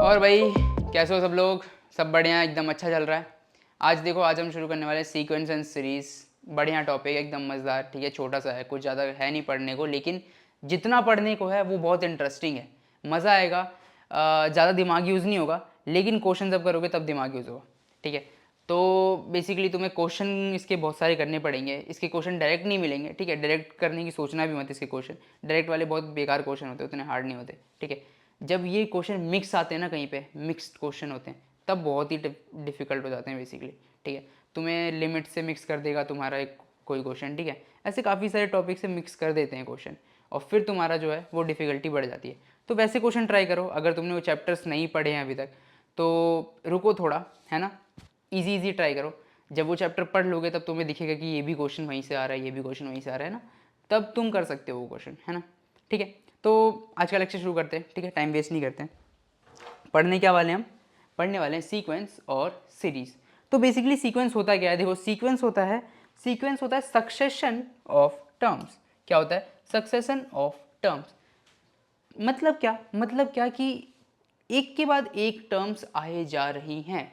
और भाई कैसे हो सब लोग? सब बढ़िया, एकदम अच्छा चल रहा है। आज हम शुरू करने वाले हैं सीक्वेंस एंड सीरीज। बढ़िया टॉपिक है, एकदम मज़ेदार। ठीक है, छोटा सा है, कुछ ज़्यादा है नहीं पढ़ने को, लेकिन जितना पढ़ने को है वो बहुत इंटरेस्टिंग है, मज़ा आएगा। ज़्यादा दिमाग यूज़ नहीं होगा, लेकिन क्वेश्चन जब करोगे तब दिमाग यूज़ होगा। ठीक है, तो बेसिकली तुम्हें क्वेश्चन इसके बहुत सारे करने पड़ेंगे। इसके क्वेश्चन डायरेक्ट नहीं मिलेंगे। ठीक है, डायरेक्ट करने की सोचना भी मत। इसके क्वेश्चन डायरेक्ट वाले बहुत बेकार क्वेश्चन होते हैं, उतने हार्ड नहीं होते। ठीक है, जब ये क्वेश्चन मिक्स आते हैं ना, कहीं पे मिक्स्ड क्वेश्चन होते हैं, तब बहुत ही डिफिकल्ट हो जाते हैं बेसिकली। ठीक है, तुम्हें लिमिट से मिक्स कर देगा तुम्हारा एक कोई क्वेश्चन। ठीक है, ऐसे काफ़ी सारे टॉपिक से मिक्स कर देते हैं क्वेश्चन, और फिर तुम्हारा जो है वो डिफ़िकल्टी बढ़ जाती है। तो वैसे क्वेश्चन ट्राई करो। अगर तुमने वो चैप्टर्स नहीं पढ़े हैं अभी तक तो रुको थोड़ा, है ना। इजी इजी ट्राई करो। जब वो चैप्टर पढ़ लोगे तब तुम्हें दिखेगा कि ये भी क्वेश्चन वहीं से आ रहा है, ये भी क्वेश्चन वहीं से आ रहा है ना, तब तुम कर सकते हो वो क्वेश्चन, है ना। ठीक है, तो आज का लेक्चर शुरू करते हैं। ठीक है, टाइम वेस्ट नहीं करते हैं। पढ़ने क्या वाले हैं हम? पढ़ने वाले हैं सीक्वेंस और सीरीज। तो बेसिकली सीक्वेंस होता क्या है? देखो, सीक्वेंस होता है सक्सेशन ऑफ टर्म्स। क्या होता है? Succession of terms. मतलब क्या कि एक के बाद एक टर्म्स आए जा रही हैं।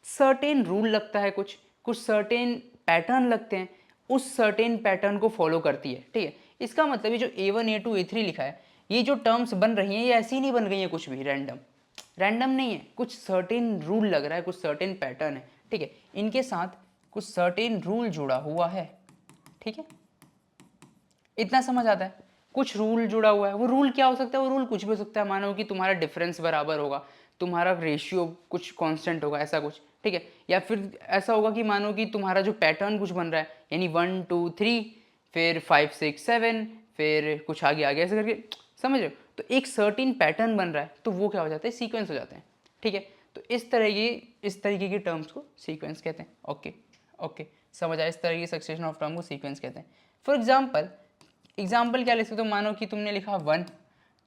सर्टेन रूल लगता है, कुछ सर्टेन पैटर्न लगते हैं, उस सर्टेन पैटर्न को फॉलो करती है। ठीक है, इसका मतलब ये जो A1 A2 A3 लिखा है, ये जो टर्म्स बन रही हैं ये ऐसी नहीं बन गई हैं कुछ भी रैंडम नहीं है। कुछ सर्टेन रूल लग रहा है, कुछ सर्टेन पैटर्न है। ठीक है, इनके साथ कुछ सर्टेन रूल जुड़ा हुआ है। ठीक है, इतना समझ आता है। कुछ रूल जुड़ा हुआ है, वो रूल क्या हो सकता है? वो रूल कुछ भी हो सकता है। मानो कि तुम्हारा डिफरेंस बराबर होगा, तुम्हारा रेशियो कुछ कांस्टेंट होगा, ऐसा कुछ। ठीक है, या फिर ऐसा होगा कि मानो कि तुम्हारा जो पैटर्न कुछ बन रहा है, यानी 1 2 3 फिर 5 6 7 फिर कुछ आगे आगे ऐसे करके, समझ रहे हो? तो एक सर्टेन पैटर्न बन रहा है, तो वो क्या हो जाता है? सीक्वेंस हो जाते हैं। ठीक है, तो इस तरीके की टर्म्स को सीक्वेंस कहते हैं। ओके ओके, समझ आया? इस तरह की सक्सेशन ऑफ टर्म को सीक्वेंस कहते हैं। फॉर एग्जाम्पल क्या लिख सकते हो? मानो कि तुमने लिखा 1,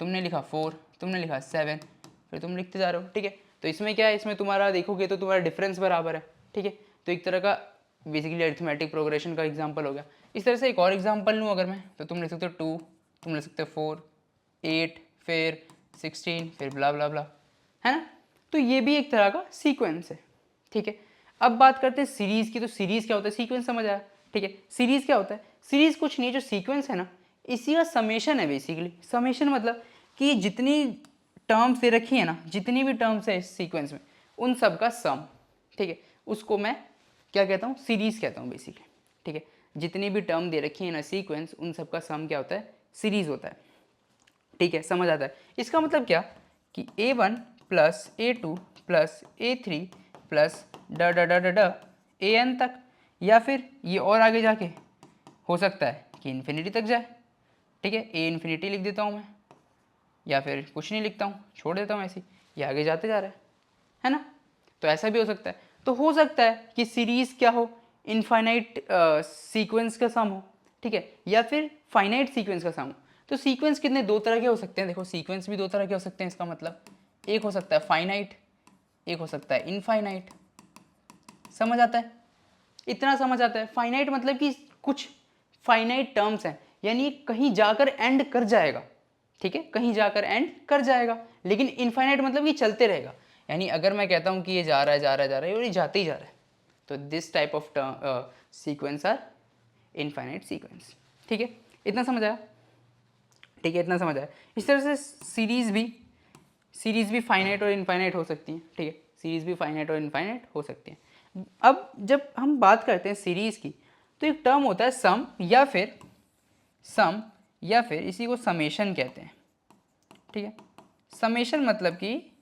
तुमने लिखा 4, तुमने लिखा 7, फिर तुम लिखते जा रहे हो। ठीक है, तो इसमें क्या है? इसमें तुम्हारा देखोगे तो तुम्हारा डिफरेंस बराबर है। ठीक है, तो एक तरह का बेसिकली अरिथमेटिक प्रोग्रेशन का एग्जाम्पल हो गया। इस तरह से एक और एग्जाम्पल लूँ अगर मैं, तो तुम लिख सकते हो 2, तुम लिख सकते हो 4, 8 फिर 16 फिर ब्ला ब्ला ब्ला, है ना। तो ये भी एक तरह का सीक्वेंस है। ठीक है, अब बात करते हैं सीरीज की। तो सीरीज क्या होता है? सीक्वेंस समझ आया। ठीक है, सीरीज क्या होता है? सीरीज कुछ नहीं, जो सीक्वेंस है ना, इसी का समेशन है बेसिकली। समेशन मतलब कि जितनी टर्म्स दे रखी है ना, जितनी भी टर्म्स है इस सीक्वेंस में, उन सब का सम। ठीक है, उसको मैं क्या कहता हूँ? सीरीज कहता हूँ बेसिकली। ठीक है, जितनी भी टर्म दे रखी है ना सीक्वेंस, उन सब का सम क्या होता है? सीरीज होता है। ठीक है, समझ आता है? इसका मतलब क्या कि A1 plus A2 plus A3 plus ड ड ड ड ड AN तक, या फिर ये और आगे जाके हो सकता है कि इन्फिनिटी तक जाए। ठीक है, ए इन्फिनिटी लिख देता हूँ मैं, या फिर कुछ नहीं लिखता हूँ, छोड़ देता हूँ ऐसे ही, ये आगे जाते जा रहा है ना। तो ऐसा भी हो सकता है। तो हो सकता है कि सीरीज क्या हो? इनफाइनाइट सीक्वेंस का सम हो। ठीक है, या फिर फाइनाइट सीक्वेंस का सम हो। तो सीक्वेंस कितने दो तरह के हो सकते हैं? देखो, सीक्वेंस भी दो तरह के हो सकते हैं। इसका मतलब एक हो सकता है फाइनाइट, एक हो सकता है इनफाइनाइट। समझ आता है? इतना समझ आता है। फाइनाइट मतलब कि कुछ फाइनाइट टर्म्स हैं, यानी कहीं जाकर एंड कर जाएगा। ठीक है, कहीं जाकर एंड कर जाएगा। लेकिन इनफाइनाइट मतलब कि चलते रहेगा, यानी अगर मैं कहता हूँ कि ये जा रहा है जा रहा है जा रहा है और ये जाते ही जा रहा है, तो this type of sequence are infinite sequence. ठीक है, इतना समझ आया? ठीक है, इतना समझ आया। इस तरह से सीरीज भी फाइनाइट और इनफाइनाइट हो सकती हैं। ठीक है, सीरीज भी फाइनाइट और इनफाइनाइट हो सकती हैं। अब जब हम बात करते हैं सीरीज की, तो एक टर्म होता है सम, या फिर इसी को समेशन कहते हैं। ठीक है, समेशन मतलब कि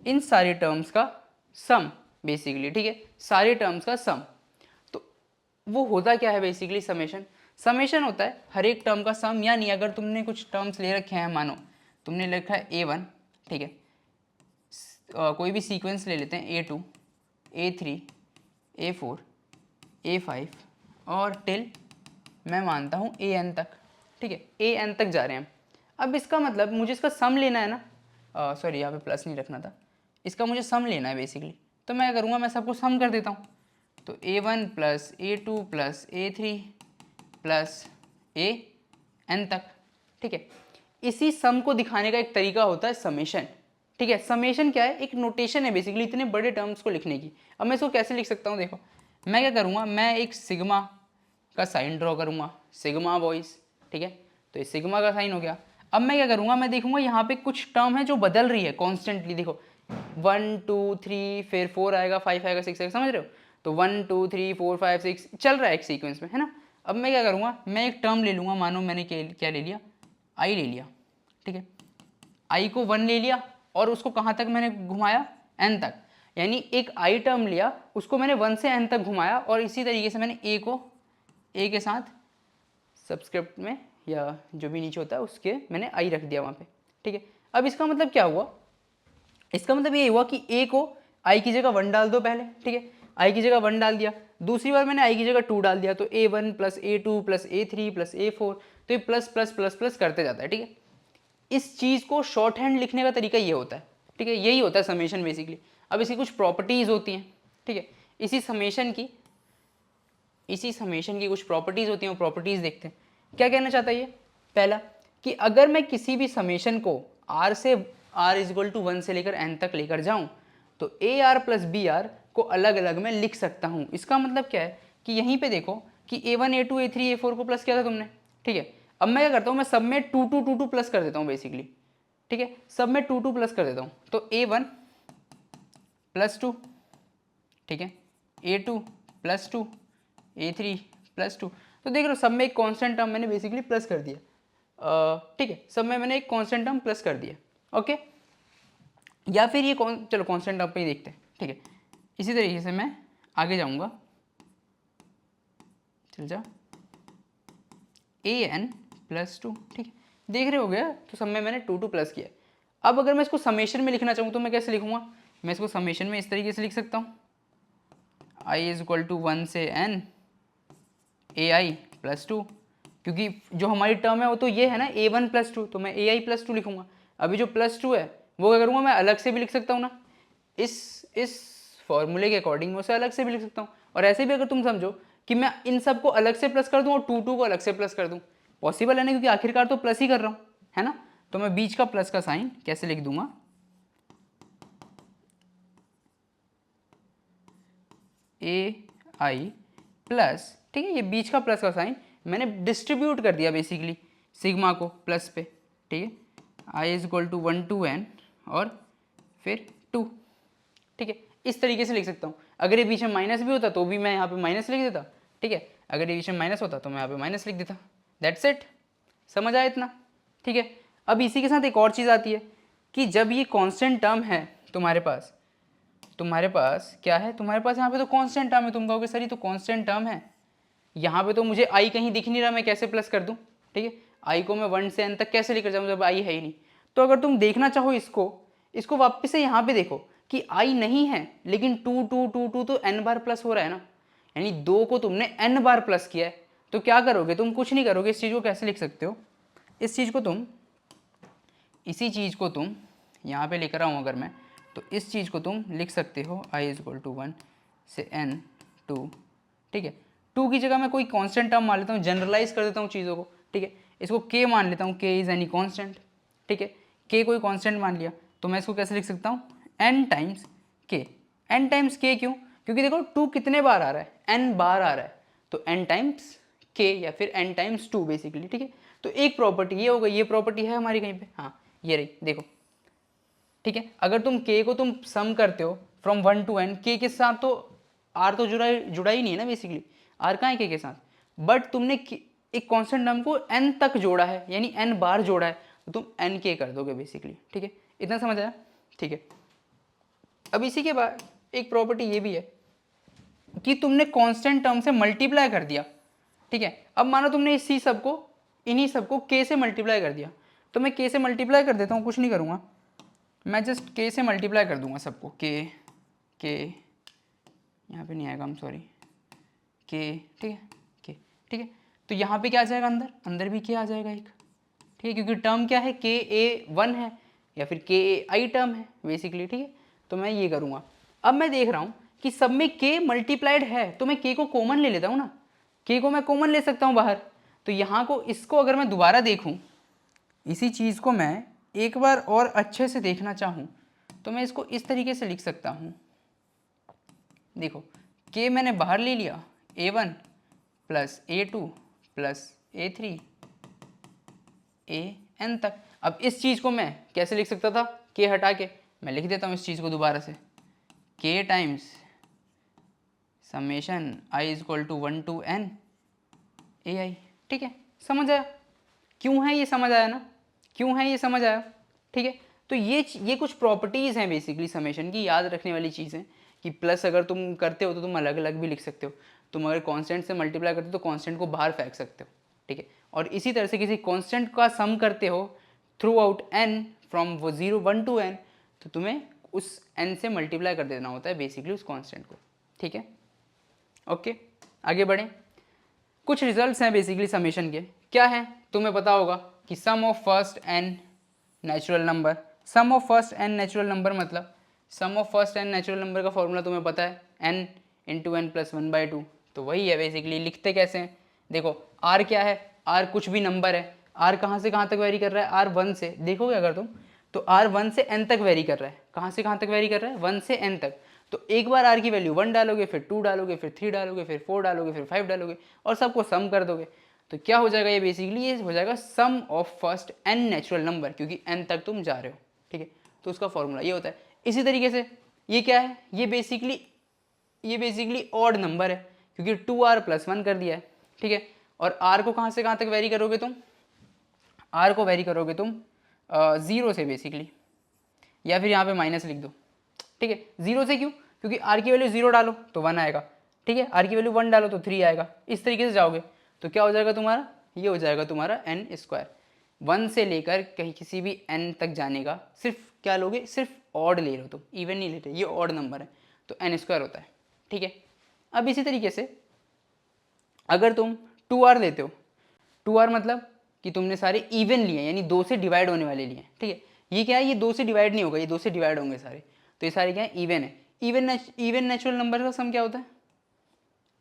इन सारी टर्म्स का सम बेसिकली। ठीक है, सारे टर्म्स का सम। तो वो होता क्या है बेसिकली? समेशन होता है हर एक टर्म का सम। यानी अगर तुमने कुछ टर्म्स ले रखे हैं, मानो तुमने लिखा है A1, ठीक है, कोई भी सीक्वेंस ले लेते हैं, A2 A3 A4 A5 और टिल मैं मानता हूँ AN तक। ठीक है, AN तक जा रहे हैं। अब इसका मतलब मुझे इसका सम लेना है ना, सॉरी यहाँ पे प्लस नहीं रखना था, इसका मुझे सम लेना है बेसिकली। तो मैं करूँगा, मैं सबको सम कर देता हूँ। तो A1 plus A2 plus A3 plus AN तक। ठीक है, इसी सम को दिखाने का एक तरीका होता है समेशन। ठीक है। समेशन क्या है, एक नोटेशन है बेसिकली इतने बड़े टर्म्स को लिखने की। अब मैं इसको कैसे लिख सकता हूँ, देखो मैं क्या करूँगा, मैं एक सिग्मा का साइन ड्रॉ करूँगा, सिग्मा बॉयज़, ठीक है। तो ये सिग्मा का साइन हो गया। अब मैं क्या करूँगा, मैं देखूँगा यहाँ पे कुछ टर्म है जो बदल रही है कॉन्स्टेंटली, देखो 1 2 3 फिर 4 आएगा, 5 आएगा, 6 आएगा, समझ रहे हो। तो 1 2 3 4 5 6 चल रहा है एक सीक्वेंस में, है ना। अब मैं क्या करूँगा, मैं एक टर्म ले लूँगा, मानो मैंने क्या ले लिया, आई ले लिया, ठीक है। आई को 1 ले लिया और उसको कहाँ तक मैंने घुमाया, n तक, यानी एक आई टर्म लिया, उसको मैंने 1 से n तक घुमाया, और इसी तरीके से मैंने a को a के साथ सबस्क्रिप्ट में या जो भी नीचे होता है उसके मैंने आई रख दिया वहाँ पे, ठीक है। अब इसका मतलब क्या हुआ, इसका मतलब ये हुआ कि a को i की जगह 1 डाल दो पहले, ठीक है, i की जगह 1 डाल दिया, दूसरी बार मैंने i की जगह 2 डाल दिया, तो a1 plus a2 plus a3 plus a4, तो ये प्लस प्लस प्लस प्लस करते जाता है, ठीक है। इस चीज़ को शॉर्ट हैंड लिखने का तरीका ये होता है, ठीक है, यही होता है समेशन बेसिकली। अब इसकी कुछ प्रॉपर्टीज़ होती हैं, ठीक है, इसी समेशन की कुछ प्रॉपर्टीज़ होती हैं, वो प्रॉपर्टीज़ देखते हैं। क्या कहना चाहता है ये, पहला कि अगर मैं किसी भी समेशन को r से r इक्वल टू 1 से लेकर n तक लेकर जाऊं, तो a r plus b r को अलग अलग मैं लिख सकता हूं। इसका मतलब क्या है कि यहीं पे देखो कि a1 a2 a3 a4 को प्लस किया था तुमने, ठीक है। अब मैं क्या करता हूँ, मैं सब में 2 2 2 2 प्लस कर देता हूँ बेसिकली, ठीक है, सब में 2 2 प्लस कर देता हूँ। तो a1 प्लस 2, ठीक है, a2 प्लस 2, a3 प्लस 2, तो देख रहे हो सब में एक कांस्टेंट टर्म मैंने बेसिकली प्लस कर दिया, ठीक है, सब में मैंने एक कांस्टेंट टर्म प्लस कर दिया, ओके। या फिर ये चलो कांस्टेंट टर्म पे ही देखते हैं, ठीक है। इसी तरीके से मैं आगे जाऊंगा, चल जा an प्लस 2, ठीक है, देख रहे हो गया, तो सब में मैंने 2 2 प्लस किया। अब अगर मैं इसको समेशन में लिखना चाहूँ तो मैं कैसे लिखूंगा, मैं इसको समेशन में इस तरीके से लिख सकता हूँ, i इज इक्वल टू 1 से n ai प्लस 2, क्योंकि जो हमारी टर्म है वो तो ये है ना a1 प्लस 2, तो मैं ai प्लस 2 लिखूंगा। अभी जो प्लस 2 है वो क्या करूँगा, मैं अलग से भी लिख सकता हूँ ना, इस फॉर्मूले के अकॉर्डिंग मैं उसे अलग से भी लिख सकता हूँ। और ऐसे भी अगर तुम समझो कि मैं इन सब को अलग से प्लस कर दूँ और 2 2 को अलग से प्लस कर दूँ, पॉसिबल है ना, क्योंकि आखिरकार तो प्लस ही कर रहा हूँ, है ना। तो मैं बीच का प्लस का साइन कैसे लिख दूंगा, ए आई प्लस, ठीक है, ये बीच का प्लस का साइन मैंने डिस्ट्रीब्यूट कर दिया बेसिकली सिग्मा को प्लस पे, ठीक है, i is equal to 1 to n और फिर 2, ठीक है, इस तरीके से लिख सकता हूँ। अगर ये बीच में माइनस भी होता तो भी मैं यहाँ पे माइनस लिख देता, ठीक है, अगर ये बीच में माइनस होता तो मैं यहाँ पे माइनस लिख देता, दैट्स इट। समझ आया इतना, ठीक है। अब इसी के साथ एक और चीज़ आती है कि जब ये कांस्टेंट टर्म है तुम्हारे पास क्या है, तुम्हारे पास यहाँ पे तो कांस्टेंट टर्म है, तुम कहोगे सर ये तो कांस्टेंट टर्म है, यहाँ पे तो मुझे आई कहीं दिख नहीं रहा, मैं कैसे प्लस कर दूँ, ठीक है, आई को मैं 1 से n तक कैसे लेकर जाऊँ जब आई है ही नहीं। तो अगर तुम देखना चाहो इसको वापस से यहाँ पे देखो कि आई नहीं है, लेकिन 2 2 2 2 तो n बार प्लस हो रहा है ना, यानी 2 को तुमने n बार प्लस किया है, तो क्या करोगे तुम, कुछ नहीं करोगे। इस चीज़ को कैसे लिख सकते हो, इसी चीज़ को तुम यहाँ पे लेकर आऊँ अगर मैं, तो इस चीज़ को तुम लिख सकते हो i इज इक्वल टू 1 से n 2, ठीक है। 2 की जगह मैं कोई कांस्टेंट टर्म मान लेता हूँ, जनरलाइज कर देता हूँ चीज़ों को, ठीक है, इसको k मान लेता हूँ, k इज़ एनी कांस्टेंट, ठीक है, k कोई कांस्टेंट मान लिया, तो मैं इसको कैसे लिख सकता हूँ, n टाइम्स k क्यों, क्योंकि देखो 2 कितने बार आ रहा है, n बार आ रहा है, तो n टाइम्स k या फिर n टाइम्स 2 बेसिकली, ठीक है। तो एक प्रॉपर्टी ये हो गई, ये प्रॉपर्टी है हमारी कहीं पे, हाँ ये रही देखो, ठीक है। अगर तुम k को तुम सम करते हो फ्रॉम 1 to n, k के साथ तो r तो जुड़ा ही नहीं है ना बेसिकली, r कहाँ है k के साथ, बट तुमने एक कांस्टेंट टर्म को n तक जोड़ा है, यानी n बार जोड़ा है, तो तुम n k कर दोगे बेसिकली, ठीक है, इतना समझ आया, ठीक है। अब इसी के बाद एक प्रॉपर्टी ये भी है कि तुमने कांस्टेंट टर्म से मल्टीप्लाई कर दिया, ठीक है। अब मानो तुमने इन्हीं सबको k से मल्टीप्लाई कर दिया, तो मैं k से मल्टीप्लाई कर देता हूँ, कुछ नहीं करूँगा, मैं जस्ट k से मल्टीप्लाई कर दूंगा सबको, k यहाँ पे नहीं आएगा, हम सॉरी, k, ठीक है, k, ठीक है। तो यहाँ पे क्या आ जाएगा, अंदर भी k आ जाएगा एक, ठीक है, क्योंकि टर्म क्या है, k a 1 है या फिर k a i टर्म है बेसिकली, ठीक है। तो मैं ये करूँगा, अब मैं देख रहा हूँ कि सब में k मल्टीप्लाइड है, तो मैं k को कॉमन ले लेता हूँ ना, k को मैं कॉमन ले सकता हूँ बाहर। तो यहाँ को इसको अगर मैं दोबारा देखूँ, इसी चीज़ को मैं एक बार और अच्छे से देखना चाहूँ, तो मैं इसको इस तरीके से लिख सकता हूँ, देखो k मैंने बाहर ले लिया, a1 plus a2 plus a3 an तक। अब इस चीज़ को मैं कैसे लिख सकता था, k हटा के मैं लिख देता हूँ इस चीज़ को दोबारा से, k times summation i is equal to 1 to n ai। ठीक है, समझ आया क्यों है ये, समझ आया ना, क्यों है ये समझ आया। ठीक है, तो ये कुछ प्रॉपर्टीज़ हैं बेसिकली समेशन की, याद रखने वाली चीज़ है कि प्लस अगर तुम करते हो तो तुम अलग अलग भी लिख सकते हो, तुम अगर कांस्टेंट से मल्टीप्लाई करते हो तो कांस्टेंट को बाहर फेंक सकते हो। ठीक है, और इसी तरह से किसी कांस्टेंट का सम करते हो through out n from 0 1 to n, तो तुम्हें उस n से मल्टीप्लाई कर देना होता है बेसिकली उस कांस्टेंट को। ठीक है, ओके आगे बढ़ें। कुछ रिजल्ट्स हैं बेसिकली समेशन के, क्या है तुम्हें पता होगा कि sum of first n natural number, sum of first n natural number मतलब sum of first n natural number का फॉर्मूला तुम्हें पता है n इंटू एन प्लस 1/2, तो वही है बेसिकली। लिखते कैसे हैं, देखो r क्या है, r कुछ भी नंबर है, r कहाँ से कहाँ तक वेरी कर रहा है, r 1 से, देखोगे अगर तुम तो r 1 से n तक वेरी कर रहा है, कहाँ से कहाँ तक वेरी कर रहा है, 1 से n तक। तो एक बार r की वैल्यू 1 डालोगे, फिर 2 डालोगे, फिर 3 डालोगे, फिर 4 डालोगे, फिर 5 डालोगे और सबको सम कर दोगे, तो क्या हो जाएगा ये बेसिकली, ये हो जाएगा sum of first n natural number, क्योंकि n तक तुम जा रहे हो। ठीक है, तो उसका फॉर्मूला ये होता है। इसी तरीके से ये क्या है, ये बेसिकली ऑड नंबर है क्योंकि 2r + 1 कर दिया है। ठीक है, और r को कहाँ से कहाँ तक वेरी करोगे तुम, r को वेरी करोगे तुम 0 से बेसिकली, या फिर यहाँ पे माइनस लिख दो। ठीक है, 0 से क्यों, क्योंकि r की वैल्यू 0 डालो तो 1 आएगा। ठीक है, r की वैल्यू 1 डालो तो 3 आएगा। इस तरीके से जाओगे तो क्या हो जाएगा तुम्हारा, ये हो जाएगा तुम्हारा n²। 1 से लेकर कहीं किसी भी n तक जाने का सिर्फ क्या लोगे, सिर्फ ऑड ले लो तुम, इवन नहीं लेते, ये ऑड नंबर है तो n² होता है। ठीक है, अब इसी तरीके से अगर तुम 2r लेते हो, 2r मतलब कि तुमने सारे इवन लिए यानी 2 से डिवाइड होने वाले लिए। ठीक है, ये क्या है, ये 2 से डिवाइड नहीं होगा, ये 2 से डिवाइड होंगे सारे, तो ये सारे क्या है, इवन है। इवन नेचुरल नंबर का सम क्या होता है,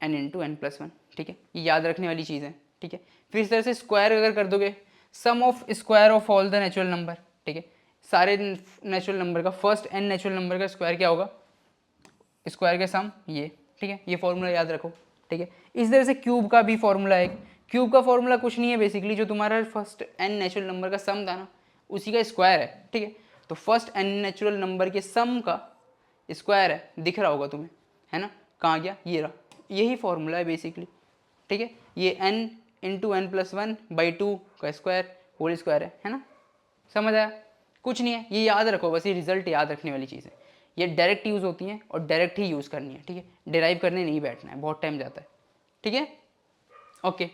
n इंटू एन प्लस 1। ठीक है, ये याद रखने वाली चीज़ है। ठीक है, फिर इस तरह से स्क्वायर अगर कर दोगे, sum of square of all the natural number. ठीक है, सारे नेचुरल नंबर का फर्स्ट n नेचुरल नंबर का स्क्वायर क्या होगा, स्क्वायर के सम ये। ठीक है, ये फॉर्मूला याद रखो। ठीक है, इस तरह से क्यूब का भी फॉर्मूला है। क्यूब का फॉर्मूला कुछ नहीं है बेसिकली, जो तुम्हारा फर्स्ट n नेचुरल नंबर का सम था ना, उसी का स्क्वायर है। ठीक है, तो फर्स्ट n नेचुरल नंबर के सम का स्क्वायर है, दिख रहा होगा तुम्हें, है ना, कहाँ गया, ये रहा, यही फॉर्मूला है बेसिकली। ठीक है, ये n इंटू एन प्लस 1/2 का स्क्वायर होल स्क्वायर है ना, समझ आया, कुछ नहीं है, ये याद रखो बस, ये रिजल्ट याद रखने वाली चीज़ है। ये डायरेक्ट यूज़ होती हैं और डायरेक्ट ही यूज़ करनी है। ठीक है, डिराइव करने नहीं बैठना है, बहुत टाइम जाता है। ठीक है, ओके।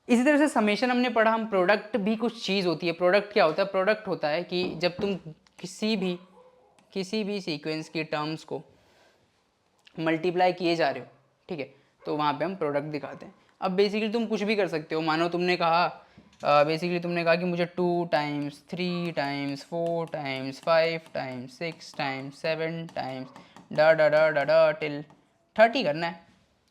इसी तरह से समेशन हमने पढ़ा, हम प्रोडक्ट भी कुछ चीज़ होती है। प्रोडक्ट क्या होता है, प्रोडक्ट होता है कि जब तुम किसी भी सीक्वेंस की टर्म्स को मल्टीप्लाई किए जा रहे हो, ठीक है, तो वहाँ पे हम प्रोडक्ट दिखाते हैं। अब बेसिकली तुम कुछ भी कर सकते हो, मानो तुमने कहा तुमने कहा कि मुझे 2 times 3 times 4 times 5 times 6 times 7 times डा डा डा डा डा टिल 30 करना है,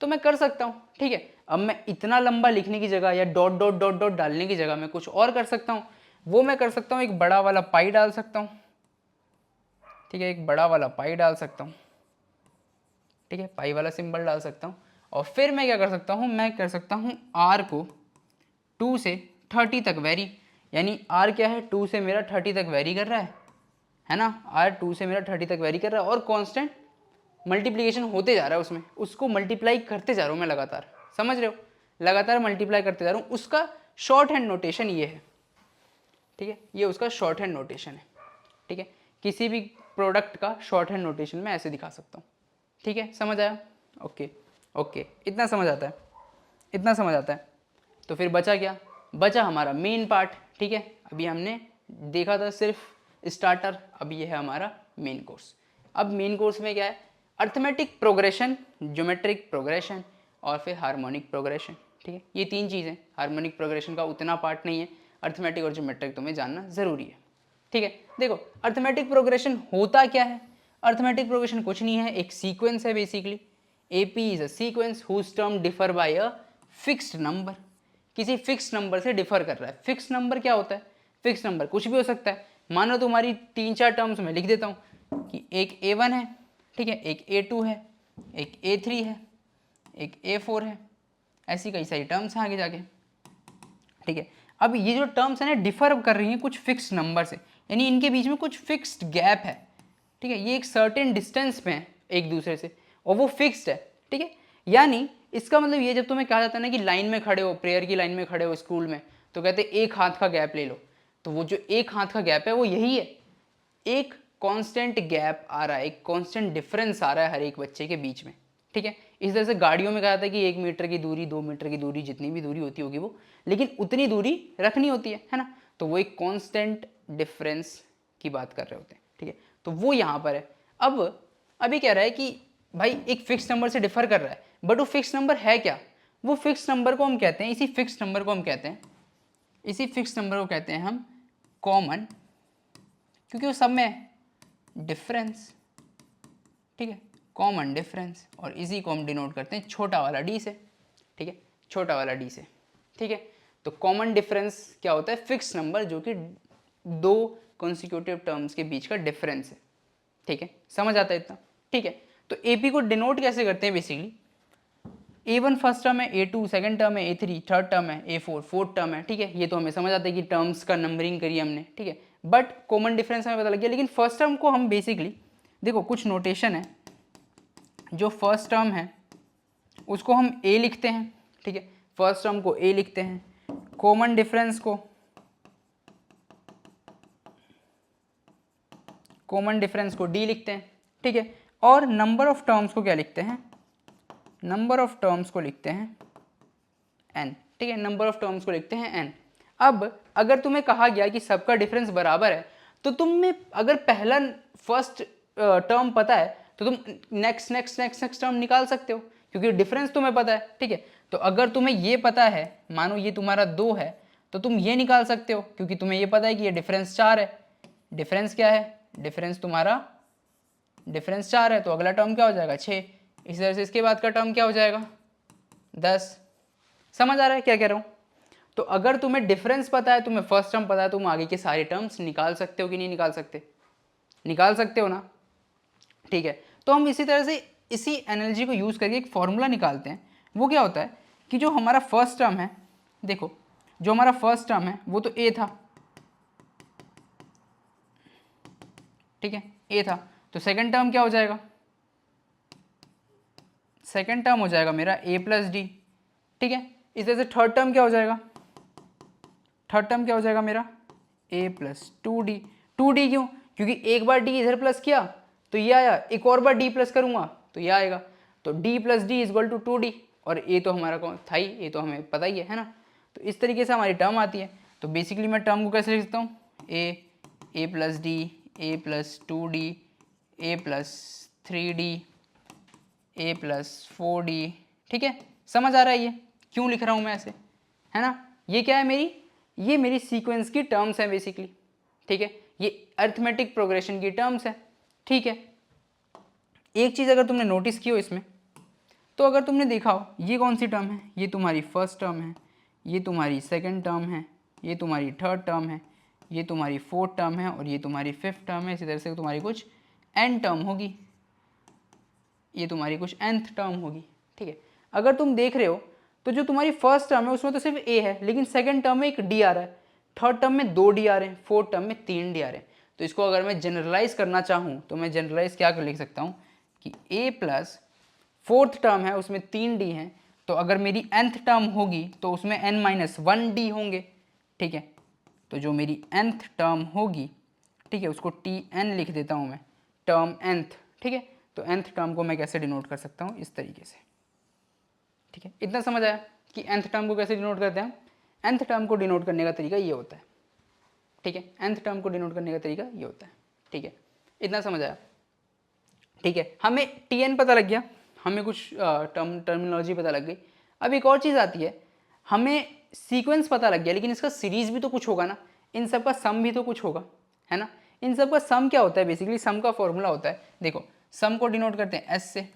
तो मैं कर सकता हूँ। ठीक है, अब मैं इतना लंबा लिखने की जगह या डॉट डॉट डॉट डॉट डालने की जगह मैं कुछ और कर सकता हूँ। वो मैं कर सकता हूँ, एक बड़ा वाला पाई डाल सकता हूँ। ठीक है, एक बड़ा वाला पाई डाल सकता हूँ। ठीक है, पाई वाला सिंबल डाल सकता हूँ, और फिर मैं क्या कर सकता हूँ, मैं कर सकता हूँ r को 2 से 30 तक वेरी, यानी r क्या है, 2 से मेरा 30 तक वेरी कर रहा है ना, r 2 से मेरा 30 तक वेरी कर रहा है, और कांस्टेंट मल्टीप्लिकेशन होते जा रहा है उसमें, उसको मल्टीप्लाई करते जा रहा हूँ मैं लगातार, समझ रहे हो, लगातार मल्टीप्लाई करते जा रहा हूँ। उसका शॉर्ट हैंड नोटेशन ये है। ठीक है, ये उसका शॉर्ट हैंड नोटेशन है। ठीक है, किसी भी प्रोडक्ट का शॉर्ट हैंड नोटेशन मैं ऐसे दिखा सकता हूँ। ठीक है, समझ आया, ओके ओके, इतना समझ आता है, इतना समझ आता है। तो फिर बचा क्या, बचा हमारा मेन पार्ट। ठीक है, अभी हमने देखा था सिर्फ स्टार्टर, अब ये है हमारा मेन कोर्स। अब मेन कोर्स में क्या है, अर्थमेटिक प्रोग्रेशन, ज्योमेट्रिक प्रोग्रेशन और फिर हार्मोनिक प्रोग्रेशन। ठीक है, ये 3 चीज़ें। हार्मोनिक प्रोग्रेशन का उतना पार्ट नहीं है, अर्थमेटिक और ज्योमेट्रिक तुम्हें जानना ज़रूरी है। ठीक है, देखो अर्थमेटिक प्रोग्रेशन होता क्या है, अर्थमेटिक प्रोग्रेशन कुछ नहीं है, एक सीक्वेंस है basically. AP is a sequence whose term differ by a fixed number, किसी फिक्स नंबर से डिफर कर रहा है। फिक्स नंबर क्या होता है, फिक्स नंबर कुछ भी हो सकता है। मानो तुम्हारी 3-4 टर्म्स में लिख देता हूँ, कि एक A1 है, ठीक है, एक A2 है, एक A3 है, एक A4 है, ऐसी कई सारी टर्म्स हैं आगे जाके, ठीक है। अब ये जो टर्म्स हैं ना डिफर कर रही हैं कुछ फिक्स नंबर से, यानी इनके बीच में कुछ फिक्स्ड गैप है, ठीक है, ये एक सर्टेन डिस्टेंस पे हैं एक दूसरे से और वो फिक्स्ड है, ठीक है। यानी इसका मतलब ये, जब तुम्हें कहा जाता है ना कि लाइन में खड़े हो, प्रेयर की लाइन में खड़े हो स्कूल में, तो कहते हैं एक हाथ का गैप ले लो, तो वो जो एक हाथ का गैप है वो यही है, एक कांस्टेंट गैप आ रहा है, एक कांस्टेंट डिफरेंस आ रहा है हर एक बच्चे के बीच में, ठीक है। इस तरह से गाड़ियों में कहा जाता है कि 1 मीटर की दूरी, 2 मीटर की दूरी, जितनी भी दूरी होती होगी वो, लेकिन उतनी दूरी रखनी होती है ना, तो वो एक कांस्टेंट डिफरेंस की बात कर रहे होते हैं, ठीक है। तो वो यहाँ पर है। अब अभी कह रहा है कि भाई एक फिक्स नंबर से डिफर कर रहा है, बट वो फिक्स नंबर है क्या? वो फिक्स नंबर को हम कहते हैं, इसी फिक्स नंबर को हम कहते हैं, इसी फिक्स नंबर को कहते हैं हम कॉमन, क्योंकि वो सब में डिफरेंस, ठीक है, कॉमन डिफरेंस, और इसी को हम डिनोट करते हैं छोटा वाला डी से, ठीक है, छोटा वाला डी से, ठीक है। तो कॉमन डिफरेंस क्या होता है? फिक्स नंबर जो कि दो कॉन्सिक्यूटिव टर्म्स के बीच का डिफरेंस है, ठीक है, समझ आता है इतना, ठीक है। तो एपी को डिनोट कैसे करते हैं? बेसिकली A1 फर्स्ट टर्म है, A2 सेकंड टर्म है, A3 थर्ड टर्म है, A4 फोर्थ टर्म है, ठीक है। ये तो हमें समझ आता है कि टर्म्स का नंबरिंग करी हमने, ठीक है, बट कॉमन डिफरेंस हमें पता लग गया। लेकिन फर्स्ट टर्म को हम बेसिकली देखो कुछ नोटेशन है, जो फर्स्ट टर्म है उसको हम A लिखते हैं, ठीक है, फर्स्ट टर्म को A लिखते हैं, कॉमन डिफरेंस को D लिखते हैं, ठीक है, और नंबर ऑफ टर्म्स को क्या लिखते हैं? नंबर ऑफ टर्म्स को लिखते हैं n, ठीक है, नंबर ऑफ टर्म्स को लिखते हैं n। अब अगर तुम्हें कहा गया कि सबका डिफरेंस बराबर है, तो तुम्हें अगर पहला फर्स्ट टर्म पता है तो तुम नेक्स्ट टर्म निकाल सकते हो, क्योंकि डिफरेंस तुम्हें पता है, ठीक है। तो अगर तुम्हें ये पता है, मानो ये तुम्हारा 2 है, तो तुम ये निकाल सकते हो, क्योंकि तुम्हें ये पता है कि ये डिफरेंस 4 है। डिफरेंस क्या है? डिफरेंस तुम्हारा डिफरेंस 4 है, तो अगला टर्म क्या हो जाएगा? 6। इसी तरह से इसके बाद का टर्म क्या हो जाएगा? 10। समझ आ रहा है क्या कह रहा हूँ? तो अगर तुम्हें डिफरेंस पता है, तुम्हें फर्स्ट टर्म पता है, तुम आगे के सारे टर्म्स निकाल सकते हो कि नहीं निकाल सकते? निकाल सकते हो ना, ठीक है। तो हम इसी तरह से इसी एनर्जी को यूज़ करके एक फॉर्मूला निकालते हैं। वो क्या होता है कि जो हमारा फर्स्ट टर्म है, देखो जो हमारा फर्स्ट टर्म है वो तो ए था, ठीक है, ए था, तो सेकंड टर्म क्या हो जाएगा? सेकंड टर्म हो जाएगा मेरा a प्लस डी, ठीक है। इस तरह से थर्ड टर्म क्या हो जाएगा? थर्ड टर्म क्या हो जाएगा मेरा? a plus 2d। 2d क्यों? क्योंकि एक बार d इधर प्लस किया तो ये आया, एक और बार d प्लस करूंगा तो ये आएगा, तो d plus d is equal to 2d, और a तो हमारा कौन था ही, ये तो हमें पता ही है ना। तो इस तरीके से हमारी टर्म आती है। तो बेसिकली मैं टर्म को कैसे लिख सकता हूँ? a plus D, a plus 2d, a plus 3d, a plus 4d, ठीक है। समझ आ रहा है ये क्यों लिख रहा हूँ मैं ऐसे, है ना? ये क्या है? ये मेरी सीक्वेंस की टर्म्स है बेसिकली, ठीक है, ये अरिथमेटिक प्रोग्रेशन की टर्म्स है, ठीक है। एक चीज़ अगर तुमने नोटिस की हो इसमें, तो अगर तुमने देखा हो ये कौन सी टर्म है? ये तुम्हारी फर्स्ट टर्म है, ये तुम्हारी सेकेंड टर्म है, ये तुम्हारी थर्ड टर्म है, ये तुम्हारी फोर्थ टर्म है, और ये तुम्हारी फिफ्थ टर्म है। इसी तरह से तुम्हारी कुछ एन टर्म होगी, ये तुम्हारी कुछ nth टर्म होगी, ठीक है। अगर तुम देख रहे हो तो जो तुम्हारी फर्स्ट टर्म है उसमें तो सिर्फ a है, लेकिन सेकंड टर्म में एक d आ रहा है, थर्ड टर्म में 2 d आ रहे हैं, फोर्थ टर्म में 3 d आ रहे हैं। तो इसको अगर मैं जनरलाइज करना चाहूँ तो मैं जनरलाइज क्या कर लिख सकता हूँ कि a प्लस फोर्थ टर्म है उसमें 3 d हैं, तो अगर मेरी nth टर्म होगी तो उसमें n माइनस 1 d होंगे, ठीक है। तो जो मेरी nth टर्म होगी, ठीक है, उसको tn लिख देता हूँ मैं, टर्म nth, ठीक है। तो nth टर्म को मैं कैसे डिनोट कर सकता हूँ? इस तरीके से, ठीक है। इतना समझ आया कि nth टर्म को कैसे डिनोट करते हैं? nth टर्म को डिनोट करने का तरीका ये होता है, ठीक है, nth टर्म को डिनोट करने का तरीका ये होता है, ठीक है। इतना समझ आया, ठीक है। हमें tn पता लग गया, हमें कुछ टर्मिनोलॉजी पता लग गई। अब एक और चीज़ आती है, हमें सीक्वेंस पता लग गया, लेकिन इसका सीरीज भी तो कुछ होगा ना, इन सब का सम भी तो कुछ होगा, है ना। इन सब का सम क्या होता है? बेसिकली सम का फॉर्मूला होता है, देखो सम को डिनोट करते हैं एस से,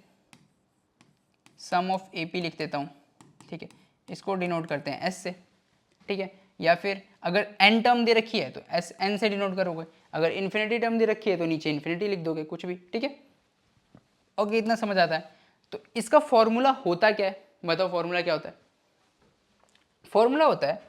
सम ऑफ ए पी लिख देता हूँ, ठीक है, इसको डिनोट करते हैं एस से, ठीक है। या फिर अगर n टर्म दे रखी है तो एस n से डिनोट करोगे, अगर इन्फिनिटी टर्म दे रखी है तो नीचे इन्फिनिटी लिख दोगे, कुछ भी, ठीक है। ओके, इतना समझ आता है। तो इसका फॉर्मूला होता क्या है, बताओ फॉर्मूला क्या होता है। फॉर्मूला होता है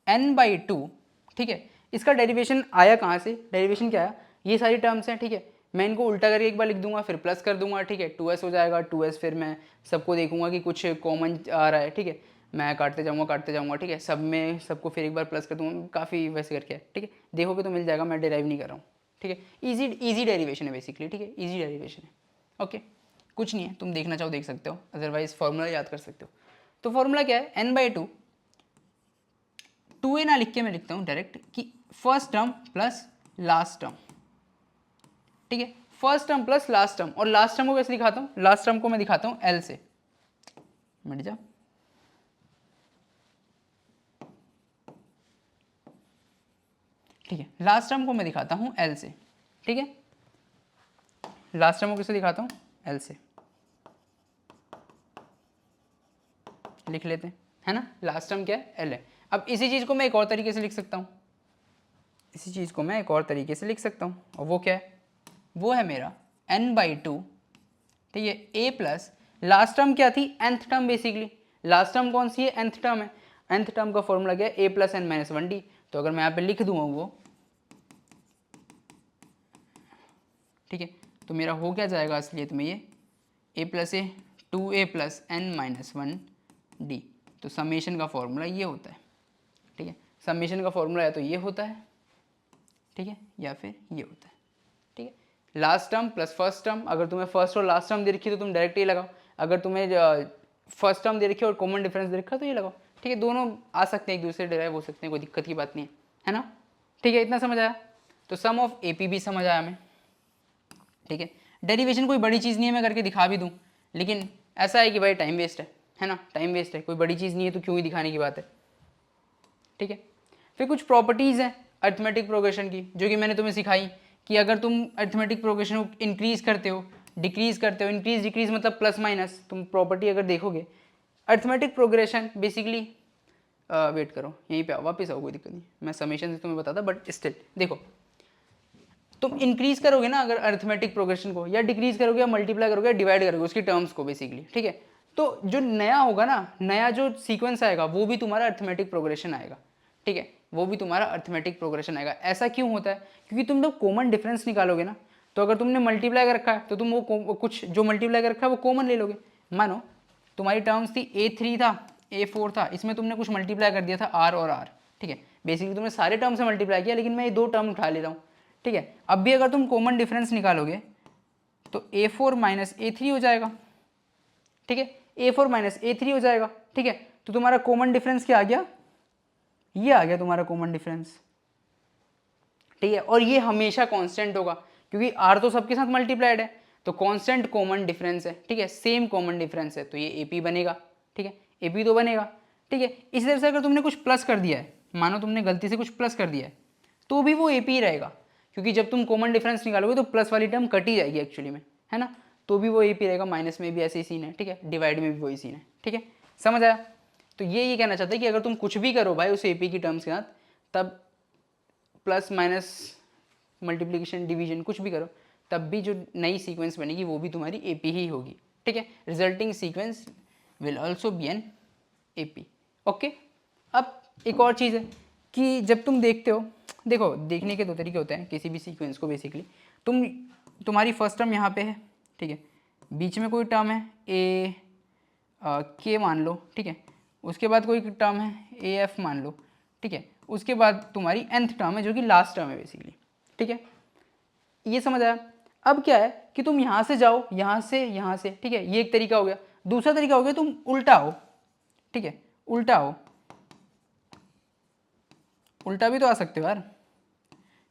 n/2, ठीक है। इसका डेरिवेशन आया कहाँ से, डेरिवेशन क्या आया, ये सारी टर्म्स हैं, ठीक है। मैं इनको उल्टा करके एक बार लिख दूंगा, फिर प्लस कर दूंगा, ठीक है, 2s हो जाएगा, 2s फिर मैं सबको देखूंगा कि कुछ कॉमन आ रहा है, ठीक है, मैं काटते जाऊंगा, ठीक है, सब में सबको फिर एक बार प्लस कर दूंगा, काफ़ी वैसे करके, ठीक है, देखोगे तो मिल जाएगा, मैं डिराइव नहीं कर रहा हूँ, ठीक है। इजी डेरिवेशन है बेसिकली, ठीक है, इजी डेरिवेशन है। ओके, कुछ नहीं है, तुम देखना चाहो देख सकते हो, अदरवाइज फॉर्मूला याद कर सकते हो। तो फॉर्मूला क्या है, n/2, 2a ना लिख के मैं लिखता हूँ डायरेक्ट कि first term plus last term, ठीक है, first term plus last term. और लास्ट टर्म को कैसे दिखाता हूँ, लास्ट टर्म को मैं दिखाता हूँ L से, मिट जा, ठीक है, लास्ट टर्म को मैं दिखाता हूँ L से, ठीक है, लास्ट टर्म को किसे दिखाता हूँ, L से, लिख लेते हैं, है ना, लास्ट टर्म क्या है, L है। अब इसी चीज़ को मैं एक और तरीके से लिख सकता हूँ, इसी चीज़ को मैं एक और तरीके से लिख सकता हूँ, और वो क्या है, वो है मेरा n/2, ठीक है, a प्लस लास्ट टर्म क्या थी, nth term basically, last term कौन सी है, nth टर्म है, nth टर्म का फॉर्मूला क्या है, a प्लस n-1d। तो अगर मैं यहाँ पे लिख दूंगा वो, ठीक है, तो मेरा हो क्या जाएगा असलियत में ये a plus A 2a plus n-1d। तो समेशन का फॉर्मूला ये होता है, ठीक है, समेशन का फॉर्मूला या तो ये होता है, ठीक है, या फिर ये होता है, ठीक है। Last term plus first term, अगर तुम्हें फर्स्ट और लास्ट टर्म दे रखी है तो तुम डायरेक्ट ये लगाओ, अगर तुम्हें फर्स्ट टर्म दे रखी है और कॉमन डिफरेंस दे रखा है तो ये लगाओ, ठीक है, दोनों आ सकते हैं, एक दूसरे डिराइव हो सकते हैं, कोई दिक्कत की बात नहीं है ना, ठीक है, इतना समझ आया। तो सम ऑफ AP भी समझ आया हमें, ठीक है। डेरिवेशन कोई बड़ी चीज़ नहीं है, मैं करके दिखा भी दूँ, लेकिन ऐसा है कि भाई टाइम वेस्ट है ना, टाइम वेस्ट है, कोई बड़ी चीज़ नहीं है तो क्यों ही दिखाने की बात है, ठीक है। फिर कुछ प्रॉपर्टीज़ हैं अरिथमेटिक प्रोग्रेशन की, जो कि मैंने तुम्हें सिखाई कि अगर तुम अरिथमेटिक प्रोग्रेशन को इंक्रीज़ करते हो, डिक्रीज़ करते हो, इंक्रीज डिक्रीज मतलब प्लस माइनस, तुम प्रॉपर्टी अगर देखोगे अरिथमेटिक प्रोग्रेशन बेसिकली, वेट करो यहीं पे आओ, वापस आओ, कोई दिक्कत नहीं, मैं समेशन से तुम्हें बताता, बट स्टिल देखो, तुम इंक्रीज करोगे ना अगर अरिथमेटिक प्रोग्रेशन को, या डिक्रीज करोगे, या मल्टीप्लाई करोगे, या डिवाइड करोगे उसकी टर्म्स को बेसिकली, ठीक है, तो जो नया होगा ना, नया जो सीक्वेंस आएगा वो भी तुम्हारा अरिथमेटिक प्रोग्रेशन आएगा, ठीक है, वो भी तुम्हारा अरिथमेटिक प्रोग्रेशन आएगा। ऐसा क्यों होता है, क्योंकि तुम जब कॉमन डिफरेंस निकालोगे ना, तो अगर तुमने मल्टीप्लाई कर रखा है तो तुम वो कुछ जो मल्टीप्लाई कर रखा है वो कॉमन ले लोगे। मानो तुम्हारी टर्म्स थी A3 था, A4 था, इसमें तुमने कुछ मल्टीप्लाई कर दिया था R और R, ठीक है, बेसिकली तुमने सारे टर्म से मल्टीप्लाई किया, लेकिन मैं ये दो टर्म उठा ले रहा हूँ, ठीक है। अब भी अगर तुम कॉमन डिफरेंस निकालोगे तो A4 माइनस A3 हो जाएगा, ठीक है, A4 माइनस A3 हो जाएगा, ठीक है। तो तुम्हारा कॉमन डिफरेंस क्या आ गया, ये आ गया तुम्हारा कॉमन डिफरेंस, ठीक है, और ये हमेशा कांस्टेंट होगा क्योंकि R तो सबके साथ मल्टीप्लाइड है, तो कांस्टेंट कॉमन डिफरेंस है, ठीक है, सेम कॉमन डिफरेंस है, तो ये AP बनेगा, ठीक है, AP तो बनेगा, ठीक है। इस तरह से अगर तुमने कुछ प्लस कर दिया है, मानो तुमने गलती से कुछ प्लस कर दिया है, तो भी वो AP ही रहेगा, क्योंकि जब तुम कॉमन डिफरेंस निकालोगे तो प्लस वाली टर्म कट ही जाएगी एक्चुअली में, है ना, तो भी वो AP रहेगा। माइनस में भी ऐसे ही सीन है, ठीक है, डिवाइड में भी वही सीन है, ठीक है, समझ आया। तो ये कहना चाहते हैं कि अगर तुम कुछ भी करो भाई उस AP की टर्म्स के साथ, तब प्लस माइनस मल्टीप्लिकेशन डिवीजन कुछ भी करो, तब भी जो नई सीक्वेंस बनेगी वो भी तुम्हारी AP ही होगी, ठीक है, resulting sequence will also be an AP। Okay, अब एक और चीज़ है कि जब तुम देखते हो, देखो देखने के दो तरीके होते हैं किसी भी सीक्वेंस को, बेसिकली तुम्हारी फर्स्ट टर्म यहाँ पे है, ठीक है, बीच में कोई टर्म है A K मान लो, ठीक है, उसके बाद कोई टर्म है AF मान लो, ठीक है, उसके बाद तुम्हारी nth टर्म है जो कि लास्ट टर्म है बेसिकली, ठीक है, ये समझ आया। अब क्या है कि तुम यहाँ से जाओ, यहाँ से, ठीक है, ये एक तरीका हो गया। दूसरा तरीका हो गया तुम उल्टा हो, ठीक है, उल्टा हो, उल्टा भी तो आ सकते हो यार,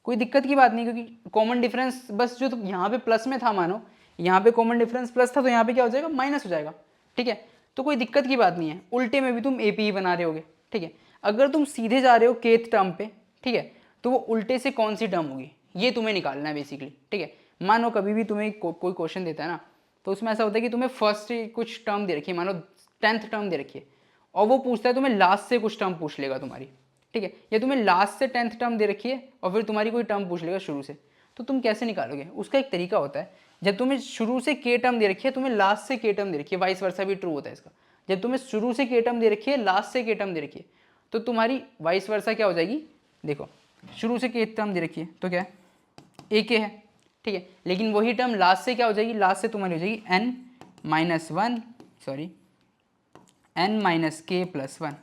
कोई दिक्कत की बात नहीं, क्योंकि कॉमन डिफरेंस बस जो तुम यहाँ पे प्लस में था, मानो यहाँ पे कॉमन डिफरेंस प्लस था तो यहाँ पे क्या हो जाएगा, माइनस हो जाएगा, ठीक है, तो कोई दिक्कत की बात नहीं है, उल्टे में भी तुम AP ही बना रहे होगे, ठीक है। अगर तुम सीधे जा रहे हो केथ टर्म पे, ठीक है, तो वो उल्टे से कौन सी टर्म होगी ये तुम्हें निकालना है बेसिकली, ठीक है। मानो कभी भी तुम्हें कोई क्वेश्चन देता है ना, तो उसमें ऐसा होता है कि तुम्हें फर्स्ट कुछ टर्म दे रखी है, मानो 10th टर्म दे रखी है, और वो पूछता है तुम्हें लास्ट से कुछ टर्म पूछ लेगा तुम्हारी, ठीक है, या तुम्हें लास्ट से 10th टर्म दे रखी है और फिर तुम्हारी कोई टर्म पूछ लेगा शुरू से, तो तुम कैसे निकालोगे? उसका एक तरीका होता है, जब तुम्हें शुरू से के टर्म दे रखी है, तुम्हें लास्ट से के टर्म दे रखी है, वाइस वर्सा भी ट्रू होता है इसका। जब तुम्हें शुरू से के टर्म दे रखी है, लास्ट से के टर्म दे रखी है, तो तुम्हारी वाइस वर्सा क्या हो जाएगी? देखो, शुरू से के टर्म दे रखी है तो क्या है? ए के है, ठीक है, लेकिन वही टर्म लास्ट से क्या हो जाएगी? लास्ट से तुम्हारी हो जाएगी n माइनस के प्लस 1,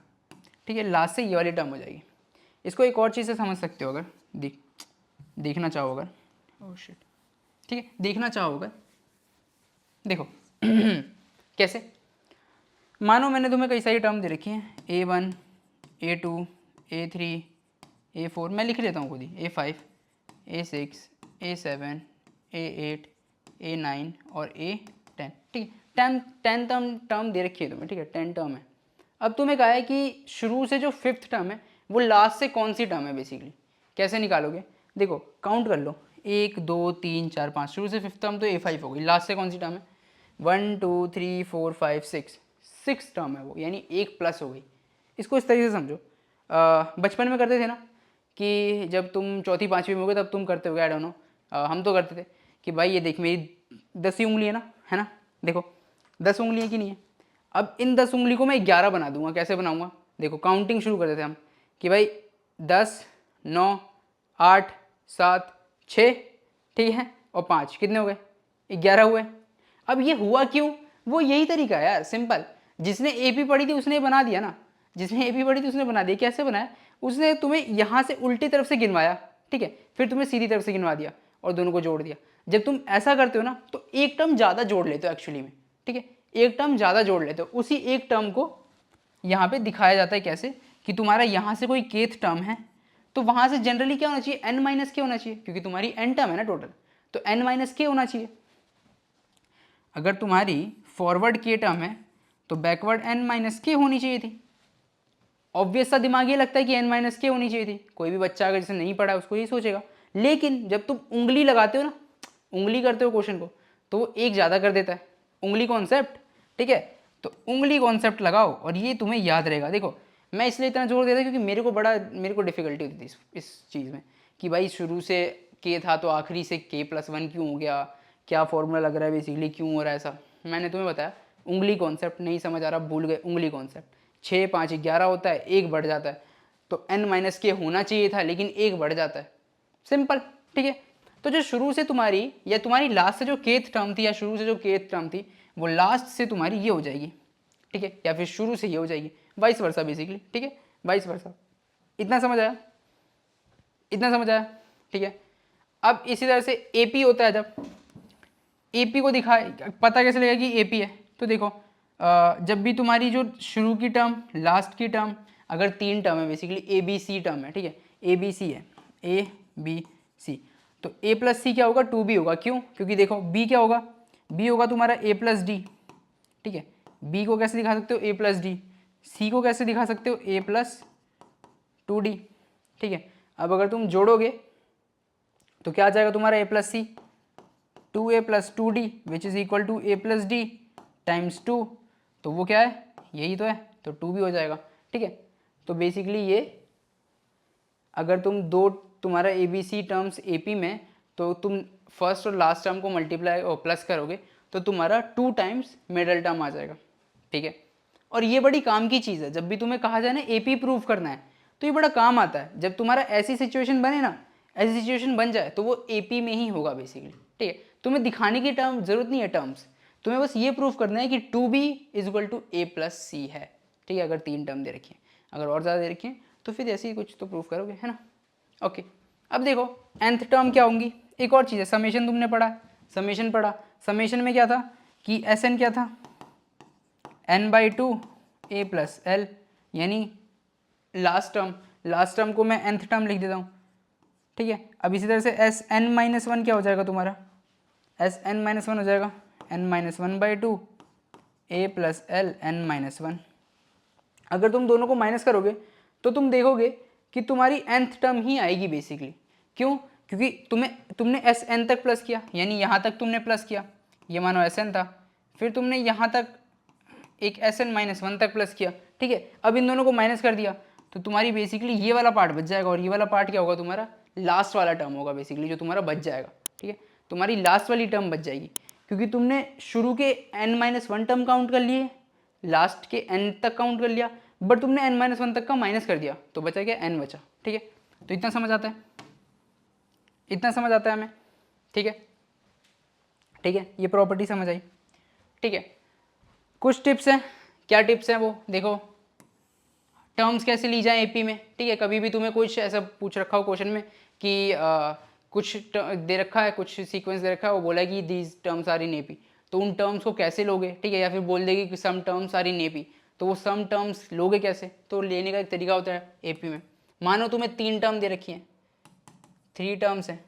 ठीक है, लास्ट से ये वाली टर्म हो जाएगी। इसको एक और चीज़ से समझ सकते हो, अगर देखना चाहो, अगर ओह शिट, ठीक है, देखना चाहो अगर, देखो कैसे, मानो मैंने तुम्हें कई सारी टर्म दे रखी हैं, A1 A2 A3 A4, मैं लिख लेता हूँ खुद ही, A5 A6 A7 A8 A9 और A10, ठीक है, 10 टर्म दे रखी है तुम्हें, ठीक है, 10 टर्म है। अब तुम्हें कहा है कि शुरू से जो 5th टर्म है वो लास्ट से कौन सी टर्म है बेसिकली, कैसे निकालोगे? देखो काउंट कर लो, 1 2 3 4 5, शुरू से 5th टर्म तो A5 हो गई, लास्ट से कौन सी टर्म है? 1 2 3 4 5 6 टर्म है वो, यानी 1 प्लस हो गई। इसको इस तरीके से समझो, बचपन में करते थे ना कि जब तुम चौथी पाँचवीं में हो गए तब तुम करते हो, आई डोंट नो, हम तो करते थे कि भाई ये देख मेरी 10 ही उंगली है ना, देखो 10 उंगलियाँ की नहीं है, अब इन 10 उंगली को मैं 11 बना दूंगा। कैसे बनाऊंगा? देखो काउंटिंग शुरू कर देते हम कि भाई 10 9 8 7 6, ठीक है, और 5, कितने हो गए? 11 हुए। अब ये हुआ क्यों? वो यही तरीका है यार, सिंपल। जिसने एपी पढ़ी थी उसने बना दिया ना, जिसने एपी पढ़ी थी उसने बना दिया। कैसे बनाया? उसने तुम्हें यहाँ से उल्टी तरफ से गिनवाया, ठीक है, फिर तुम्हें सीधी तरफ से गिनवा दिया और दोनों को जोड़ दिया। जब तुम ऐसा करते हो ना तो एक टर्म ज़्यादा जोड़ लेते हो एक्चुअली में, ठीक है, एक टर्म ज़्यादा जोड़ लेते हो। उसी एक टर्म को यहाँ पे दिखाया जाता है कैसे, कि तुम्हारा यहाँ से कोई केथ टर्म है तो वहाँ से जनरली क्या होना चाहिए? n माइनस के होना चाहिए, क्योंकि तुम्हारी n टर्म है ना टोटल, तो n माइनस के होना चाहिए। अगर तुम्हारी फॉरवर्ड के टर्म है तो बैकवर्ड n माइनस के होनी चाहिए थी। ऑब्वियस सा दिमाग ये लगता है कि n माइनस के होनी चाहिए थी, कोई भी बच्चा अगर जिसे नहीं पढ़ा है उसको ये सोचेगा। लेकिन जब तुम उंगली लगाते हो ना, उंगली करते हो क्वेश्चन को, तो वो एक ज़्यादा कर देता है, उंगली कॉन्सेप्ट, ठीक है, तो उंगली कॉन्सेप्ट लगाओ और ये तुम्हें याद रहेगा। देखो मैं इसलिए इतना जोर देता क्योंकि मेरे को डिफिकल्टी होती थी इस चीज़ में कि भाई शुरू से के था तो आखिरी से k प्लस 1 क्यों हो गया, क्या फॉर्मूला लग रहा है, बेसिकली क्यों हो रहा है ऐसा। मैंने तुम्हें बताया उंगली कॉन्सेप्ट, नहीं समझ आ रहा भूल गए, उंगली कॉन्सेप्ट। 6 5 11 होता है, एक बढ़ जाता है, तो n माइनस के होना चाहिए था लेकिन एक बढ़ जाता है, सिंपल, ठीक है। तो जो शुरू से तुम्हारी या तुम्हारी लास्ट से जो केथ टर्म थी या शुरू से जो केथ टर्म थी वो लास्ट से तुम्हारी ये हो जाएगी, ठीक है, या फिर शुरू से ये हो जाएगी, वाइस वर्सा बेसिकली, ठीक है, वाइस वर्सा। इतना समझ आया? इतना समझ आया, ठीक है। अब इसी तरह से एपी होता है, जब एपी को दिखाए पता कैसे लगेगा कि एपी है? तो देखो जब भी तुम्हारी जो शुरू की टर्म लास्ट की टर्म, अगर 3 टर्म है basically, a B c term है, ठीक है, ए बी सी है, ए बी सी, तो ए प्लस सी क्या होगा? 2b होगा। क्यों? क्योंकि देखो b क्या होगा? b होगा तुम्हारा a प्लस डी, ठीक है, b को कैसे दिखा सकते हो? a plus D. c को कैसे दिखा सकते हो? a प्लस 2d, ठीक है। अब अगर तुम जोड़ोगे तो क्या आ जाएगा तुम्हारा a plus c, 2a plus 2d which is equal to a plus d times 2, तो वो क्या है? यही तो है, तो 2 भी हो जाएगा, ठीक है। तो बेसिकली ये अगर तुम तुम्हारा a B c terms A P में, तो तुम फर्स्ट और लास्ट टर्म को मल्टीप्लाई और प्लस करोगे तो तुम्हारा 2 टाइम्स मिडल टर्म आ जाएगा, ठीक है। और ये बड़ी काम की चीज़ है, जब भी तुम्हें कहा जाए ना ए पी प्रूव करना है तो ये बड़ा काम आता है। जब तुम्हारा ऐसी सिचुएशन बने ना, ऐसी सिचुएशन बन जाए तो वो ए पी में ही होगा बेसिकली, ठीक है। तुम्हें दिखाने की जरूरत नहीं है टर्म्स, तुम्हें बस ये प्रूफ करना है कि 2b is equal to a plus c है, ठीक है, अगर 3 टर्म दे रखी है। अगर और ज़्यादा दे रखी है तो फिर ऐसे ही कुछ तो प्रूफ करोगे, है ना। ओके, अब देखो nth टर्म क्या होंगी। एक और चीज़ है, समेशन तुमने पढ़ा, समेशन पढ़ा, समेशन में क्या था कि Sn क्या था? n/2 a प्लस एल, यानी लास्ट टर्म को मैं nth टर्म लिख देता हूँ, ठीक है। अब इसी तरह से Sn-1 क्या हो जाएगा तुम्हारा? Sn-1 हो जाएगा n-1/2 a plus L n-1। अगर तुम दोनों को माइनस करोगे तो तुम देखोगे कि तुम्हारी nth टर्म ही आएगी बेसिकली। क्यों? क्योंकि तुमने Sn तक प्लस किया, यानी यहाँ तक तुमने प्लस किया, ये मानो Sn था, फिर तुमने यहाँ तक एक Sn-1 तक प्लस किया, ठीक है। अब इन दोनों को माइनस कर दिया तो तुम्हारी बेसिकली ये वाला पार्ट बच जाएगा और ये वाला पार्ट क्या होगा, तुम्हारा लास्ट वाला टर्म होगा बेसिकली, जो तुम्हारा बच जाएगा। ठीक है, तुम्हारी लास्ट वाली टर्म बच जाएगी, क्योंकि तुमने शुरू के n-1 टर्म काउंट कर लिए, लास्ट के n तक काउंट कर लिया, बट तुमने n-1 तक का माइनस कर दिया, तो बचा क्या, n बचा। ठीक है, तो इतना समझ आता है, इतना समझ आता है हमें। ठीक है, ठीक है, ये प्रॉपर्टी समझ आई। ठीक है, कुछ टिप्स हैं, क्या टिप्स हैं वो देखो। टर्म्स कैसे ली जाए एपी में। ठीक है, कभी भी तुम्हें कुछ ऐसा पूछ रखा हो क्वेश्चन में कि कुछ दे रखा है, कुछ सीक्वेंस दे रखा है, वो बोला है कि these terms are in AP, तो उन टर्म्स को कैसे लोगे। ठीक है, या फिर बोल देगी कि some terms are in AP, तो वो सम टर्म्स लोगे कैसे, तो लेने का एक तरीका होता है एपी में। मानो तुम्हें 3 टर्म दे रखी हैं, 3 टर्म्स हैं,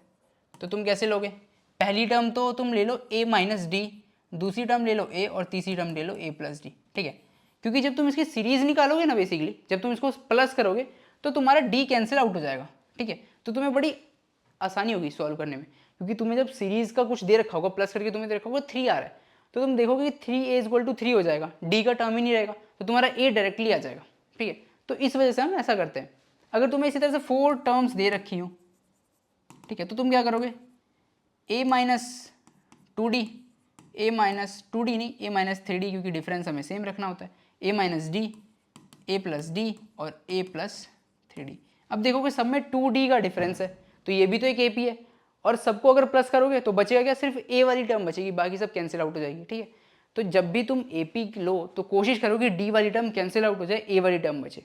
तो तुम कैसे लोगे। पहली टर्म तो तुम ले लो a माइनस डी, दूसरी टर्म ले लो a और तीसरी टर्म ले लो a प्लस डी। ठीक है, क्योंकि जब तुम इसकी सीरीज निकालोगे ना, बेसिकली जब तुम इसको प्लस करोगे तो तुम्हारा d कैंसिल आउट हो जाएगा। ठीक है, तो तुम्हें बड़ी आसानी होगी सॉल्व करने में, क्योंकि तुम्हें जब सीरीज का कुछ दे रखा होगा, प्लस करके तुम्हें दे रखा होगा 3 आ रहा है, तो तुम देखोगे कि 3a=3 हो जाएगा, d का टर्म ही नहीं रहेगा, तो तुम्हारा a डायरेक्टली आ जाएगा। ठीक है, तो इस वजह से हम ऐसा करते हैं। अगर तुम्हें इसी तरह से 4 टर्म्स दे रखी हो, ठीक है, तो तुम क्या करोगे, a minus 2d, a minus 2d नहीं, a माइनस 3d, क्योंकि डिफरेंस हमें सेम रखना होता है, a minus D, a plus D और a प्लस 3d। अब देखोगे सब में 2d का डिफरेंस है, तो ये भी तो एक AP है, और सबको अगर प्लस करोगे तो बचेगा क्या, सिर्फ a वाली टर्म बचेगी, बाकी सब कैंसिल आउट हो जाएगी। ठीक है, तो जब भी तुम AP लो तो कोशिश करो कि d वाली टर्म कैंसिल आउट हो जाए, a वाली टर्म बचे।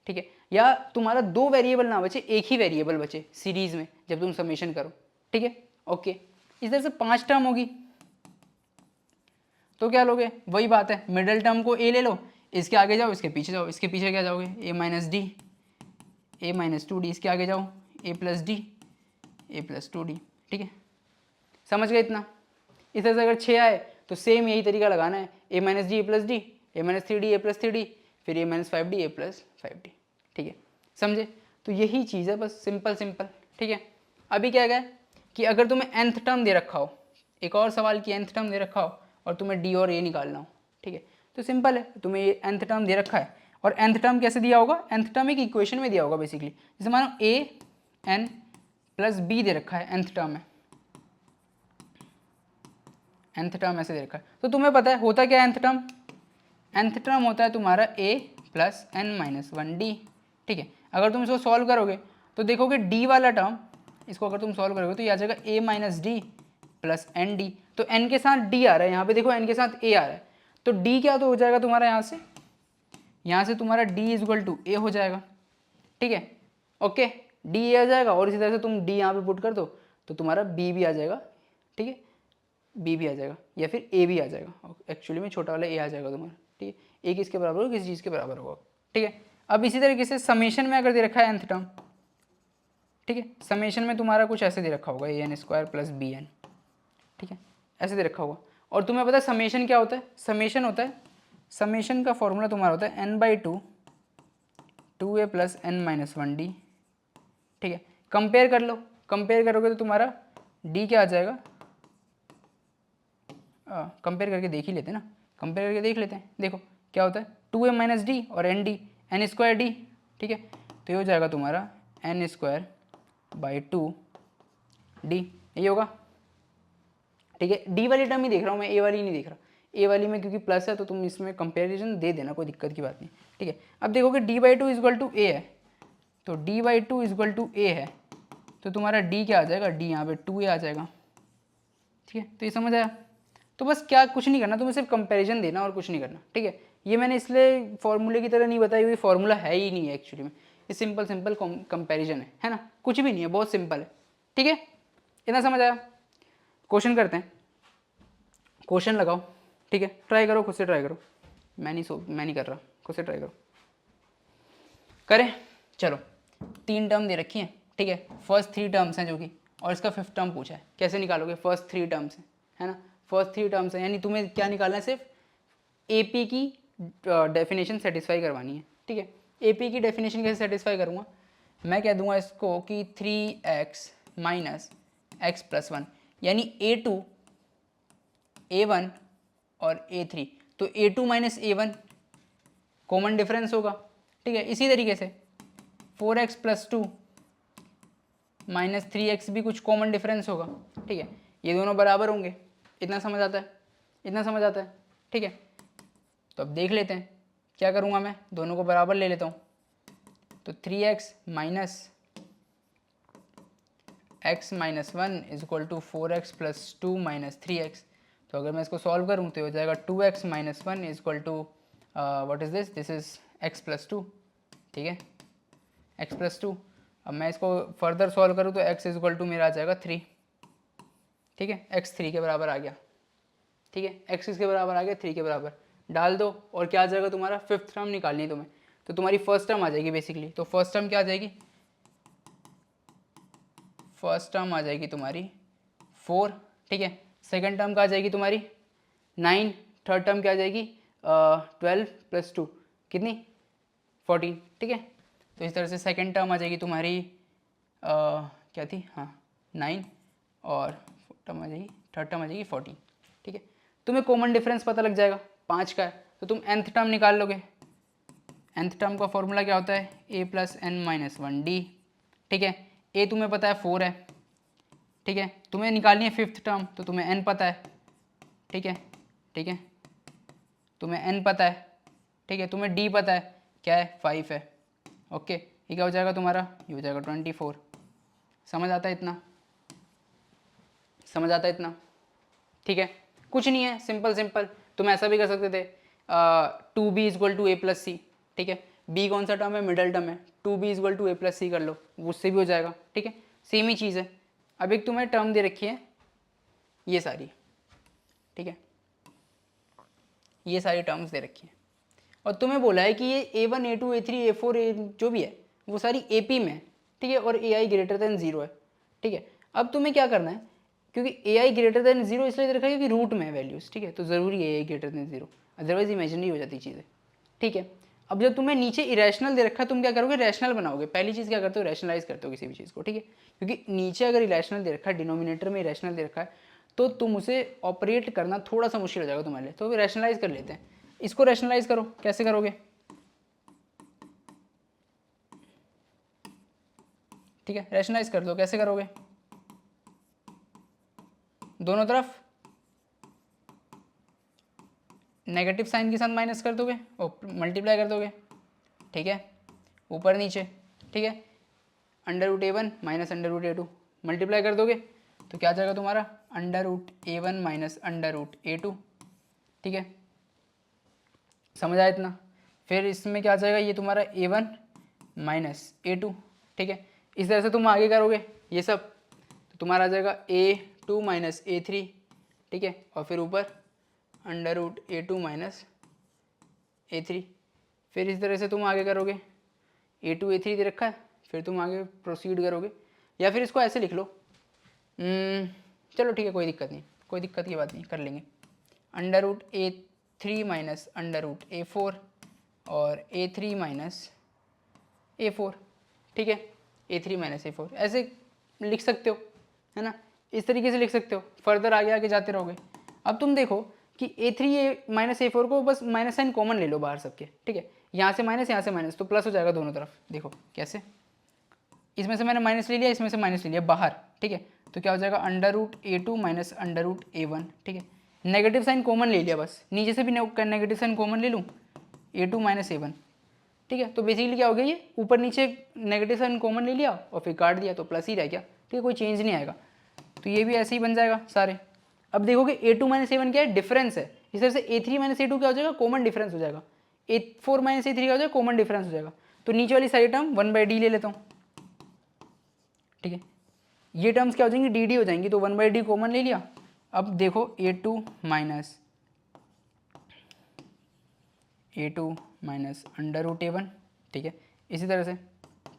ठीक है, या तुम्हारा 2 वेरिएबल ना बचे, एक ही वेरिएबल बचे सीरीज में जब तुम समेशन करो। ठीक है, ओके, इस तरह से 5 टर्म होगी, तो क्या लोगे, वही बात है, मिडिल टर्म को a ले लो, इसके आगे जाओ, इसके पीछे जाओ, इसके पीछे क्या जाओगे, a minus D, a minus 2d, इसके आगे जाओ a plus D, a plus 2d। ठीक है, समझ गए इतना। इस तरह से अगर 6 आए तो सेम यही तरीका लगाना है, a minus D, a plus D, a minus 3d, a plus 3d, फिर a minus 5d, a plus 5d। ठीक है, समझे, तो यही चीज़ है, बस सिंपल सिंपल। ठीक है, अभी क्या गया कि अगर तुम्हें nth टर्म दे रखा हो, एक और सवाल की nth टर्म दे रखा हो और तुम्हें d और a निकालना हो, ठीक है, तो सिंपल है, तुम्हें ये nth टर्म दे रखा है, और nth टर्म कैसे दिया होगा, nth टर्म एक इक्वेशन में दिया होगा बेसिकली, जैसे मानो a n प्लस b दे रखा है, nth टर्म है, nth टर्म ऐसे दे रखा है, तो तुम्हें पता है होता क्या है nth टर्म, nth टर्म होता है तुम्हारा a plus n minus 1d। ठीक है, अगर तुम इसको सॉल्व करोगे तो देखोगे d वाला टर्म, इसको अगर तुम सॉल्व करोगे तो ये आ जाएगा a minus d plus n d, तो n के साथ d आ रहा है, यहाँ पे देखो n के साथ a आ रहा है, तो d क्या तो हो जाएगा तुम्हारा यहाँ से तुम्हारा d इजक्वल टू a हो जाएगा। ठीक है, ओके, d a आ जाएगा, और इसी तरह से तुम d यहाँ पे पुट कर दो तो तुम्हारा b भी आ जाएगा। ठीक है, b भी आ जाएगा, या फिर a भी आ जाएगा, एक्चुअली में छोटा वाला a आ जाएगा तुम्हारा। ठीक है, a किसके बराबर होगा, किसी चीज़ के बराबर होगा। ठीक है, अब इसी तरीके से समेशन में अगर दे रखा है nth टर्म, ठीक है, समेशन में तुम्हारा कुछ ऐसे दे रखा होगा an² प्लस bn। ठीक है, ऐसे दे रखा होगा, और तुम्हें पता है समेशन क्या होता है, समेशन होता है, समेशन का फॉर्मूला तुम्हारा होता है n/2 2a plus n minus 1d। ठीक है, कंपेयर कर लो, कंपेयर करोगे तो तुम्हारा d क्या आ जाएगा, कंपेयर करके देख ही लेते हैं ना, कंपेयर करके देख लेते हैं, देखो क्या होता है 2a माइनस डी और एन डी, n² d। ठीक है, तो ये हो जाएगा तुम्हारा n²/2 d, यही होगा। ठीक है, डी वाली टर्म ही देख रहा हूँ मैं, ए वाली नहीं देख रहा, ए वाली में क्योंकि प्लस है तो तुम इसमें कंपेरिजन दे देना, कोई दिक्कत की बात नहीं। ठीक है, अब देखोगे d/2 इजक्वल टू ए है, तो d/2 इजक्वल टू ए है, तो तुम्हारा d क्या आ जाएगा, d यहाँ पे 2a आ जाएगा। ठीक है, तो ये समझ आया, तो बस क्या कुछ नहीं करना, तुम्हें सिर्फ कंपैरिजन देना और कुछ नहीं करना। ठीक है, ये मैंने इसलिए फॉर्मूले की तरह नहीं बताई हुई, फॉर्मूला है ही नहीं है एक्चुअली में, ये सिंपल सिंपल कंपैरिजन है ना, कुछ भी नहीं है, बहुत सिंपल है। ठीक है, इतना समझ आया। क्वेश्चन करते हैं, क्वेश्चन लगाओ। ठीक है, ट्राई करो, खुद से ट्राई करो, मैं नहीं कर रहा, खुद से ट्राई करो, करें। चलो, 3 टर्म दे रखी हैं। ठीक है, फर्स्ट 3 टर्म्स हैं जो कि, और इसका 5th टर्म पूछा है, कैसे निकालोगे, फर्स्ट 3 टर्म्स हैं, है ना, फर्स्ट 3 टर्म्स हैं, यानी तुम्हें क्या निकालना है, सिर्फ AP की डेफिनेशन सेटिस्फाई करवानी है। ठीक है, AP की डेफिनेशन कैसे सेटिस्फाई करूँगा, मैं कह दूंगा इसको कि 3x माइनस x प्लस 1, यानी A2 A1 और A3, तो A2 minus A1 common difference होगा। ठीक है, इसी तरीके से 4x प्लस 2 माइनस 3x भी कुछ कॉमन डिफरेंस होगा, ठीक है, ये दोनों बराबर होंगे, इतना समझ आता है, इतना समझ आता है, ठीक है। तो अब देख लेते हैं क्या करूँगा, मैं दोनों को बराबर ले लेता हूँ। तो 3x minus x minus 1 is equal to 4x plus 2 minus 3x। तो अगर मैं इसको सॉल्व करूँ तो हो जाएगा 2x minus 1 is equal to what is this, this is x plus 2, ठीक है, x प्लस 2। अब मैं इसको फर्दर सॉल्व करूँ तो x इज इक्वल टू मेरा आ जाएगा 3, ठीक है, x 3 के बराबर आ गया, ठीक है, x किसके बराबर आ गया, 3 के बराबर। डाल दो और क्या आ जाएगा तुम्हारा, फिफ्थ टर्म निकालनी है तुम्हें, तो तुम्हारी फर्स्ट टर्म आ जाएगी बेसिकली। तो फर्स्ट टर्म क्या आ जाएगी, फर्स्ट टर्म आ जाएगी तुम्हारी 4, ठीक है, सेकंड टर्म क्या आ जाएगी तुम्हारी 9, थर्ड टर्म क्या आ जाएगी 12 प्लस 2 कितनी 14, ठीक है। तो इस तरह से सेकंड टर्म आ जाएगी तुम्हारी क्या थी, हाँ 9, और टर्म आ जाएगी, थर्ड टर्म आ जाएगी 14, ठीक है। तुम्हें कॉमन डिफरेंस पता लग जाएगा 5 का है, तो तुम nth टर्म निकाल लोगे। nth टर्म का फॉर्मूला क्या होता है, a plus N minus 1d, ठीक है। a तुम्हें पता है 4 है, ठीक है, तुम्हें निकालनी है फिफ्थ टर्म, तो तुम्हें n पता है, ठीक है, ठीक है, तुम्हें n पता है, ठीक है, तुम्हें d पता है क्या है 5 है, ओके। ये क्या हो जाएगा तुम्हारा, ये हो जाएगा 24। समझ आता है इतना, समझ आता है इतना, ठीक है, कुछ नहीं है, सिंपल सिंपल। तुम ऐसा भी कर सकते थे 2b is equal to A plus c, ठीक है, b कौन सा टर्म है, मिडल टर्म है, 2b is equal to A plus c कर लो, उससे भी हो जाएगा, ठीक है, सेम ही चीज़ है। अब एक तुम्हें टर्म दे रखी है ये सारी, ठीक है, ये सारी टर्म्स दे रखी है, और तुम्हें बोला है कि ये a1 a2 a3 a4 जो भी है वो सारी AP में है, ठीक है, और ai ग्रेटर देन 0 है, ठीक है। अब तुम्हें क्या करना है, क्योंकि ai ग्रेटर देन 0 इसलिए दे रखा है क्योंकि रूट में है वैल्यूज़, ठीक है, तो ज़रूरी है ai greater than 0, otherwise imaginary हो जाती चीज़ें, ठीक है। अब जब तुम्हें नीचे इरेशनल दे रखा है, तुम क्या करोगे, रैशनल बनाओगे। पहली चीज़ क्या करते हो, रैशनलाइज करते हो किसी भी चीज़ को, ठीक है, क्योंकि नीचे अगर इरेशनल दे रखा है, डिनोमिनेटर में इरेशनल दे रखा है, तो तुम उसे ऑपरेट करना थोड़ा सा मुश्किल हो जाएगा तुम्हारे लिए। तो रैशनलाइज कर लेते हैं, इसको रैशनलाइज करो, कैसे करोगे, ठीक है, रैशनलाइज कर दो, कैसे करोगे, दोनों तरफ नेगेटिव साइन के साथ माइनस कर दोगे और मल्टीप्लाई कर दोगे, ठीक है, ऊपर नीचे, ठीक है, under root a1 minus under root a2 multiply कर दोगे, तो क्या आ जाएगा तुम्हारा under root a1 minus under root a2, ठीक है, समझ आया इतना। फिर इसमें क्या आ जाएगा, ये तुम्हारा a1 माइनस a2, ठीक है, इस तरह से तुम आगे करोगे ये सब, तो तुम्हारा आ जाएगा a2 माइनस a3, ठीक है, और फिर ऊपर under root a2 minus a3। फिर इस तरह से तुम आगे करोगे, a2 a3 दे रखा है, फिर तुम आगे प्रोसीड करोगे, या फिर इसको ऐसे लिख लो, चलो ठीक है, कोई दिक्कत नहीं, कोई दिक्कत की बात नहीं, कर लेंगे। Under root a3 minus under root a4 और a3 माइनस a4, ठीक है, a3 माइनस a4 ऐसे लिख सकते हो, है ना, इस तरीके से लिख सकते हो, फर्दर आगे आगे जाते रहोगे। अब तुम देखो कि a3 माइनस a4 को बस माइनस साइन कॉमन ले लो बाहर सबके, ठीक है, यहाँ से माइनस यहाँ से माइनस, तो प्लस हो जाएगा दोनों तरफ। देखो कैसे, इसमें से मैंने माइनस ले लिया, इसमें से माइनस ले लिया बाहर, ठीक है, तो क्या हो जाएगा under root a2 minus under root a1, ठीक है, नेगेटिव साइन कॉमन ले लिया, बस नीचे से भी नेगेटिव साइन कॉमन ले लूँ, a2 माइनस a1, ठीक है, तो बेसिकली क्या हो गया, ये ऊपर नीचे नेगेटिव साइन कॉमन ले लिया और फिर काट दिया, तो प्लस ही रह गया, ठीक है, कोई चेंज नहीं आएगा। तो ये भी ऐसे ही बन जाएगा सारे। अब देखोगे a2 माइनस a1 क्या है, डिफरेंस है, इस तरह से a3 माइनस a2 क्या हो जाएगा, कॉमन डिफरेंस हो जाएगा, a4 माइनस a3 क्या हो जाएगा, कॉमन डिफरेंस हो जाएगा। तो नीचे वाली सारी टर्म 1/d ले लेता हूँ, ठीक है, ये टर्म्स क्या हो जाएंगी, डी हो जाएंगी, तो 1/d कॉमन ले लिया। अब देखो a2 minus under root a1, ठीक है, इसी तरह से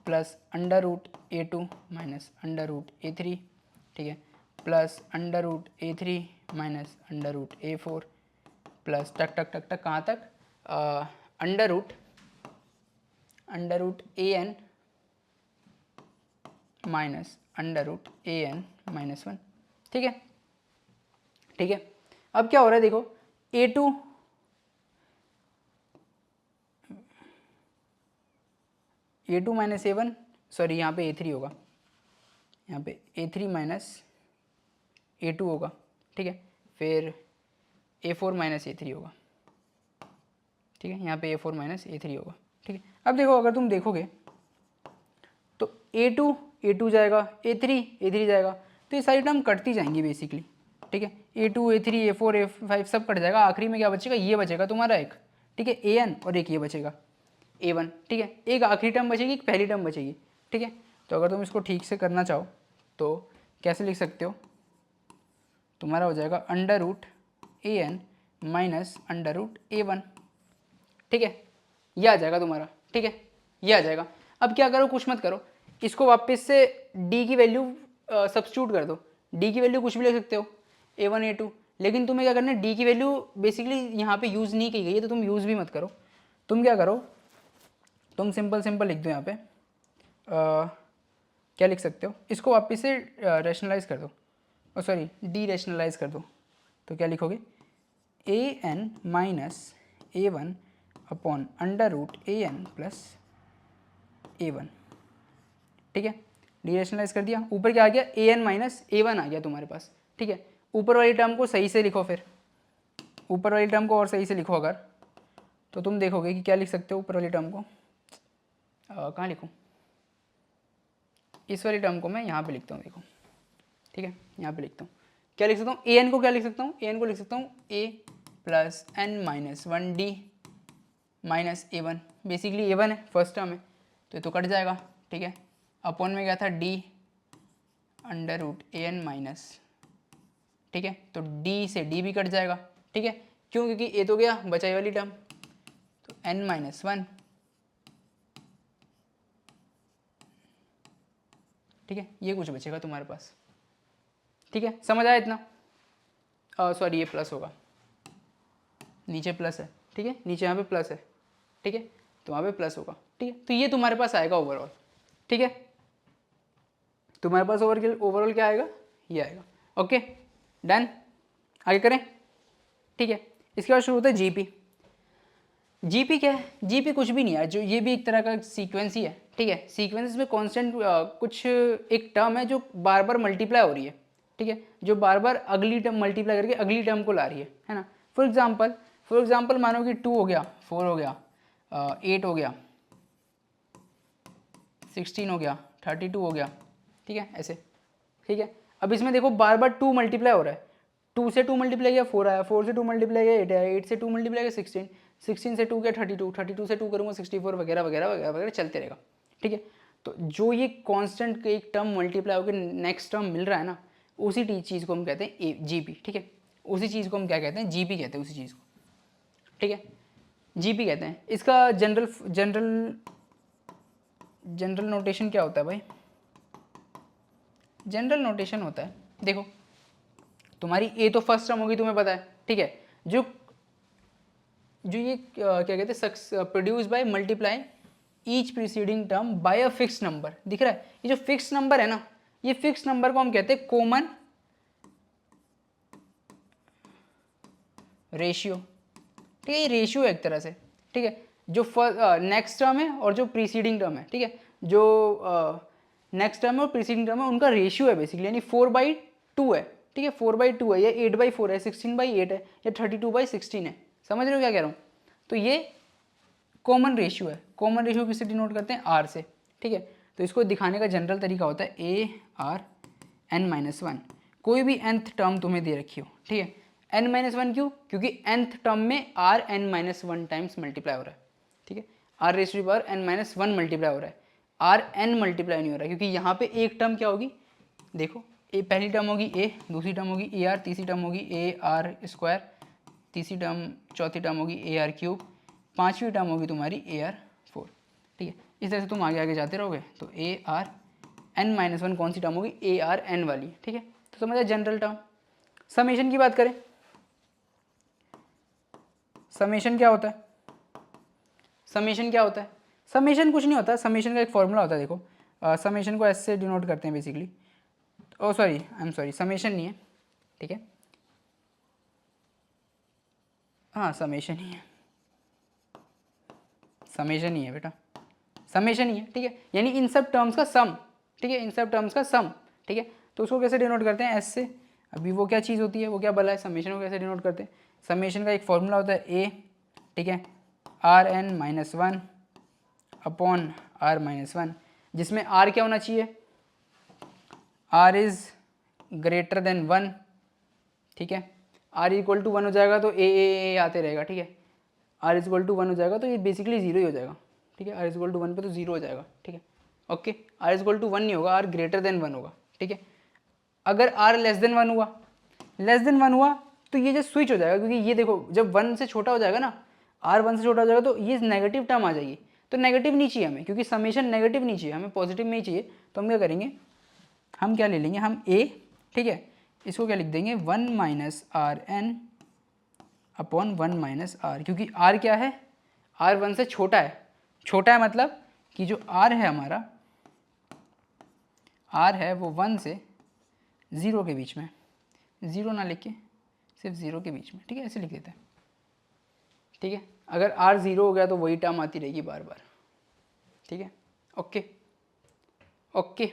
plus under root a2 minus under root a3, ठीक है, plus under root a3 minus under root a4 plus टक टक टक टक कहाँ तक, under root an minus under root an minus 1, ठीक है, ठीक है। अब क्या हो रहा है देखो, a2 a2 A2 minus A1, sorry यहाँ पे A3 होगा, यहाँ पे A3 माइनस A2 होगा, ठीक है, फिर A4 माइनस A3 होगा, ठीक है, यहाँ पे A4 माइनस A3 होगा, ठीक है। अब देखो अगर तुम देखोगे तो A2 जाएगा, A3 जाएगा, तो ये सारी टर्म कटती जाएंगी बेसिकली, ठीक है। A2 A3 A4 A5 सब कट जाएगा, आखिरी में क्या बचेगा, ये बचेगा तुम्हारा एक, ठीक है, AN, और एक ये बचेगा A1, ठीक है। एक आखिरी टर्म बचेगी, एक पहली टर्म बचेगी, ठीक है। तो अगर तुम इसको ठीक से करना चाहो तो कैसे लिख सकते हो, तुम्हारा हो जाएगा under root AN minus under root A1, ठीक है, ये आ जाएगा तुम्हारा, ठीक है, ये आ जाएगा। अब क्या करो, कुछ मत करो, इसको वापस से d की वैल्यू सब्स्टिट्यूट कर दो, d की वैल्यू कुछ भी ले सकते हो, A1 A2, लेकिन तुम्हें क्या करना है, d की वैल्यू बेसिकली यहाँ पे यूज़ नहीं की गई है, तो तुम यूज़ भी मत करो। तुम क्या करो, तुम सिंपल लिख दो यहाँ पे, क्या लिख सकते हो, इसको वापस से रैशनलाइज कर दो, और सॉरी डी रैशनलाइज कर दो, तो क्या लिखोगे, AN minus A1 upon under root AN plus A1, ठीक है, डी रैशनलाइज कर दिया, ऊपर क्या आ गया, AN माइनस A1 आ गया तुम्हारे पास, ठीक है। ऊपर वाली टर्म को सही से लिखो, फिर ऊपर वाली टर्म को और सही से लिखो अगर, तो तुम देखोगे कि क्या लिख सकते हो ऊपर वाली टर्म को, कहाँ लिखूँ, इस वाली टर्म को मैं यहाँ पे लिखता हूँ, देखो, ठीक है, यहाँ पे लिखता हूँ, क्या लिख सकता हूँ, AN को क्या लिख सकता हूँ, AN को लिख सकता हूँ A plus N minus 1D minus A1, basically A1 है, फर्स्ट टर्म है, तो ये तो कट जाएगा, ठीक है, अपॉन में गया था D under root AN minus, ठीक है, तो D से D भी कट जाएगा, ठीक है, क्यों, क्योंकि A तो गया, बचाई वाली टर्म, तो N माइनस 1, ठीक है, ये कुछ बचेगा तुम्हारे पास, ठीक है, समझ आया इतना, सॉरी ये प्लस होगा, नीचे प्लस है, ठीक है, नीचे यहाँ पे प्लस है, ठीक है, तो वहाँ पे प्लस होगा, ठीक है, तो ये तुम्हारे पास आएगा ओवरऑल, ठीक है, तुम्हारे पास ओवरऑल क्या आएगा, ये आएगा, ओके, डन, आगे करें, ठीक है। इसके बाद शुरू होता है जीपी। जीपी क्या है, जीपी कुछ भी नहीं है, जो ये भी एक तरह का सीक्वेंस ही है, ठीक है, सीक्वेंस में कांस्टेंट कुछ एक टर्म है जो बार बार मल्टीप्लाई हो रही है, ठीक है, जो बार बार अगली टर्म मल्टीप्लाई करके अगली टर्म को ला रही है ना। फॉर एग्जांपल मानो कि 2 हो गया, 4 हो गया, 8 हो गया, 16 हो गया, 32 हो गया, ठीक है, ऐसे, ठीक है। अब इसमें देखो बार बार 2 मल्टीप्लाई हो रहा है, 2 से 2 मल्टीप्लाई किया 4 आया, 4 से 2 मल्टीप्लाई किया 8 आया, 8 से 2 मल्टीप्लाई किया 16, 16 से 2 किया 32, 32 से 2 करूँगा 64 वगैरह वगैरह वगैरह वगैरह चलते रहेगा, ठीक है। तो जो ये कांस्टेंट एक टर्म मल्टीप्लाई होकर नेक्स्ट टर्म मिल रहा है ना, उसी चीज़ को हम कहते हैं जीपी, ठीक है, उसी चीज़ को हम क्या कहते हैं, जीपी कहते हैं उसी चीज़ को, ठीक है, जीपी कहते हैं। इसका जनरल नोटेशन क्या होता है भाई, जनरल नोटेशन होता है, देखो तुम्हारी ए तो फर्स्ट टर्म होगी, तुम्हें पता है, ठीक है, जो ये क्या कहते हैं, produce by multiplying each preceding term by a fix number, दिख रहा है, ये जो फिक्स नंबर है ना, ये फिक्स नंबर को हम कहते हैं कॉमन रेशियो, ठीक है, ये रेशियो है एक तरह से, ठीक है, जो नेक्स्ट टर्म है और जो प्रीसीडिंग टर्म है, ठीक है, जो नेक्स्ट टर्म है और प्रीसीडिंग टर्म है उनका रेशियो है बेसिकली, यानी 4/2 है, ठीक है, 4/2 है, या 8/4 है, 16/8 है, या 32/16 है, समझ रहे हो क्या कह रहा हूँ। तो ये कॉमन रेशियो है, कॉमन रेशियो किससे डिनोट करते हैं, आर से, ठीक है। तो इसको दिखाने का जनरल तरीका होता है ARn-1, कोई भी nth टर्म तुम्हें दे रखी हो, ठीक है, n-1 क्यों, क्योंकि nth टर्म में Rn-1 टाइम्स मल्टीप्लाई हो रहा है, ठीक है, r raise to the power n-1 multiply हो रहा है, Rn मल्टीप्लाई नहीं हो रहा है, क्योंकि यहाँ पे एक टर्म क्या होगी, देखो ए पहली टर्म होगी a, दूसरी टर्म होगी AR, तीसरी टर्म होगी AR², तीसरी टर्म चौथी टर्म होगी AR3, पांचवी टर्म होगी तुम्हारी AR4, ठीक है, इस तरह से तुम आगे आगे जाते रहोगे, तो Arn-1 कौन सी टर्म होगी, Arn वाली, ठीक है। तो समझा जनरल टर्म। समेशन की बात करें, समेशन क्या होता है, समेशन क्या होता है, समेशन कुछ नहीं होता, समेशन का एक फॉर्मूला होता है, देखो समेशन को ऐसे डिनोट करते हैं basically, oh sorry I am sorry, summation नहीं है, ठीक है, हाँ समेशन ही है, समेशन ही है बेटा, समेशन ही है, ठीक है, यानी इन सब टर्म्स का सम, ठीक है, इन सब टर्म्स का सम, ठीक है। तो उसको कैसे डिनोट करते हैं, एस से। अभी वो क्या चीज़ होती है, वो क्या बला है, समेशन को कैसे डिनोट करते हैं, समेशन का एक फॉर्मूला होता है ए, ठीक है, r n minus one upon r minus one, जिसमें आर क्या होना चाहिए, r is greater than one, ठीक है, आर इक्वल टू वन हो जाएगा तो ए आते रहेगा, ठीक है, r is equal to one हो जाएगा तो ये बेसिकली जीरो ही हो जाएगा, ठीक है, r is equal to one पे तो जीरो हो जाएगा, ठीक है, okay. R is equal to one नहीं होगा, आर ग्रेटर देन वन होगा, ठीक है। अगर आर लेस देन वन हुआ, लेस देन वन हुआ तो ये जो स्विच हो जाएगा, क्योंकि ये देखो जब वन से छोटा हो जाएगा ना, आर वन से छोटा हो जाएगा तो ये नेगेटिव टर्म आ जाएगी, तो नेगेटिव नहीं चाहिए हमें, क्योंकि समेशन नेगेटिव नहीं चाहिए हमें, पॉजिटिव में ही चाहिए। तो हम क्या करेंगे, हम क्या ले लेंगे, हम ए, ठीक है, इसको क्या लिख देंगे, one minus r n upon one minus r, क्योंकि आर क्या है, आर वन से छोटा है, छोटा है मतलब कि जो आर है हमारा, आर है वो वन से ज़ीरो के बीच में, ज़ीरो ना लिख के सिर्फ ज़ीरो के बीच में, ठीक है, ऐसे लिख देते हैं, ठीक है। अगर आर ज़ीरो हो गया तो वही टर्म आती रहेगी बार बार, ठीक है, ओके ओके,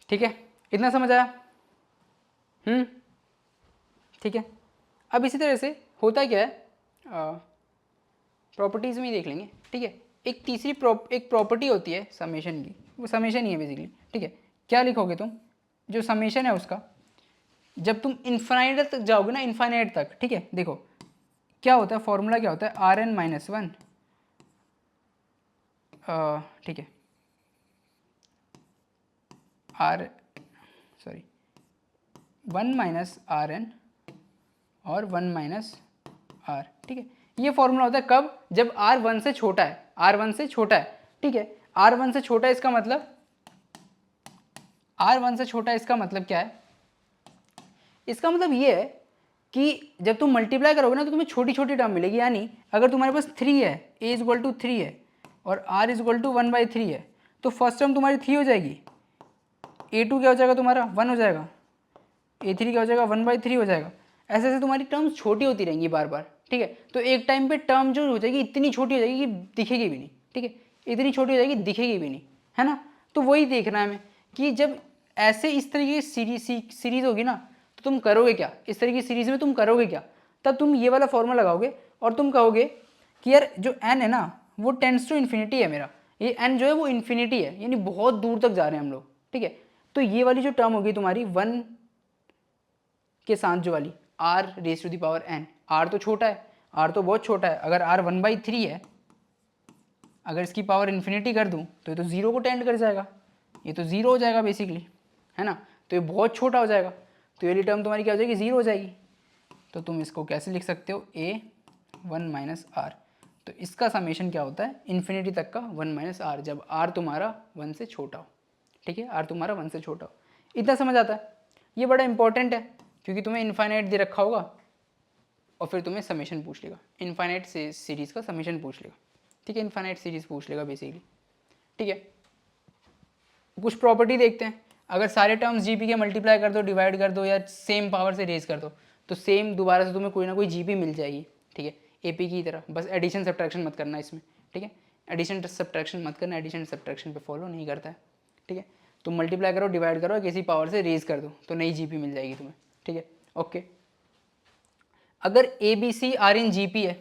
ठीक है, इतना समझ आया, ठीक है। अब इसी तरह से होता क्या है, प्रॉपर्टीज़ में ही देख लेंगे, ठीक है। एक तीसरी एक प्रॉपर्टी होती है समेशन की, वो समेशन ही है बेसिकली, ठीक है। क्या लिखोगे तुम, जो समेशन है उसका, जब तुम इन्फाइनाइट तक जाओगे ना, इन्फाइनाइट तक, ठीक है, देखो क्या होता है, फॉर्मूला क्या होता है, आर एन माइनस वन, ठीक है, r sorry one minus r n और वन माइनस आर, ठीक है। ये फॉर्मूला होता है कब, जब आर वन से छोटा है, आर वन से छोटा है, ठीक है, आर वन से छोटा है, इसका मतलब आर वन से छोटा है, इसका मतलब क्या है, इसका मतलब ये है कि जब तुम मल्टीप्लाई करोगे ना तो तुम्हें छोटी छोटी टर्म मिलेगी, यानी अगर तुम्हारे पास थ्री है, a is equal to three है और r is equal to one by three है, तो फर्स्ट टर्म तुम्हारी थ्री हो जाएगी, ए टू क्या हो जाएगा तुम्हारा, वन हो जाएगा, ए थ्री क्या हो जाएगा, वन बाई थ्री हो जाएगा। ऐसे ऐसे तुम्हारी टर्म्स छोटी होती रहेंगी बार बार, ठीक है। तो एक टाइम पे टर्म जो हो जाएगी इतनी छोटी हो जाएगी कि दिखेगी भी नहीं, ठीक है, इतनी छोटी हो जाएगी दिखेगी भी नहीं, है ना। तो वही देखना है हमें कि जब ऐसे इस तरीके की सीरीज होगी ना तो तुम करोगे क्या, इस तरह की सीरीज में तुम करोगे क्या, तब तुम ये वाला फॉर्मूला लगाओगे और तुम कहोगे कि यार जो एन है ना वो टेंड्स टू इन्फिनिटी है मेरा, ये एन जो है वो इन्फिनिटी है, यानी बहुत दूर तक जा रहे हैं हम लोग, ठीक है। तो ये वाली जो टर्म होगी तुम्हारी वन के साथ जो वाली r raise to the power n, r तो छोटा है, आर तो बहुत छोटा है, अगर आर वन बाई थ्री है, अगर इसकी पावर इन्फिनिटी कर दूं तो ये तो ज़ीरो को टेंड कर जाएगा, ये तो ज़ीरो हो जाएगा बेसिकली, है ना, तो ये बहुत छोटा हो जाएगा, तो ये टर्म तुम्हारी क्या हो जाएगी, ज़ीरो हो जाएगी। तो तुम इसको कैसे लिख सकते हो, ए वन माइनस आर, तो इसका समेशन क्या होता है, इन्फिनिटी तक का वन माइनस आर, जब आर तुम्हारा वन से छोटा हो, ठीक है, आर तुम्हारा वन से छोटा हो। इतना समझ आता है, ये बड़ा इंपॉर्टेंट है क्योंकि तुम्हें इन्फाइनाइट दे रखा होगा और फिर तुम्हें समेशन पूछ लेगा, इन्फाइनाइट सीरीज़ का समेशन पूछ लेगा, ठीक है, इन्फाइनाइट सीरीज़ पूछ लेगा बेसिकली, ठीक है। कुछ प्रॉपर्टी देखते हैं, अगर सारे टर्म्स जीपी के मल्टीप्लाई कर दो, डिवाइड कर दो या सेम पावर से रेज कर दो तो सेम दोबारा से तुम्हें कोई ना कोई जीपी मिल जाएगी, ठीक है, एपी की तरह। बस एडिशन सब्ट्रैक्शन मत करना इसमें, ठीक है, एडिशन सब्ट्रैक्शन मत करना, एडिशन सब्ट्रैक्शन पे फॉलो नहीं करता है, ठीक है। तुम मल्टीप्लाई करो, डिवाइड करो, किसी पावर से रेज कर दो तो नई जीपी मिल जाएगी तुम्हें, ठीक है, ओके। अगर A B C are in G P है,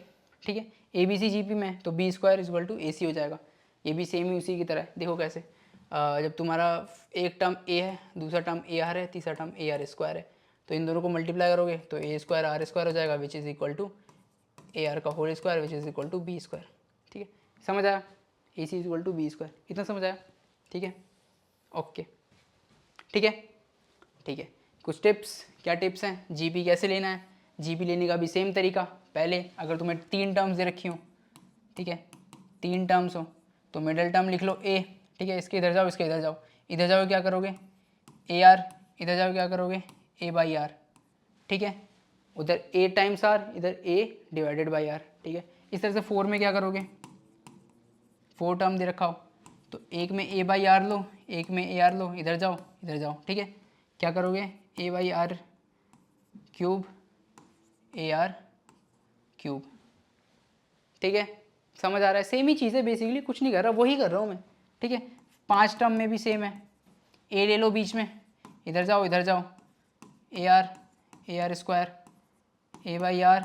ठीक है, A B C G P में तो बी स्क्वायर इक्वल टू ए सी हो जाएगा, ये भी सेम ही उसी की तरह है। देखो कैसे, जब तुम्हारा एक टर्म ए है, दूसरा टर्म ए आर है, तीसरा टर्म ए आर स्क्वायर है, तो इन दोनों को मल्टीप्लाई करोगे तो ए स्क्वायर आर स्क्वायर हो जाएगा, which is equal to a r का whole square which is equal to b square, ठीक है, समझ आया, a c equal to b square, इतना समझ आया, ठीक है, ओके, ठीक है, ठीक है। कुछ टिप्स, क्या टिप्स हैं, जीपी कैसे लेना है, जीपी लेने का भी सेम तरीका, पहले अगर तुम्हें तीन टर्म्स दे रखी हो, ठीक है, तीन टर्म्स हो तो मिडल टर्म लिख लो ए, ठीक है, इसके इधर जाओ, इसके इधर जाओ, इधर जाओ क्या करोगे ए आर, इधर जाओ क्या करोगे ए बाई आर, ठीक है, उधर ए टाइम्स आर, इधर ए डिवाइडेड बाई आर, ठीक है। इस तरह से फोर में क्या करोगे, फोर टर्म दे रखा हो तो एक में ए बाई आर लो, एक में ए आर लो, इधर जाओ, ठीक है, क्या करोगे a by r cube a r cube, ठीक है, समझ आ रहा है? सेम ही चीज़ है बेसिकली, कुछ नहीं कर रहा, वही कर रहा हूँ मैं, ठीक है। 5 टर्म में भी सेम है, ए ले लो बीच में, इधर जाओ इधर जाओ, a r square a by r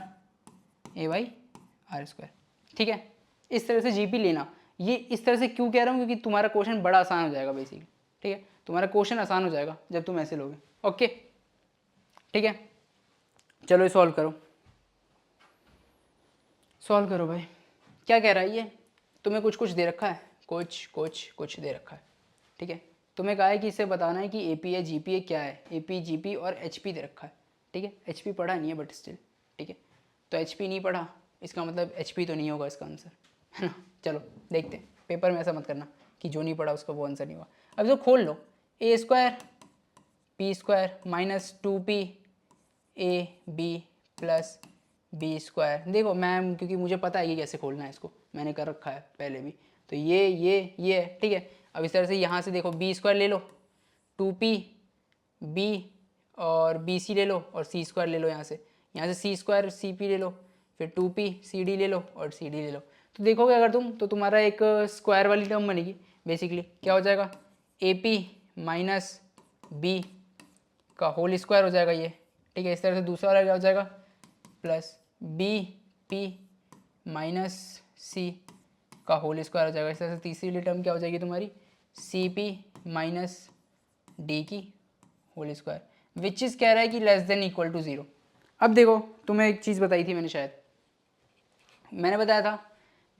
square, ठीक है। इस तरह से जीपी लेना। ये इस तरह से क्यों कह रहा हूँ, क्योंकि तुम्हारा क्वेश्चन बड़ा आसान हो जाएगा बेसिकली, ठीक है। तुम्हारा क्वेश्चन आसान हो जाएगा जब तुम ऐसे लोगे, ओके, ठीक है। चलो ये सॉल्व करो, सॉल्व करो भाई। क्या कह रहा है ये, तुम्हें कुछ कुछ दे रखा है, कुछ दे रखा है, ठीक है। तुम्हें कहा है कि इसे बताना है कि एपी है जीपी है क्या है, एपी जीपी और एचपी दे रखा है, ठीक है। एचपी पढ़ा नहीं है बट स्टिल, ठीक है। तो एचपी नहीं पढ़ा, इसका मतलब एचपी तो नहीं होगा इसका आंसर, है ना। चलो देखते हैं, पेपर में ऐसा मत करना कि जो नहीं पढ़ा उसका वो आंसर नहीं हुआ। अब जो खोल लो, a square p square minus 2p a b plus b square. देखो मैम, क्योंकि मुझे पता है कि कैसे खोलना है इसको, मैंने कर रखा है पहले भी, तो ये ठीक है। अब इस तरह से यहाँ से देखो बी स्क्वायर ले लो, 2p बी और बी सी ले लो और सी स्क्वायर ले लो, यहाँ से सी स्क्वायर सी पी ले लो, फिर 2p सी डी ले लो और सी डी ले लो। तो देखोगे अगर तुम, तो तुम्हारा एक स्क्वायर वाली टर्म बनेगी बेसिकली, क्या हो जाएगा, ए पी माइनस बी का होल स्क्वायर हो जाएगा ये, ठीक है। इस तरह से दूसरा वाला क्या हो जाएगा, प्लस बी पी माइनस सी का होल स्क्वायर हो जाएगा। इस तरह से तीसरी टर्म क्या हो जाएगी तुम्हारी, सी पी माइनस डी की होल स्क्वायर, विच इज़ कह रहा है कि लेस देन इक्वल टू 0। अब देखो, तुम्हें एक चीज़ बताई थी मैंने, शायद मैंने बताया था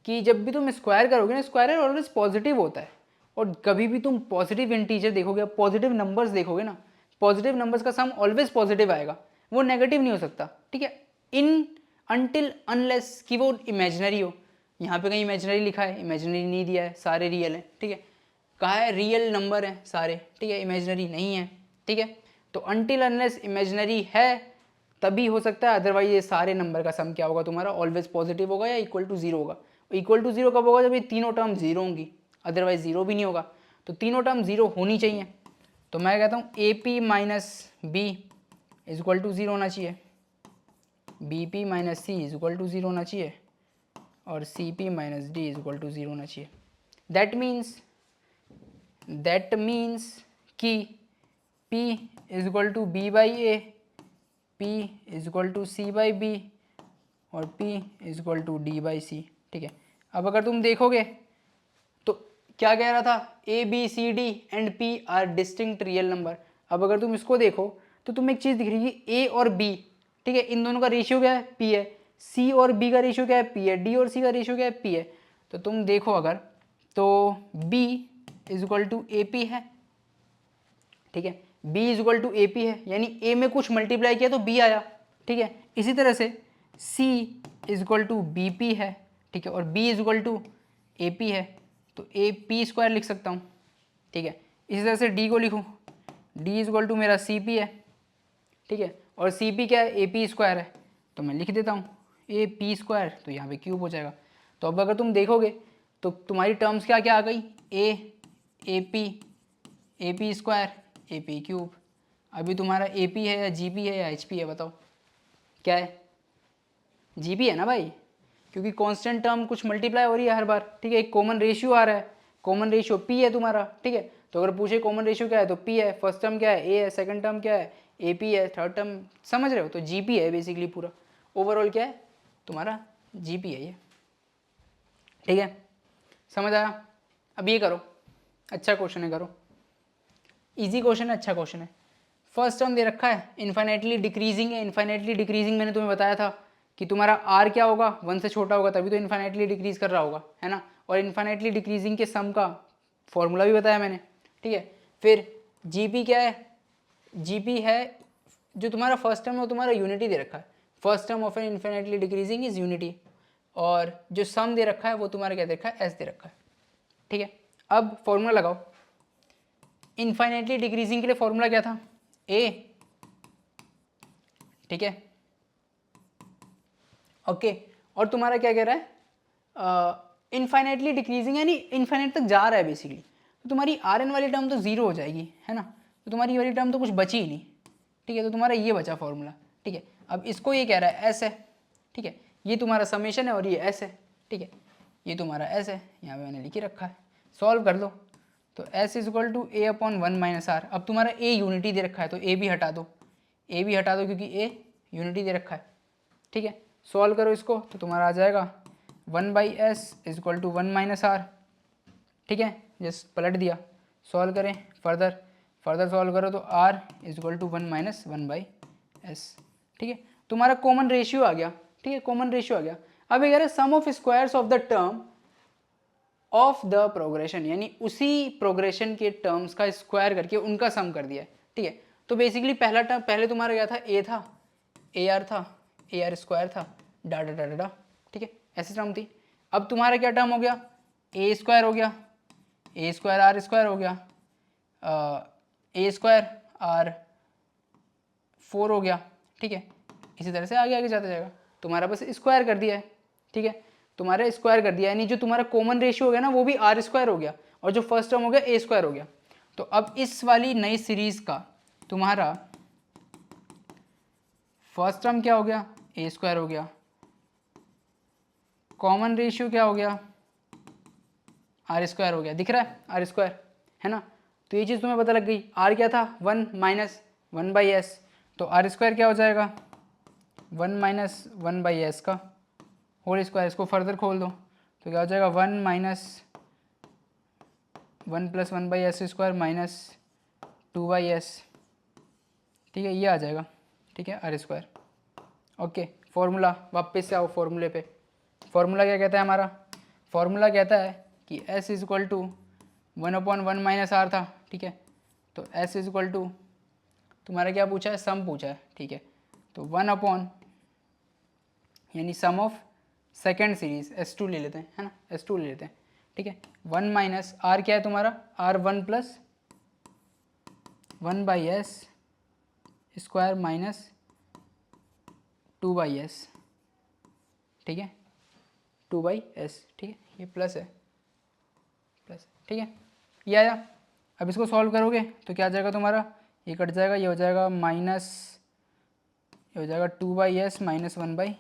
कि जब भी तुम स्क्वायर करोगे ना, स्क्वायर ऑलवेज पॉजिटिव होता है, और कभी भी तुम पॉजिटिव इंटीजर देखोगे, पॉजिटिव नंबर्स देखोगे ना, पॉजिटिव नंबर्स का सम ऑलवेज पॉजिटिव आएगा, वो नेगेटिव नहीं हो सकता, ठीक है। इन अनटिल अनलेस कि वो इमेजिनरी हो। यहाँ पे कहीं इमेजिनरी लिखा है, इमेजिनरी नहीं दिया है, सारे रियल हैं, ठीक है। कहा है रियल नंबर हैं सारे, ठीक है, इमेजिनरी नहीं है, ठीक है। तो अनटिल अनलेस इमेजिनरी है तभी हो सकता है, अदरवाइज ये सारे नंबर का सम क्या होगा तुम्हारा, ऑलवेज पॉजिटिव होगा या इक्वल टू 0 होगा। इक्वल टू 0 कब होगा, जब ये तीनों टर्म 0 होंगी, अदरवाइज 0 भी नहीं होगा। तो तीनों टर्म 0 होनी चाहिए। तो मैं कहता हूँ a p minus b is equal to 0 होना चाहिए, b p minus c is equal to 0 होना चाहिए, और c p minus d is equal to 0 होना चाहिए। दैट मीन्स कि P is equal to b by a, P is equal to c by b और P is equal to d by c, ठीक है। अब अगर तुम देखोगे तो क्या कह रहा था, a B c d and P are distinct real number. अब अगर तुम इसको देखो तो तुम्हें एक चीज़ दिख रही है, ए और बी, ठीक है, इन दोनों का रेशियो क्या है, P है। सी और बी का रेशियो क्या है, P है। डी और सी का रेशियो क्या है, P है। तो तुम देखो अगर, तो B is equal to A P है, ठीक है, B is equal to A P है, यानी A में कुछ मल्टीप्लाई किया तो B आया, ठीक है। इसी तरह से C is equal to B P है, ठीक है, और B is equal to A P है, तो ए पी स्क्वायर लिख सकता हूँ, ठीक है। इसी तरह से D को लिखूँ, D इज इक्वल टू मेरा सी पी है, ठीक है, और सी पी क्या है, ए पी स्क्वायर है, तो मैं लिख देता हूँ ए पी स्क्वायर, तो यहाँ पे क्यूब हो जाएगा। तो अब अगर तुम देखोगे तो तुम्हारी टर्म्स क्या क्या आ गई, A P square A P cube. अभी तुम्हारा ए पी है या जी पी है या एच पी है, बताओ क्या है, जी पी है ना भाई, क्योंकि कांस्टेंट टर्म कुछ मल्टीप्लाई हो रही है हर बार, ठीक है। एक कॉमन रेशियो आ रहा है, कॉमन रेशियो पी है तुम्हारा, ठीक है। तो अगर पूछे कॉमन रेशियो क्या है तो पी है, फर्स्ट टर्म क्या है ए है, सेकंड टर्म क्या है ए पी है, थर्ड टर्म समझ रहे हो, तो जी पी है बेसिकली पूरा ओवरऑल क्या है तुम्हारा जी पी है ये, ठीक है। समझ आया। अब ये करो, अच्छा क्वेश्चन है, करो, इजी क्वेश्चन है, अच्छा क्वेश्चन है। फर्स्ट टर्म दे रखा है इन्फाइनाइटली डिक्रीजिंग है, इन्फाइनाइटली डिक्रीजिंग मैंने तुम्हें बताया था कि तुम्हारा आर क्या होगा, 1 से छोटा होगा तभी तो इन्फाइनाइटली डिक्रीज कर रहा होगा, है ना। और इन्फाइनाइटली डिक्रीजिंग के सम का फॉर्मूला भी बताया मैंने, ठीक है। फिर जीपी क्या है, जीपी है जो तुम्हारा फर्स्ट टर्म है वो तुम्हारा यूनिटी दे रखा है, first term of an infinitely decreasing is unity, और जो सम दे रखा है वो तुम्हारा क्या दे रखा है, एस दे रखा है, ठीक है। अब फॉर्मूला लगाओ, इन्फाइनाइटली डिक्रीजिंग के लिए फॉर्मूला क्या था, ए, ठीक है, ओके। और तुम्हारा क्या कह रहा है, इन्फाइनाइटली डिक्रीजिंग यानी इन्फाइनाइट तक जा रहा है बेसिकली, तो तुम्हारी आर एन वाली टर्म तो जीरो हो जाएगी, है ना, तो तुम्हारी ये वाली टर्म तो कुछ बची ही नहीं, ठीक है। तो तुम्हारा ये बचा फॉर्मूला, ठीक है। अब इसको ये कह रहा है एस है, ठीक है, ये तुम्हारा समेशन है और ये एस है, ठीक है। ये तुम्हारा s है, यहाँ पे मैंने लिख ही रखा है, सॉल्व कर दो। तो s is equal to A upon 1 minus R. अब तुम्हारा a यूनिटी दे रखा है तो a भी हटा दो, a भी हटा दो क्योंकि a यूनिटी दे रखा है, ठीक है। सॉल्व करो इसको तो तुम्हारा आ जाएगा 1 by S is equal to 1 minus are, ठीक है। जस्ट पलट दिया, सॉल्व करें फर्दर सॉल्व करो तो r is equal to 1 minus 1 by S, ठीक है। तुम्हारा कॉमन रेशियो आ गया, ठीक है, कॉमन रेशियो आ गया। अब ये कह रहे sum of squares of the term of the progression, यानी उसी प्रोग्रेशन के टर्म्स का स्क्वायर करके उनका सम कर दिया है, ठीक है। तो बेसिकली पहला टर्म पहले तुम्हारा क्या था, a था, ar था, ar स्क्वायर था, डाटा डाटा डा, ठीक है, ऐसी टर्म थी। अब तुम्हारा क्या टर्म हो गया, a स्क्वायर हो गया, a स्क्वायर आर स्क्वायर हो गया, a स्क्वायर आर 4 हो गया, ठीक है। इसी तरह से आगे आगे जाता जाएगा, तुम्हारा बस स्क्वायर कर दिया है, ठीक है, तुम्हारा स्क्वायर कर दिया, यानी जो तुम्हारा कॉमन रेशियो हो गया ना वो भी आर स्क्वायर हो गया और जो फर्स्ट टर्म हो गया ए स्क्वायर हो गया। तो अब इस वाली नई सीरीज का तुम्हारा फर्स्ट टर्म क्या हो गया, ए स्क्वायर हो गया, कॉमन रेशियो क्या हो गया, आर स्क्वायर हो गया, दिख रहा है आर स्क्वायर, है ना। तो ये चीज़ तुम्हें पता लग गई, आर क्या था 1 माइनस 1 बाई एस, तो आर स्क्वायर क्या हो जाएगा 1 माइनस 1 बाई एस का होल स्क्वायर। इसको फर्दर खोल दो तो क्या हो जाएगा 1 minus 1 plus 1 by S square minus 2 by S, ठीक है, ये आ जाएगा, ठीक है, आर स्क्वायर। ओके, फॉर्मूला वापस से आओ फॉर्मूले पे। फॉर्मूला क्या कहता है हमारा, फॉर्मूला कहता है कि s is equal to 1/1 minus R था, ठीक है। तो s इज इक्वल टू तुम्हारा क्या पूछा है, सम पूछा है, ठीक है। तो 1 अपॉन यानी सम ऑफ सेकेंड सीरीज S2 ले लेते हैं, है ना, S2 ले लेते हैं, ठीक है। 1 माइनस आर क्या है तुम्हारा, R 1 plus 1 by S square minus 2 by S, ठीक है, 2 बाई एस, ठीक है, ये प्लस है, प्लस, ठीक है, ये आया। अब इसको सॉल्व करोगे तो क्या आ जाएगा तुम्हारा, ये कट जाएगा, ये हो जाएगा माइनस, ये हो जाएगा 2 by s minus 1 by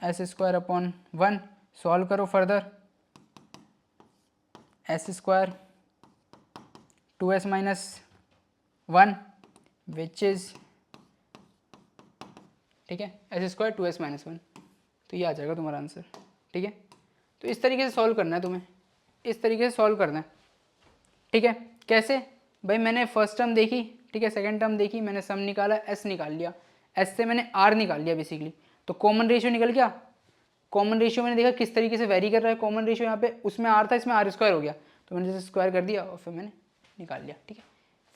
S square upon 1। Solve करो further, s square 2s minus 1 which is, ठीक है, एस स्क्वायर 2s माइनस 1, तो ये आ जाएगा तुम्हारा आंसर, ठीक है। तो इस तरीके से सॉल्व करना है तुम्हें, इस तरीके से सॉल्व करना है, ठीक है। कैसे भाई, मैंने फर्स्ट टर्म देखी, ठीक है, सेकंड टर्म देखी, मैंने सम निकाला, एस निकाल लिया, एस से मैंने आर निकाल लिया बेसिकली, तो कॉमन रेशियो निकल गया। कॉमन रेशियो मैंने देखा किस तरीके से वेरी कर रहा है कॉमन रेशियो, यहाँ पे उसमें आर था, इसमें आर स्क्वायर हो गया, तो मैंने जैसे स्क्वायर कर दिया और फिर मैंने निकाल लिया, ठीक है।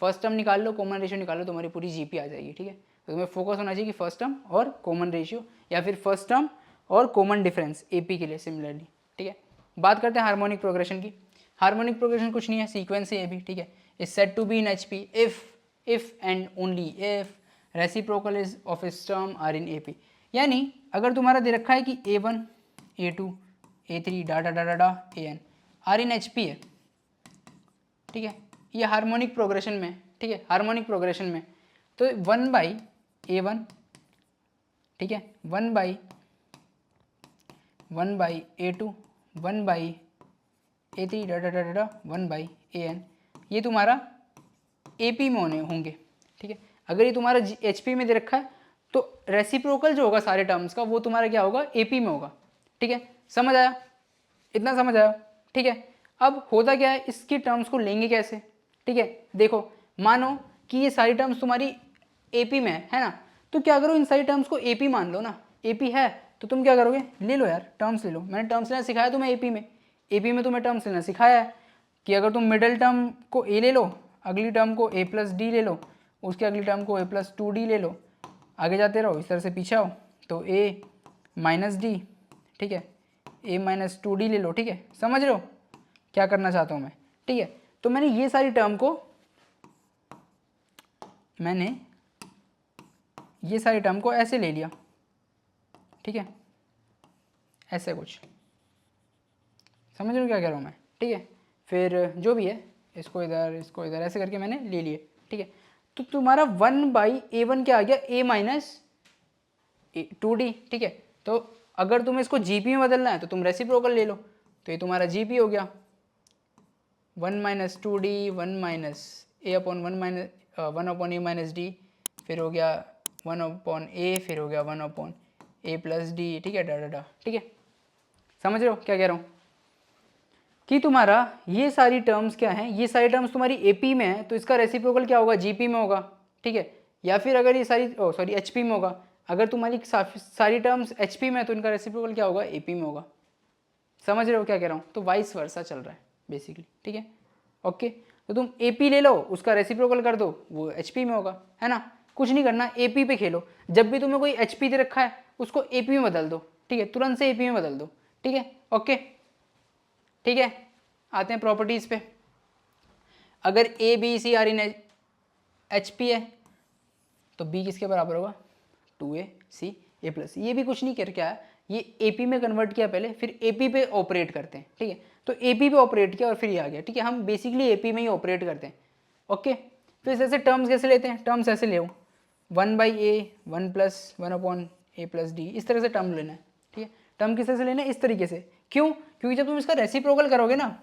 फर्स्ट टर्म निकाल लो, कॉमन रेशियो निकाल लो, तुम्हारी पूरी जीपी आ जाएगी, ठीक है। तो तुम्हें फोकस होना चाहिए कि फर्स्ट टर्म और कॉमन रेशियो या फिर फर्स्ट टर्म और कॉमन डिफरेंस एपी के लिए सिमिलरली, ठीक है। बात करते हैं हार्मोनिक प्रोग्रेशन की। हार्मोनिक प्रोग्रेशन कुछ नहीं है, सीक्वेंस है ये भी, ठीक है। Is said to be in HP if and only if reciprocal is of इस टर्म आर इन एपी। यानी अगर तुम्हारा दे रखा है कि A1 A2 A3 data data डा AN आर इन एचपी है, ठीक है, ये हार्मोनिक प्रोग्रेशन में, ठीक है, हार्मोनिक प्रोग्रेशन में, तो 1 बाई A1, ठीक है, 1 by A2 1 by A3 data data डा 1 बाई AN, ये तुम्हारा AP में होंगे, ठीक है। अगर ये तुम्हारा HP में दे रखा है तो रेसिप्रोकल जो होगा सारे टर्म्स का वो तुम्हारा क्या होगा, AP में होगा, ठीक है। समझ आया, इतना समझ आया, ठीक है। अब होता क्या है, इसकी टर्म्स को लेंगे कैसे, ठीक है। देखो मानो कि ये सारी टर्म्स तुम्हारी AP में है ना, तो क्या करो इन सारी टर्म्स को AP मान लो ना, AP है तो तुम क्या करोगे, ले लो यार टर्म्स ले लो, मैंने टर्म्स लेना सिखाया तुम्हें AP में तुम्हें टर्म्स लेना सिखाया है कि अगर तुम मिडिल टर्म को A ले लो, अगली टर्म को A प्लस डी ले लो, उसके अगली टर्म को A प्लस 2D ले लो, आगे जाते रहो इस तरह से पीछे आओ तो A माइनस डी, ठीक है, A माइनस 2D ले लो, ठीक है। समझ रहे हो क्या करना चाहता हूँ मैं, ठीक है। तो मैंने ये सारी टर्म को ऐसे ले लिया, ठीक है, ऐसे कुछ, समझ रहे हो क्या कह रहा हूँ मैं, ठीक है। फिर जो भी है इसको इधर ऐसे करके मैंने ले लिए, ठीक है। तो तुम्हारा 1 बाई A1 क्या आ गया, A माइनस 2D, ठीक है। तो अगर तुम्हें इसको जीपी में बदलना है तो तुम रेसिप्रोकल ले लो, तो ये तुम्हारा जी पी हो गया, 1 माइनस टू डी, 1 माइनस ए अपॉन 1 अपॉन ए माइनस डी, फिर हो गया 1 अपॉन ए, फिर हो गया 1 अपॉन ए प्लस डी, ठीक है, डा डा डा, ठीक है। समझ रहे हो क्या कह रहा हूँ कि तुम्हारा ये सारी टर्म्स क्या हैं, ये सारी टर्म्स तुम्हारी एपी में है, तो इसका रेसिप्रोकल क्या होगा, जीपी में होगा, ठीक है। या फिर अगर ये सारी एचपी में होगा, अगर तुम्हारी सारी टर्म्स एचपी में है तो इनका रेसिप्रोकल क्या होगा, एपी में होगा। समझ रहे हो क्या कह रहा हूँ, तो वाइस वर्सा चल रहा है बेसिकली, ठीक है, ओके। तो तुम एपी ले लो, उसका रेसिप्रोकल कर दो, वो एचपी में होगा, है ना। कुछ नहीं करना, एपी पे खेलो, जब भी तुम्हें कोई एचपी दे रखा है उसको एपी में बदल दो, ठीक है, तुरंत से एपी में बदल दो, ठीक है, ओके, ठीक है। आते हैं प्रॉपर्टीज पे। अगर A B C are in H P है तो बी किसके बराबर होगा, 2ac a प्लस। ये भी कुछ नहीं कर क्या है, ये एपी में कन्वर्ट किया पहले, फिर एपी पे ऑपरेट करते हैं, ठीक है। तो एपी पे ऑपरेट किया और फिर ये आ गया, ठीक है। हम बेसिकली एपी में ही ऑपरेट करते हैं, ओके। फिर ऐसे टर्म्स कैसे लेते हैं, टर्म्स ऐसे ले 1 by A 1 plus 1 upon A plus D, इस तरह से टर्म लेना है, ठीक है। टर्म किस तरह से लेना है, इस तरीके से। क्यों, क्योंकि जब तुम इसका रेसिप्रोकल करोगे ना,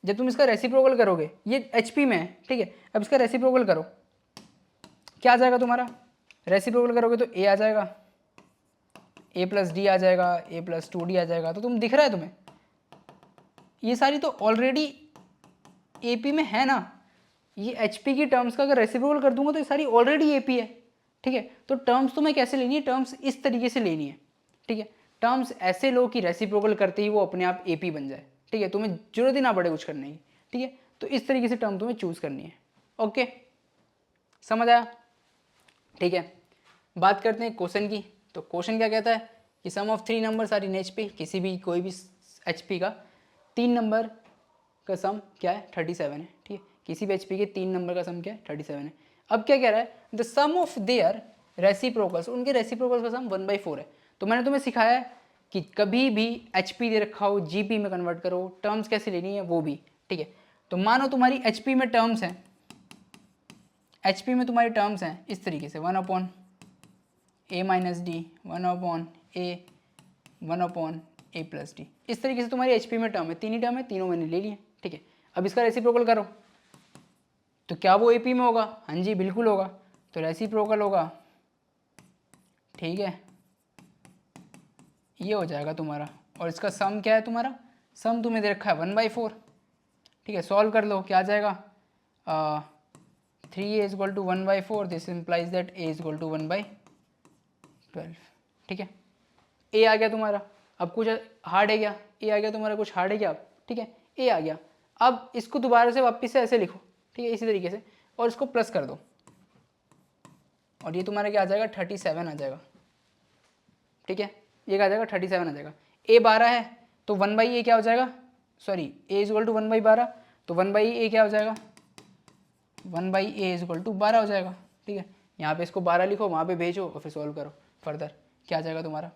जब तुम इसका रेसिप्रोकल करोगे, ये एचपी में है, ठीक है। अब इसका रेसिप्रोकल करो, क्या आ जाएगा तुम्हारा, रेसिप्रोकल करोगे तो ए आ जाएगा, ए प्लस डी आ जाएगा, ए प्लस 2d आ जाएगा। तो तुम दिख रहा है तुम्हें, ये सारी तो ऑलरेडी एपी में है ना। ये एचपी की टर्म्स का अगर रेसिप्रोकल कर दूंगा तो ये सारी ऑलरेडी एपी है, ठीक है। तो टर्म्स तुम्हें कैसे लेनी है, टर्म्स इस तरीके से लेनी है, ठीक है। टर्म्स ऐसे लो कि रेसिप्रोकल करते ही वो अपने आप एपी बन जाए, ठीक है, तुम्हें जरूरत ही ना पड़े कुछ करने की, ठीक है। तो इस तरीके से टर्म तुम्हें चूज करनी है, ओके, समझ आया, ठीक है। बात करते हैं क्वेश्चन की। तो क्वेश्चन क्या कहता है कि sum of 3 numbers are in HP, किसी भी कोई भी एचपी का 3 नंबर का सम क्या है, 37 है, ठीक है। किसी भी एचपी के 3 नंबर का सम क्या है, 37 है। अब क्या कह रहा है, the sum of their reciprocals, उनके रेसिप्रोकल्स का सम 1/4 है। तो मैंने तुम्हें सिखाया है कि कभी भी एचपी दे रखा हो जीपी में कन्वर्ट करो, टर्म्स कैसे लेनी है वो भी, ठीक है। तो मानो तुम्हारी एचपी में टर्म्स हैं, एचपी में तुम्हारी टर्म्स हैं इस तरीके से, 1 अपॉन ए माइनस डी, 1 अपॉन ए, 1 अपॉन ए प्लस डी, इस तरीके से तुम्हारी एचपी में टर्म है, 3 ही टर्म है, तीनों मैंने ले लिए, ठीक है। अब इसका रेसिप्रोकल करो तो क्या वो एपी में होगा, हाँ जी बिल्कुल होगा। तो रेसिप्रोकल होगा, ठीक है, ये हो जाएगा तुम्हारा। और इसका सम क्या है, तुम्हारा सम तुम्हें दे रखा है 1/4, ठीक है। सॉल्व कर लो, क्या आ जाएगा, 3a is equal to 1/4, this implies that a is equal to 1/12, ठीक है। ए आ गया तुम्हारा, अब कुछ हार्ड है क्या, ए आ गया तुम्हारा, कुछ हार्ड है क्या, ठीक है, ए आ गया। अब इसको दोबारा से वापस से ऐसे लिखो, ठीक है, इसी तरीके से, और इसको प्लस कर दो, और ये तुम्हारा क्या आ जाएगा, 37 आ जाएगा, ठीक है। ये क्या आ जाएगा, 37 आ जाएगा। ए 12 है तो 1/a क्या हो जाएगा, sorry A is equal to 1/12, तो 1/a क्या हो जाएगा, 1/a इज इक्वल टू 12 हो जाएगा, ठीक है। यहाँ पे इसको 12 लिखो, वहाँ पे भेजो और फिर सॉल्व करो फर्दर, क्या आ जाएगा तुम्हारा।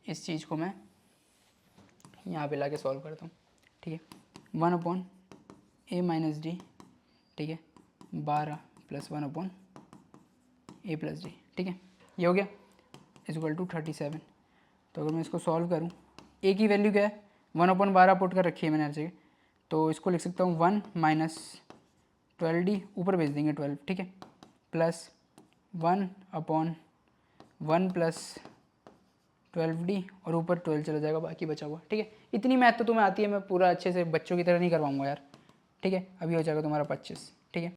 इस चीज़ को मैं यहाँ पे ला के सॉल्व करता हूँ, ठीक है। 1 अपॉन ए माइनस डी, ठीक है, 12 प्लस 1 अपॉन ए प्लस डी, ठीक है, ये हो गया, इज इक्वल टू 37। तो अगर मैं इसको सॉल्व करूँ, ए की वैल्यू क्या है, 1 अपॉन 12 पुट कर रखी है मैंने हर जगह, तो इसको लिख सकता हूँ 1 माइनस 12d, ऊपर भेज देंगे 12, ठीक है, प्लस 1 अपॉन 1 प्लस 12d, और ऊपर 12 चला जाएगा, बाकी बचा हुआ, ठीक है। इतनी मैथ तो तुम्हें आती है, मैं पूरा अच्छे से बच्चों की तरह नहीं करवाऊंगा यार, ठीक है। अभी हो जाएगा तुम्हारा 25, ठीक है।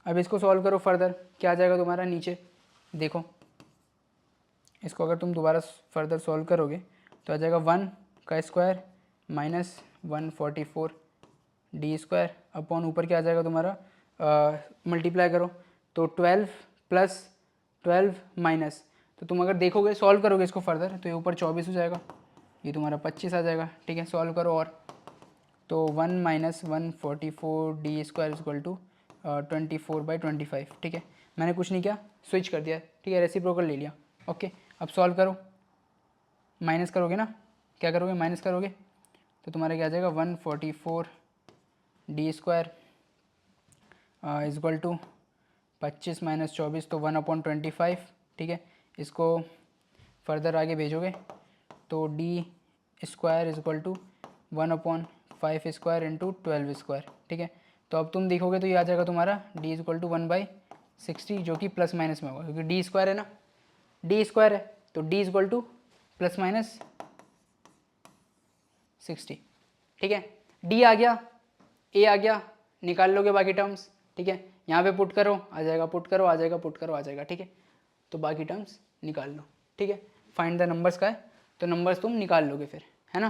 अब इसको सॉल्व करो फर्दर, क्या आ जाएगा तुम्हारा, नीचे देखो, इसको अगर तुम दोबारा फर्दर सॉल्व करोगे तो आ जाएगा 1 का square minus 144 D square upon ऊपर क्या आ जाएगा तुम्हारा, मल्टीप्लाई करो तो 12 प्लस 12 माइनस, तो तुम अगर देखोगे सॉल्व करोगे इसको फर्दर तो ये ऊपर 24 हो जाएगा, ये तुम्हारा 25 आ जाएगा, ठीक है। सॉल्व करो और तो 1 minus 144 D square is equal to 24/25, ठीक है। मैंने कुछ नहीं किया, स्विच कर दिया, ठीक है, रेसिप्रोकल ले लिया, ओके। अब सॉल्व करो, माइनस करोगे ना, क्या करोगे, माइनस करोगे तो तुम्हारा क्या आ जाएगा, 144 D square is equal to 25 minus 24, तो 1/25, ठीक है। इसको फर्दर आगे भेजोगे तो D square is equal to 1/5 square into 12 square, ठीक है। तो अब तुम देखोगे तो ये आ जाएगा तुम्हारा d इज इक्वल टू 1/60 जो कि प्लस माइनस में होगा क्योंकि डी स्क्वायर है ना, डी स्क्वायर है तो d is equal two plus minus 60, ठीक है। d आ गया, a आ गया, निकाल लोगे बाकी टर्म्स, ठीक है। यहाँ पे पुट करो आ जाएगा, पुट करो आ जाएगा, पुट करो आ जाएगा, ठीक है। तो बाकी टर्म्स निकाल लो, ठीक है। फाइंड द नंबर्स का है तो नंबर्स तुम निकाल लोगे फिर, है ना।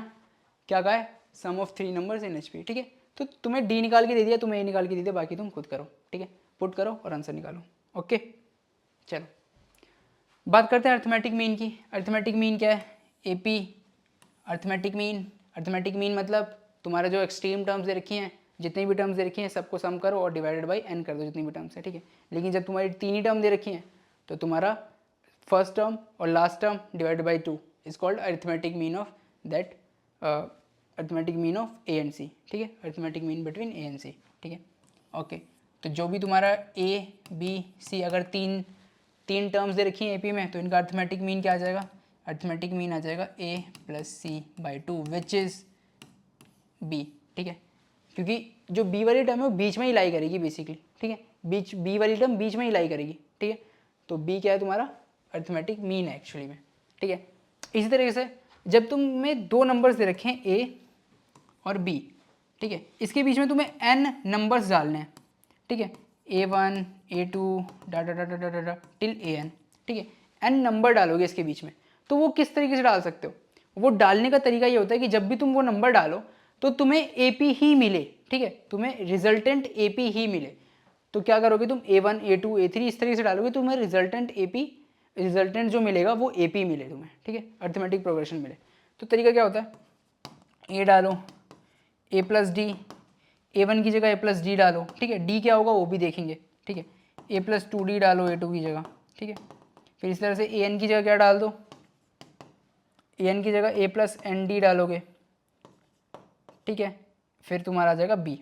क्या का है, सम ऑफ 3 नंबर्स इन HP, ठीक है। तो तुम्हें D निकाल के दे दिया, तुम्हें A निकाल के दे दिया, बाकी तुम खुद करो, ठीक है। पुट करो और आंसर निकालो, ओके। चलो बात करते हैं अर्थमेटिक मीन की। अर्थमेटिक मीन क्या है, AP arithmetic mean. Arithmetic mean मतलब तुम्हारा जो एक्सट्रीम टर्म्स दे रखी हैं, जितनी भी टर्म्स दे रखी हैं सबको सम करो और डिवाइडेड बाई n कर दो जितनी भी टर्म्स है, ठीक है। लेकिन जब तुम्हारी 3 ही टर्म दे रखी हैं तो तुम्हारा फर्स्ट टर्म और last term divided by 2 is called arithmetic mean of that arithmetic mean of A and C, ठीक है। Arithmetic mean between A and C, ठीक है, ओके। तो जो भी तुम्हारा A B C अगर तीन टर्म्स दे रखी हैं AP में तो इनका अर्थमेटिक मीन क्या आ जाएगा, अर्थमेटिक मीन आ जाएगा A plus C/2 which is B, ठीक है। क्योंकि जो B वाली टर्म है वो बीच में ही लाई करेगी बेसिकली, ठीक है। बीच B वाली टर्म बीच में ही लाई करेगी, ठीक है। तो B क्या है तुम्हारा अर्थमेटिक मीन है एक्चुअली में, ठीक है। इसी तरीके से जब तुम्हें 2 नंबर्स दे रखे हैं A और B, ठीक है, इसके बीच में तुम्हें n नंबर्स डालने हैं, ठीक है। A1 A2 data data data data till AN, ठीक है। n नंबर डालोगे इसके बीच में, तो वो किस तरीके से डाल सकते हो, वो डालने का तरीका ये होता है कि जब भी तुम वो नंबर डालो तो तुम्हें AP ही मिले, ठीक है, तुम्हें रिजल्टेंट AP ही मिले। तो क्या करोगे तुम A1 A2 A3 इस तरीके से डालोगे, तुम्हें रिजल्टेंट AP रिजल्टेंट जो मिलेगा वो AP मिले तुम्हें, ठीक है, अर्थमेटिक प्रोग्रेशन मिले। तो तरीका क्या होता है, A डालो A प्लस डी, A1 की जगह A प्लस डी डालो, ठीक है। D क्या होगा वो भी देखेंगे, ठीक है। A प्लस 2D डालो A2 की जगह, ठीक है। फिर इस तरह से AN की जगह क्या डाल दो, AN की जगह A प्लस ND डालोगे, ठीक है। फिर तुम्हारा आ जाएगा B,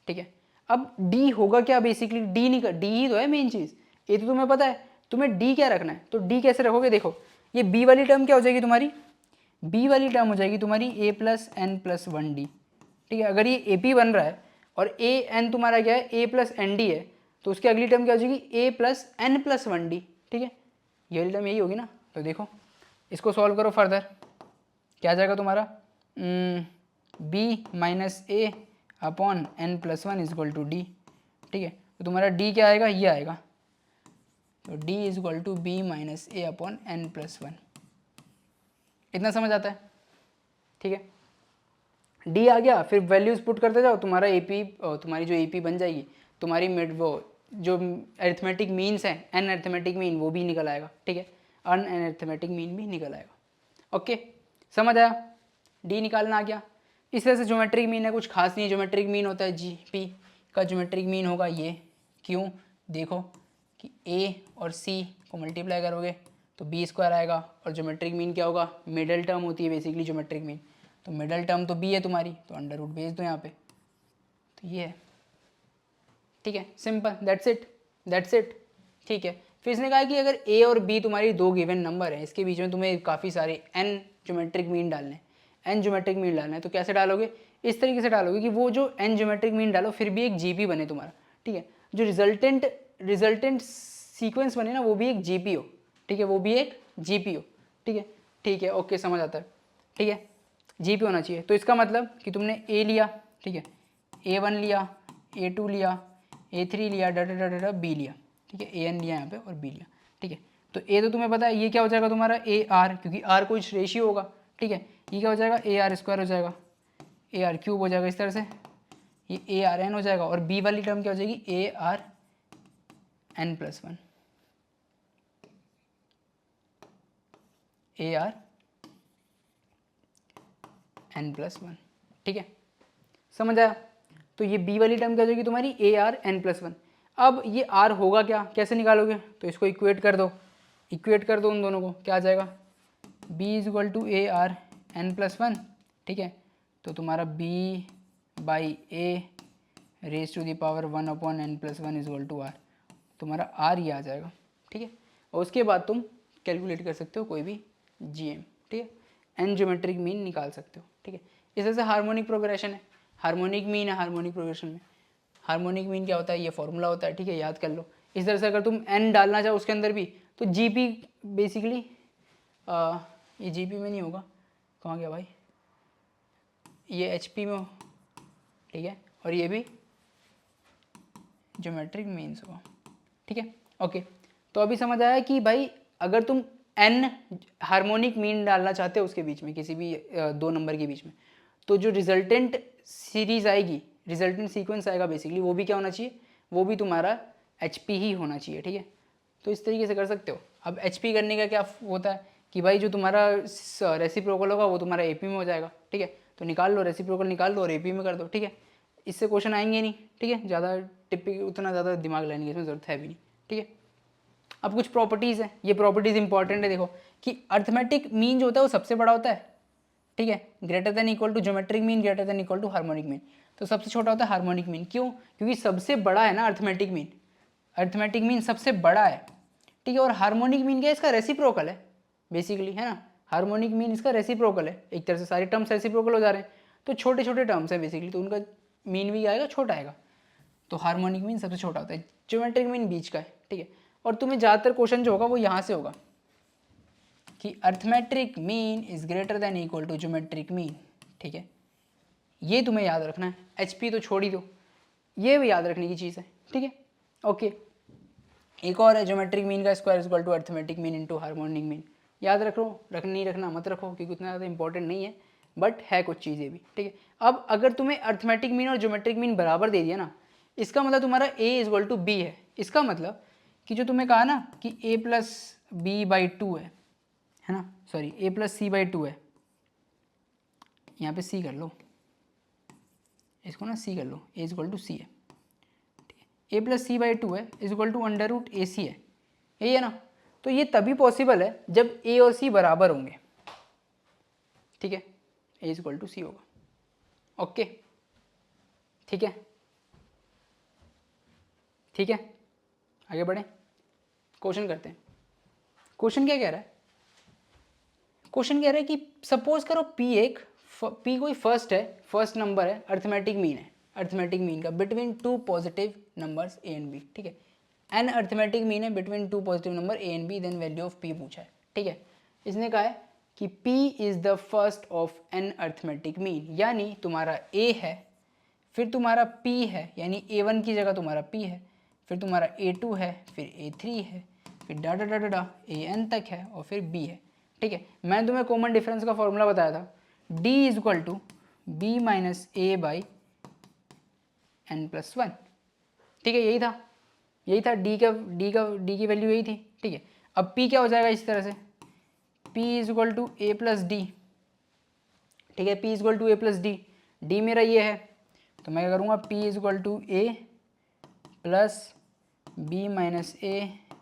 ठीक है। अब D होगा क्या बेसिकली, D नहीं कर, D ही तो है मेन चीज़, ये तो तुम्हें पता है, तुम्हें D क्या रखना है। तो D कैसे रखोगे, देखो ये B वाली टर्म क्या हो जाएगी तुम्हारी, B वाली टर्म हो जाएगी तुम्हारी A plus N plus 1D, ठीक है। अगर ये AP बन रहा है और AN तुम्हारा क्या है A प्लस ND है, तो उसकी अगली टर्म क्या हो जाएगी A plus N plus 1D, ठीक है। ये वाली टर्म यही होगी ना। तो देखो इसको सॉल्व करो फर्दर, क्या आ जाएगा तुम्हारा B minus A upon N plus 1 is equal to D, ठीक है। तो तुम्हारा D क्या आएगा, ये आएगा, तो D is equal to B minus A upon N plus 1। इतना समझ आता है, ठीक है। D आ गया, फिर वैल्यूज पुट करते जाओ, तुम्हारा AP तुम्हारी जो AP बन जाएगी तुम्हारी मिड वो जो अरिथमेटिक मीन्स हैं n अरिथमेटिक मीन वो भी निकल आएगा, ठीक है। n अरिथमेटिक मीन भी निकल आएगा, ओके। समझ आया, D निकालना आ गया। इस तरह से ज्योमेट्रिक मीन है, कुछ खास नहीं है। ज्योमेट्रिक मीन होता है GP का ज्योमेट्रिक मीन होगा ये, क्यों, देखो कि A और C को मल्टीप्लाई करोगे तो B स्क्वायर आएगा, और ज्योमेट्रिक मीन क्या होगा, मिडल टर्म होती है बेसिकली ज्योमेट्रिक मीन, तो मिडल टर्म तो B है तुम्हारी, तो अंडर रूट भेज दो यहाँ पे, तो ये है, ठीक है, simple, that's it, that's it, ठीक है। फिर इसने कहा कि अगर A और B तुम्हारी 2 गिवन नंबर है, इसके बीच में तुम्हें काफ़ी सारे n ज्योमेट्रिक मीन डालने, n ज्योमेट्रिक मीन डालना है, तो कैसे डालोगे, इस तरीके से डालोगे कि वो जो n ज्योमेट्रिक मीन डालो फिर भी एक GP बने तुम्हारा, ठीक है। जो रिजल्टेंट सीक्वेंस बने ना वो भी एक GP हो, ठीक है, वो भी एक GP हो, ठीक है, ठीक है, ओके, समझ आता है, ठीक है, GP होना चाहिए। तो इसका मतलब कि तुमने A लिया, ठीक है, A1 लिया, A2 लिया, A3 लिया, डाटा डाटा डाटा B लिया, ठीक है, AN लिया यहाँ पे और B लिया, ठीक है। तो A तो तुम्हें पता है ये क्या हो जाएगा तुम्हारा AR, क्योंकि R कोई रेशियो होगा, ठीक है। ये क्या हो जाएगा AR स्क्वायर हो जाएगा, AR क्यूब हो जाएगा, इस तरह से ये ARN हो जाएगा, और B वाली टर्म क्या हो जाएगी ARN प्लस 1, ARN प्लस 1, ठीक है, समझ आया। तो ये B वाली टर्म क्या हो जाएगी तुम्हारी ARN प्लस 1। अब ये R होगा क्या, कैसे निकालोगे, तो इसको इक्वेट कर दो, इक्वेट कर दो उन दोनों को, क्या आ जाएगा B is equal to ARN plus 1, ठीक है। तो तुम्हारा B by A raise to the power 1 upon n plus 1 is equal to R, तुम्हारा R ये आ जाएगा, ठीक है। और उसके बाद तुम कैलकुलेट कर सकते हो कोई भी GM, ठीक है। एन ज्योमेट्रिक मीन निकाल सकते हो, ठीक है। इस तरह से हार्मोनिक प्रोग्रेशन है, हार्मोनिक मीन है हार्मोनिक प्रोग्रेशन में। हार्मोनिक मीन क्या होता है, ये फॉर्मूला होता है, ठीक है, याद कर लो। इस तरह से अगर तुम एन डालना चाहो उसके अंदर भी तो जीपी बेसिकली, ये जीपी में नहीं होगा, कहाँ गया भाई, ये एचपी में हो, ठीक है, और ये भी ज्योमेट्रिक मीन्स होगा, ठीक है, ओके। तो अभी समझ आया कि भाई अगर तुम एन हार्मोनिक मीन डालना चाहते हो उसके बीच में, किसी भी दो नंबर के बीच में, तो जो रिजल्टेंट सीरीज आएगी, रिजल्टेंट सीक्वेंस आएगा बेसिकली, वो भी क्या होना चाहिए, वो भी तुम्हारा एच ही होना चाहिए, ठीक है। तो इस तरीके से कर सकते हो। अब एच करने का क्या होता है कि भाई जो तुम्हारा रेसिप्रोकल होगा वो तुम्हारा एपी में हो जाएगा, ठीक है। तो निकाल लो, रेसिप्रोकल निकाल लो और एपी में कर दो, ठीक है। इससे क्वेश्चन आएंगे नहीं, ठीक है, ज़्यादा टिपिक उतना ज़्यादा दिमाग लेने की इसमें ज़रूरत है भी नहीं, ठीक है। अब कुछ प्रॉपर्टीज़ हैं, ये प्रॉपर्टीज़ इंपॉर्टेंट है, देखो कि अर्थमेटिक मीन जो होता है वो सबसे बड़ा होता है, ठीक है, greater than equal to geometric mean, greater than equal to harmonic mean. तो सबसे छोटा होता है हार्मोनिक मीन, क्यों, क्योंकि सबसे बड़ा है ना अर्थमेटिक मीन, अर्थमेटिक मीन सबसे बड़ा है, ठीक है। और हार्मोनिक मीन क्या है, इसका रेसिप्रोकल है बेसिकली, है ना, हार्मोनिक मीन इसका रेसिप्रोकल है, एक तरह से सारी टर्म्स रेसिप्रोकल हो जा रहे हैं, तो छोटे छोटे टर्म्स हैं बेसिकली, तो उनका मीन भी आएगा छोटा आएगा। तो हार्मोनिक मीन सबसे छोटा होता है, ज्योमेट्रिक मीन बीच का है, ठीक है। और तुम्हें ज़्यादातर क्वेश्चन जो होगा वो यहाँ से होगा कि arithmetic mean is greater than equal to geometric mean, ठीक है, ये तुम्हें याद रखना है। एचपी तो छोड़ ही दो, ये भी याद रखने की चीज़ है, ठीक है, ओके। एक और है, ज्योमेट्रिक मीन का square is equal to arithmetic mean into harmonic mean, याद रखो, नहीं रखना मत रखो क्योंकि उतना ज़्यादा इंपॉर्टेंट नहीं है, बट है कुछ चीज़ें भी, ठीक है। अब अगर तुम्हें अर्थमेटिक मीन और ज्योमेट्रिक मीन बराबर दे दिया ना, इसका मतलब तुम्हारा a is equal to B है। इसका मतलब कि जो तुम्हें कहा ना कि a plus B by two है ना, sorry a plus C by two है, यहाँ पे c कर लो, इसको ना c कर लो, a is equal to c है, a plus C by two है is equal to under root a c है, यही है ना। तो ये तभी पॉसिबल है जब ए और सी बराबर होंगे, ठीक है, ए इज इक्वल टू सी होगा, ओके, ठीक है, ठीक है, आगे बढ़ें, क्वेश्चन करते हैं। क्वेश्चन क्या कह रहा है, क्वेश्चन कह रहा है कि सपोज करो पी कोई फर्स्ट है, फर्स्ट नंबर है, अर्थमेटिक मीन है, अर्थमेटिक मीन का between two positive numbers A and B, ठीक है, एन अर्थमेटिक मीन है between two positive number A and B, then value of P पूछा है, ठीक है। इसने कहा है कि p is the first of an arithmetic mean, यानी तुम्हारा a है, फिर तुम्हारा p है, यानी a1 की जगह तुम्हारा p है, फिर तुम्हारा a2 है, फिर a3 है, फिर डा डा डा डा डा an तक है, और फिर b है, ठीक है। मैंने तुम्हें कॉमन डिफरेंस का फॉर्मूला बताया था, d is equal to B minus A by N plus one, ठीक है, यही था d की वैल्यू यही थी, ठीक है। अब p क्या हो जाएगा इस तरह से, p is equal to A plus D, ठीक है, p is equal to A plus D, D मेरा ये है, तो मैं क्या करूँगा, p is equal to A plus B minus A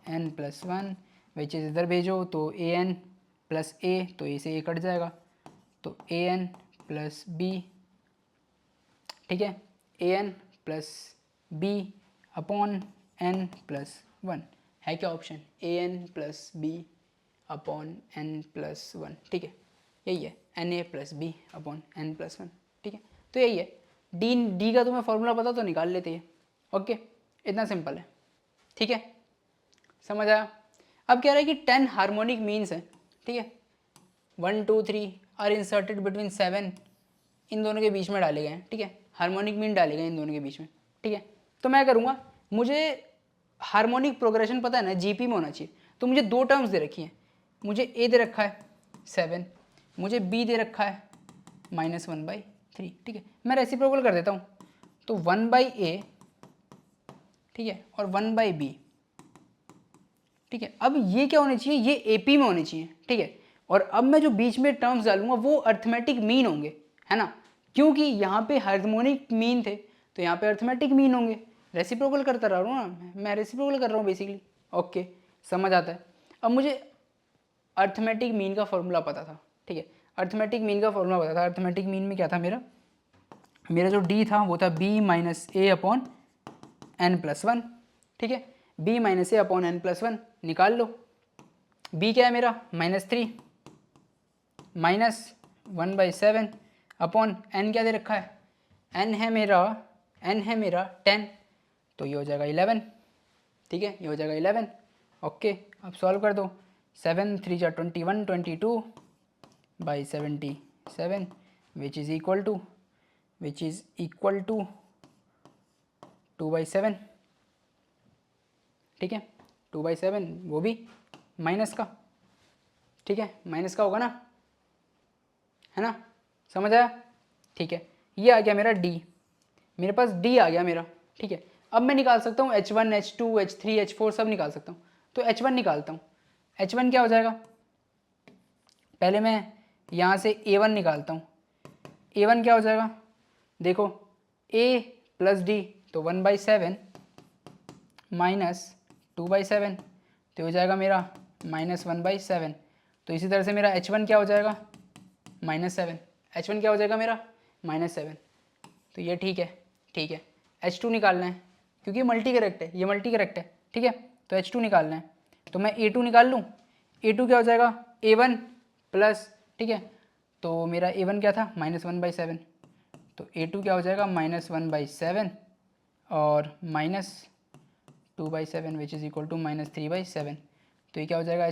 N plus one, which is इधर भेजो तो ए एन प्लस ए, तो ए से ए कट जाएगा, तो ए एन प्लस बी, ठीक है, a N plus b upon n plus one, है क्या option, a N plus b upon n plus one, ठीक है, यही है, n a plus b upon n plus one, ठीक है। तो यही है, डी का तुम्हें फॉर्मूला पता तो निकाल लेते हैं, ओके, इतना सिंपल है, ठीक है, समझ आया। अब कह रहा है कि 10 हार्मोनिक मीन्स हैं, ठीक है, 1 2 3 आर इंसर्टेड बिटवीन 7, इन दोनों के बीच में डाले गए हैं, ठीक है, हार्मोनिक मीन डाले गए इन दोनों के बीच में, ठीक है। तो मैं करूँगा, मुझे हार्मोनिक प्रोग्रेशन पता है ना, जीपी में होना चाहिए, तो मुझे दो टर्म्स दे रखी हैं, मुझे ए दे रखा है 7, मुझे बी दे रखा है -1/3, ठीक है। मैं रेसिप्रोकल कर देता हूँ, तो 1/a, ठीक है, और 1/b, ठीक है। अब ये क्या होने चाहिए, ये एपी में होने चाहिए, ठीक है। और अब मैं जो बीच में टर्म्स डालूंगा वो अर्थमेटिक मीन होंगे, है ना, क्योंकि यहाँ पे हार्मोनिक मीन थे तो यहाँ पे अर्थमेटिक मीन होंगे, रेसिप्रोकल करता रहा हूँ ना, मैं रेसिप्रोकल कर रहा हूँ बेसिकली, ओके, समझ आता है। अब मुझे अर्थमेटिक मीन का फॉर्मूला पता था, ठीक है, अर्थमेटिक मीन का फॉर्मूला पता था। अर्थमेटिक मीन में क्या था, मेरा जो डी था वो था बी माइनस ए अपॉन एन प्लस वन, ठीक है, बी माइनस ए अपॉन एन प्लस वन, निकाल लो, बी क्या है मेरा -3, -1/7 अपॉन n क्या दे रखा है, n है मेरा 10, तो ये हो जाएगा 11, ठीक है, ये हो जाएगा 11। ओके, अब सॉल्व कर दो, 7 3 जा 21, 22/77 विच इज़ इक्वल टू 2/7, ठीक है, 2/7, वो भी माइनस का, ठीक है, माइनस का होगा ना, है ना, समझ आया, ठीक है। ये आ गया मेरा d, मेरे पास d आ गया मेरा, ठीक है। अब मैं निकाल सकता हूँ h1 h2 h3 h4 सब निकाल सकता हूँ, तो h1 निकालता हूँ। h1 क्या हो जाएगा, पहले मैं यहाँ से a1 निकालता हूँ। a1 क्या हो जाएगा, देखो a + d तो 1/7 माइनस 2/7, तो हो जाएगा मेरा -1/7। तो इसी तरह से मेरा h1 क्या हो जाएगा, -7, h1 क्या हो जाएगा मेरा -7, तो ये ठीक है, ठीक है। h2 निकालना है क्योंकि ये मल्टी करेक्ट है, ये मल्टी करेक्ट है, ठीक है, तो h2 निकालना है, तो मैं a2 निकाल लूँ। a2 क्या हो जाएगा, a1 प्लस, ठीक है, तो मेरा a1 क्या था -1/7, तो a2 क्या हो जाएगा -1/7 और -2/7 विच इज़ इक्वल टू -3/7, तो ये क्या हो जाएगा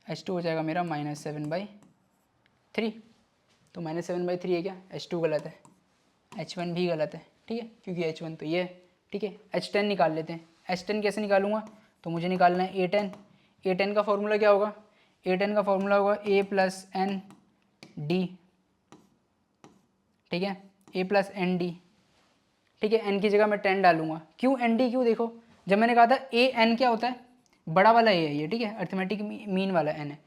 h2 हो जाएगा मेरा -7/3, तो -7/3 है क्या, h2 गलत है, h1 भी गलत है, ठीक है, क्योंकि h1 तो ये है, ठीक है। h10 निकाल लेते हैं, h10 कैसे निकालूंगा, तो मुझे निकालना है a10, a10 का फॉर्मूला क्या होगा, a10 का फॉर्मूला होगा a + n d, ठीक है, a + n d, ठीक है, n की जगह मैं 10 डालूंगा, क्यों n d क्यों, देखो जब मैंने कहा था a n क्या होता है, बड़ा वाला a है ये, ठीक है, अर्थमेटिक मीन वाला n है,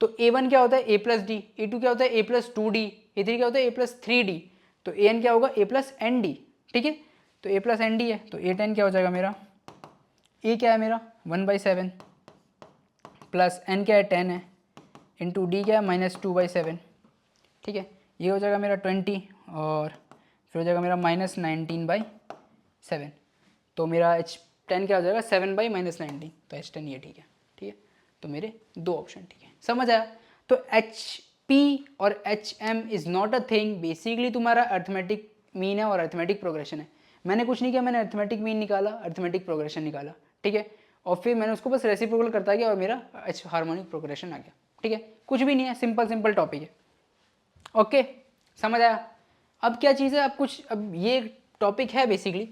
तो a1 क्या होता है a + d, a2 क्या होता है a + 2d, a3 क्या होता है a + 3d, तो an क्या होगा a + nd, ठीक है, तो a + nd है, तो a10 क्या हो जाएगा मेरा, a क्या है मेरा 1/7 प्लस n क्या है 10 है, इंटू डी क्या है -2/7, ठीक है, ये हो जाएगा मेरा 20 और फिर हो जाएगा मेरा -19/7, तो मेरा h10 क्या हो जाएगा 7/-19, तो h10 ये ठीक है, ठीक है, तो मेरे दो ऑप्शन ठीक है, समझ आया। तो HP और HM is not a thing, basically तुम्हारा अर्थमेटिक मीन है और अर्थमेटिक प्रोग्रेशन है। मैंने कुछ नहीं किया, मैंने अर्थमेटिक मीन निकाला, अर्थमेटिक प्रोग्रेशन निकाला, ठीक है, और फिर मैंने उसको बस रेसिप्रोकल करता गया और मेरा हार्मोनिक प्रोग्रेशन आ गया, ठीक है, कुछ भी नहीं है, सिंपल टॉपिक है। ओके, समझ आया। अब क्या चीज़ है, अब ये टॉपिक है बेसिकली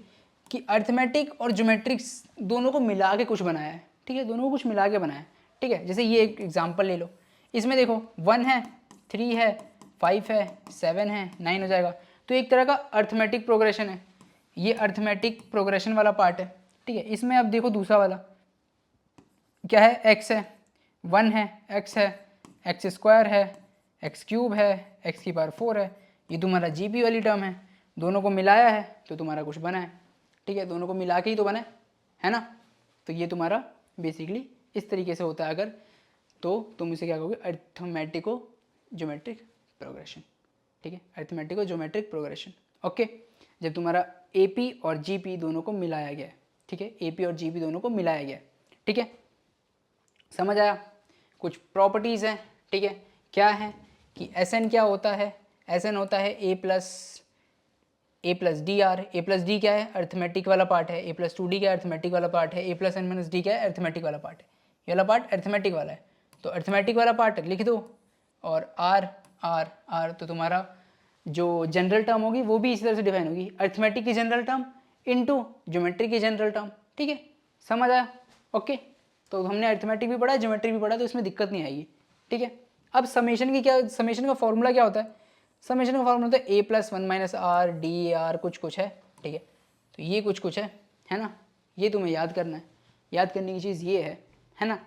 कि अर्थमेटिक और ज्योमेट्रिक्स दोनों को मिला के कुछ बनाया है, ठीक है, दोनों को कुछ मिला के बनाया है, ठीक है। जैसे ये एक एग्जांपल ले लो, इसमें देखो 1 है, 3 है, 5 है, 7 है, 9 हो जाएगा, तो एक तरह का अर्थमेटिक प्रोग्रेशन है, ये अर्थमेटिक प्रोग्रेशन वाला पार्ट है, ठीक है। इसमें अब देखो दूसरा वाला क्या है, x है, 1 है, x है, x² है, x³ है, x⁴ है, ये तुम्हारा GP वाली टर्म है, दोनों को मिलाया है तो तुम्हारा कुछ बना है, ठीक है, दोनों को मिला के ही तो बना है ना, तो ये तुम्हारा बेसिकली इस तरीके से होता है अगर, तो तुम इसे क्या कहोगे, अर्थमेटिको ज्योमेट्रिक प्रोग्रेशन, ठीक है, अर्थमेटिको ज्योमेट्रिक प्रोग्रेशन। ओके, जब तुम्हारा AP और GP दोनों को मिलाया गया है, ठीक है, AP और GP दोनों को मिलाया गया है, ठीक है, समझ आया। कुछ प्रॉपर्टीज़ हैं, ठीक है, क्या है कि SN क्या होता है, SN होता है A + DR, A + D क्या है, अर्थमेटिक वाला पार्ट है, A + 2D क्या है, अर्थमेटिक वाला पार्ट है, A + n - D क्या है, अर्थमेटिक वाला पार्ट है, ये वाला पार्ट अर्थमेटिक वाला है, तो अर्थमेटिक वाला पार्ट लिख दो, और R तो तुम्हारा जो जनरल टर्म होगी वो भी इसी तरह से डिफाइन होगी, अर्थमेटिक की जनरल टर्म इनटू ज्योमेट्री की जनरल टर्म, ठीक है, समझ आया। ओके, तो हमने अर्थमेटिक भी पढ़ा, ज्योमेट्री भी पढ़ा, तो इसमें दिक्कत नहीं आएगी, ठीक है। अब समेशन का फॉर्मूला क्या होता है, समेशन का फॉर्मूला होता है A + 1 - R dAr कुछ है, ठीक है, तो ये कुछ है ना, ये तुम्हें याद करना है, याद करने की चीज़ ये है ना।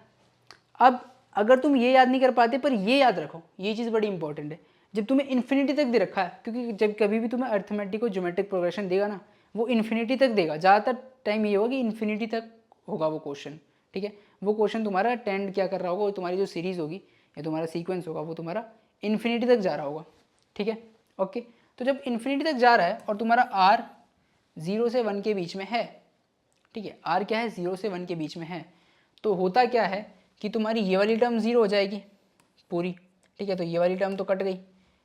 अब अगर तुम ये याद नहीं कर पाते, पर ये याद रखो, ये चीज़ बड़ी इंपॉर्टेंट है, जब तुम्हें इन्फिनिटी तक दे रखा है, क्योंकि जब कभी भी तुम्हें अर्थमेटिक और ज्योमेट्रिक प्रोग्रेशन देगा ना, वो इन्फिनिटी तक देगा, ज़्यादातर टाइम ये होगा कि इन्फिनिटी तक होगा वो क्वेश्चन, ठीक है, वो क्वेश्चन तुम्हारा टेंड क्या कर रहा होगा, तुम्हारी जो सीरीज़ होगी या तुम्हारा सीक्वेंस होगा वो तुम्हारा इन्फिनिटी तक जा रहा होगा, ठीक है। ओके, तो जब इन्फिनिटी तक जा रहा है और तुम्हारा R 0 से 1 के बीच में है, ठीक है, R क्या है 0 से 1 के बीच में है, तो होता क्या है कि तुम्हारी ये वाली टर्म 0 हो जाएगी, पूरी, ठीक है। तो ये वाली टर्म तो कट गई,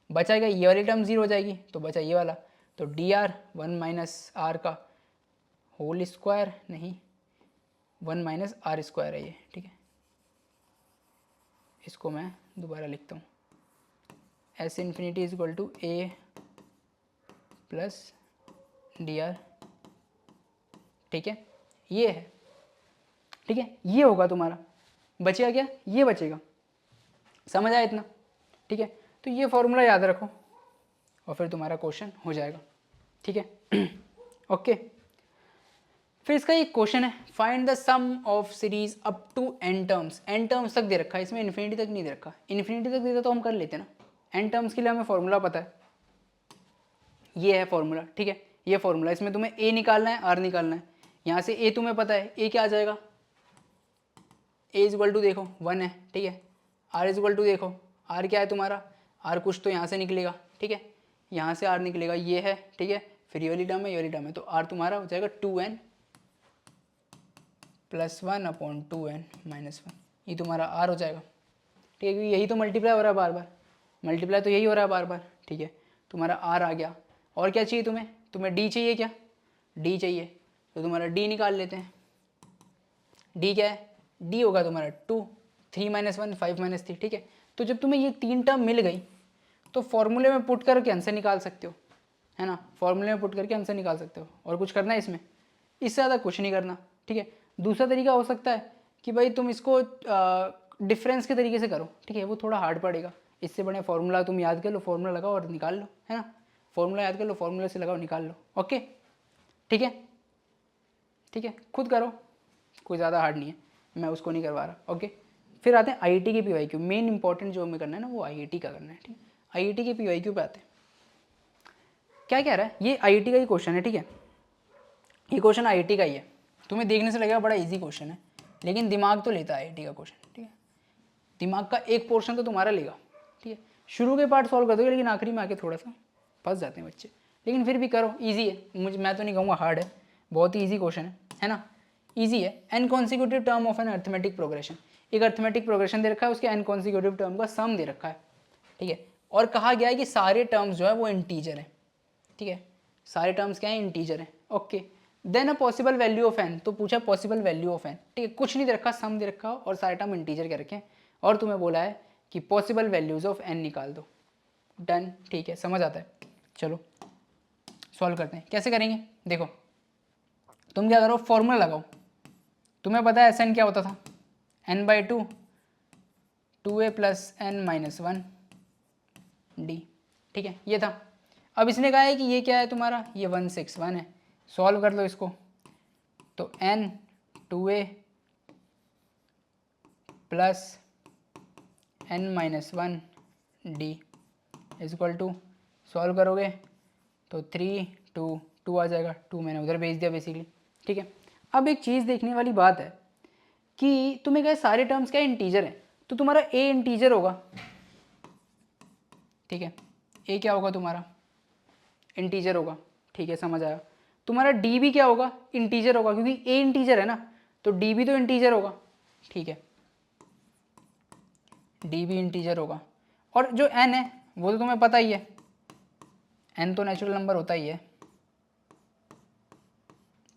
बचा क्या, ये वाली टर्म 0 हो जाएगी, तो बचा ये वाला। तो डी आर 1 माइनस आर का होल स्क्वायर, नहीं 1 माइनस आर स्क्वायर है ये, ठीक है। इसको मैं दोबारा लिखता हूँ, S infinity is equal to A plus D R, ठीक है। ये है, ठीक है, ये होगा तुम्हारा। बचेगा क्या, ये बचेगा। समझ आया इतना, ठीक है। तो ये फॉर्मूला याद रखो और फिर तुम्हारा क्वेश्चन हो जाएगा, ठीक है। ओके, फिर इसका एक क्वेश्चन है, find the sum of series up to n terms. n terms तक दे रखा है, इसमें इन्फिनिटी तक नहीं दे रखा। इन्फिनिटी तक देता तो हम कर लेते ना, n टर्म्स के लिए हमें फॉर्मूला पता है, ये है फॉर्मूला, ठीक है। ये फॉर्मूला, इसमें तुम्हें a निकालना है, r निकालना है। यहाँ से a तुम्हें पता है, a क्या आ जाएगा, a इज इक्वल टू देखो 1 है, ठीक है। r इज इक्वल टू देखो r क्या है तुम्हारा, r कुछ तो यहाँ से निकलेगा, ठीक है, यहाँ से r निकलेगा, ये है, ठीक है। फिर ये वाली टर्म है, ये वाली टर्म है, तो r तुम्हारा हो जाएगा 2n plus 1 upon 2n minus 1, ये तुम्हारा r हो जाएगा, ठीक है। क्योंकि यही तो मल्टीप्लाई हो रहा है बार बार, मल्टीप्लाई तो यही हो रहा है बार बार, ठीक है। तुम्हारा r आ गया। और क्या चाहिए तुम्हें, d चाहिए क्या, d चाहिए, तो तुम्हारा d निकाल लेते हैं। d क्या है, d होगा तुम्हारा 2, 3 माइनस 1 5 माइनस 3, ठीक है। तो जब तुम्हें ये 3 टर्म मिल गई तो फॉर्मूले में पुट करके आंसर निकाल सकते हो, है ना। फॉर्मूले में पुट करके आंसर निकाल सकते हो, और कुछ करना है इसमें, इससे ज़्यादा कुछ नहीं करना, ठीक है। दूसरा तरीका हो सकता है कि भाई तुम इसको डिफरेंस के तरीके से करो, ठीक है, वो थोड़ा हार्ड पड़ेगा। इससे बड़े फॉर्मूला तुम याद कर लो, फॉर्मूला लगाओ और निकाल लो, है ना। फॉर्मूला याद कर लो, फॉर्मूले से लगाओ, निकाल लो, ओके, ठीक है, ठीक है, खुद करो, कोई ज़्यादा हार्ड नहीं है, मैं उसको नहीं करवा रहा, ओके। फिर आते हैं आईआईटी के पीवाईक्यू। मेन इंपॉर्टेंट जो हमें करना है ना, वो आईआईटी का करना है, ठीक है। आईआईटी के पीवाईक्यू पे आते हैं। क्या कह रहा है, ये आईआईटी का ही क्वेश्चन है, ठीक है। ये क्वेश्चन आईआईटी का ही है, तुम्हें देखने से लगेगा बड़ा इजी क्वेश्चन है, लेकिन दिमाग तो लेता है आईआईटी का क्वेश्चन, ठीक है। दिमाग का एक पोर्शन तो तुम्हारा लेगा, ठीक है। शुरू के पार्ट सॉल्व कर दोगे, लेकिन आखिरी में आके थोड़ा सा फंस जाते हैं बच्चे, लेकिन फिर भी करो, ईजी है। मैं तो नहीं कहूँगा हार्ड है, बहुत ही ईजी क्वेश्चन है ना, ईजी है। An consecutive term of an arithmetic progression, एक अर्थमेटिक प्रोग्रेशन दे रखा है, उसके एन कॉन्सिक्यूटिव टर्म का सम दे रखा है, ठीक है। और कहा गया है कि सारे टर्म्स जो है वो इंटीजर हैं, ठीक है, सारे टर्म्स क्या हैं, इंटीजर हैं, okay. Then a possible value of N, तो पूछा पॉसिबल वैल्यू ऑफ एन, ठीक है, कुछ नहीं दे रखा, सम दे रखा और सारे टर्म इंटीजर के रखे, और तुम्हें बोला है कि पॉसिबल वैल्यूज ऑफ एन निकाल दो। डन, ठीक है, समझ आता है। चलो सॉल्व करते हैं, कैसे करेंगे, देखो तुम क्या करो, फॉर्मूला लगाओ। तुम्हें पता है एस एन क्या होता था, n/2 2a plus n minus 1 d, ठीक है, ये था। अब इसने कहा है कि ये क्या है तुम्हारा, ये 161 है, सॉल्व कर लो इसको। तो n 2a plus n minus 1 d is equal to, solve करोगे तो 3 2 2 आ जाएगा, 2 मैंने उधर भेज दिया बेसिकली, ठीक है। अब एक चीज़ देखने वाली बात है कि तुम्हें कहे सारे टर्म्स क्या इंटीजर हैं, तो तुम्हारा a इंटीजर होगा, ठीक है, a क्या होगा तुम्हारा, इंटीजर होगा, ठीक है, समझ आया। तुम्हारा d भी क्या होगा, इंटीजर होगा, क्योंकि a इंटीजर है ना, तो d भी तो इंटीजर होगा, ठीक है, d भी इंटीजर होगा। और जो n है वो तो तुम्हें पता ही है, n तो नेचुरल नंबर होता ही है,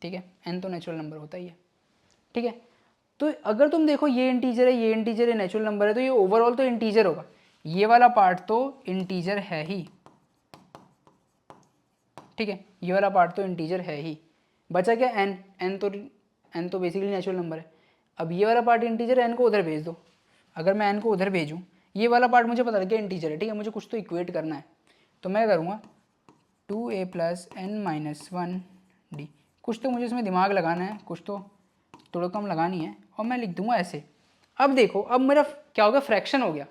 ठीक है, n तो नेचुरल नंबर होता ही है, ठीक है। तो अगर तुम देखो ये इंटीजर है, ये इंटीजर है, नेचुरल नंबर है, तो ये ओवरऑल तो इंटीजर होगा, ये वाला पार्ट तो इंटीजर है ही, ठीक है, ये वाला पार्ट तो इंटीजर है ही। बचा क्या, n तो बेसिकली नेचुरल नंबर है। अब ये वाला पार्ट इंटीजर है, n को उधर भेज दो। अगर मैं n को उधर भेजूँ, ये वाला पार्ट मुझे पता लग गया इंटीजर है, ठीक है, मुझे कुछ तो इक्वेट करना है, तो मैं करूँगा 2a plus n minus 1 d, कुछ तो मुझे इसमें दिमाग लगाना है, कुछ तो थोड़ा कम लगानी है, और मैं लिख दूंगा ऐसे। अब देखो, अब मेरा क्या हो गया, फ्रैक्शन हो गया,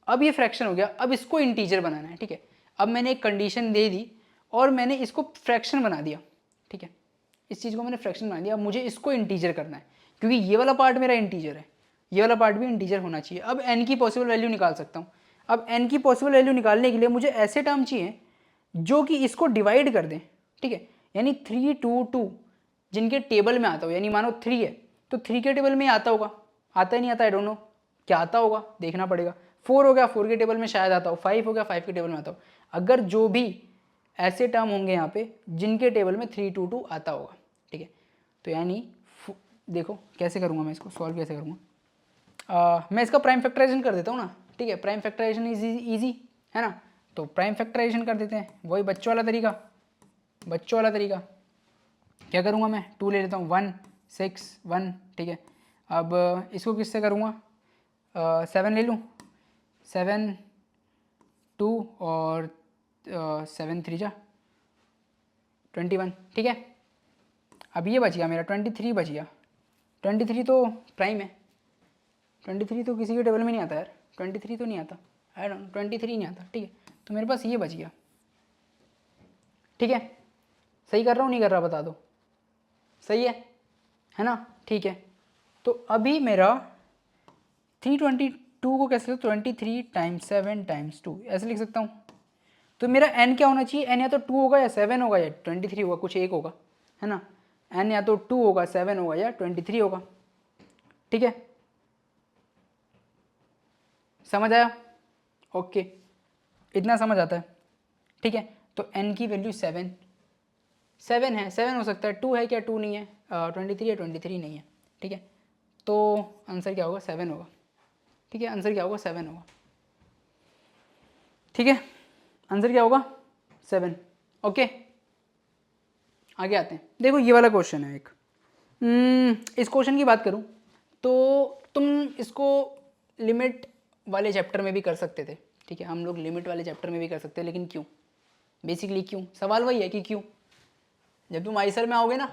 अब ये फ्रैक्शन हो गया, अब इसको इंटीजर बनाना है, ठीक है। अब मैंने एक कंडीशन दे दी और मैंने इसको फ्रैक्शन बना दिया, ठीक है, इस चीज़ को मैंने फ्रैक्शन बना दिया। अब मुझे इसको इंटीजर करना है, क्योंकि ये वाला पार्ट मेरा इंटीजर है, ये वाला पार्ट भी इंटीजर होना चाहिए। अब n की पॉसिबल वैल्यू निकाल सकता हूँ। अब n की पॉसिबल वैल्यू निकालने के लिए मुझे ऐसे टर्म चाहिए जो कि इसको डिवाइड कर दें, ठीक है, यानी 3 2 2 जिनके टेबल में आता हो, यानी मानो 3 है तो 3 के टेबल में ही आता होगा, आता ही नहीं आता, आई डोंट नो, क्या आता होगा देखना पड़ेगा। 4 हो गया 4 के टेबल में शायद आता हो, 5 हो गया 5 के टेबल में आता हो। अगर जो भी ऐसे टर्म होंगे यहाँ पे जिनके टेबल में 3 2 2 आता होगा, ठीक है। तो यानी देखो कैसे करूँगा मैं इसको सॉल्व, कैसे करूँगा, मैं इसका प्राइम फैक्टराइजेशन कर देता हूँ ना, ठीक है। प्राइम फैक्टराइजेशन इज ईजी है ना, तो प्राइम फैक्टराइजेशन कर देते हैं, वही बच्चों वाला तरीका, बच्चों वाला तरीका। क्या करूँगा मैं, 2 ले लेता हूँ, 1 6 1, ठीक है। अब इसको किससे करूँगा, 7 ले लूँ, 7 2 और 7 3 जा 21, ठीक है। अब ये बच गया मेरा 23 बच गया, 23 तो प्राइम है, 23 तो किसी के टेबल में नहीं आता यार, 23 तो नहीं आता, आई डोंट नो 23 नहीं आता, ठीक है। तो मेरे पास ये बच गया, ठीक है। सही कर रहा हूँ नहीं कर रहा बता दो, सही है ना, ठीक है। तो अभी मेरा 322 को कैसे, 23 टाइम्स 7 टाइम्स 2 ऐसे लिख सकता हूँ। तो मेरा n क्या होना चाहिए, n या तो 2 होगा या 7 होगा या 23 होगा, कुछ एक होगा, है ना। n या तो 2 होगा 7 होगा या 23 होगा, ठीक है। समझ आया, ओके, इतना समझ आता है, ठीक है। तो n की वैल्यू 7 है, 7 हो सकता है, 2 है क्या, 2 नहीं है, 23 है, 23 नहीं है, ठीक है। तो आंसर क्या होगा, 7 होगा, ठीक है। आंसर क्या होगा, 7 होगा, ठीक है। आंसर क्या होगा, 7, ओके। आगे आते हैं, देखो ये वाला क्वेश्चन है एक, इस क्वेश्चन की बात करूं तो तुम इसको लिमिट वाले चैप्टर में भी कर सकते थे, ठीक है। हम लोग लिमिट वाले चैप्टर में भी कर सकते हैं, लेकिन क्यों, बेसिकली क्यों, सवाल वही है कि क्यों। जब तुम आईसर में आओगे ना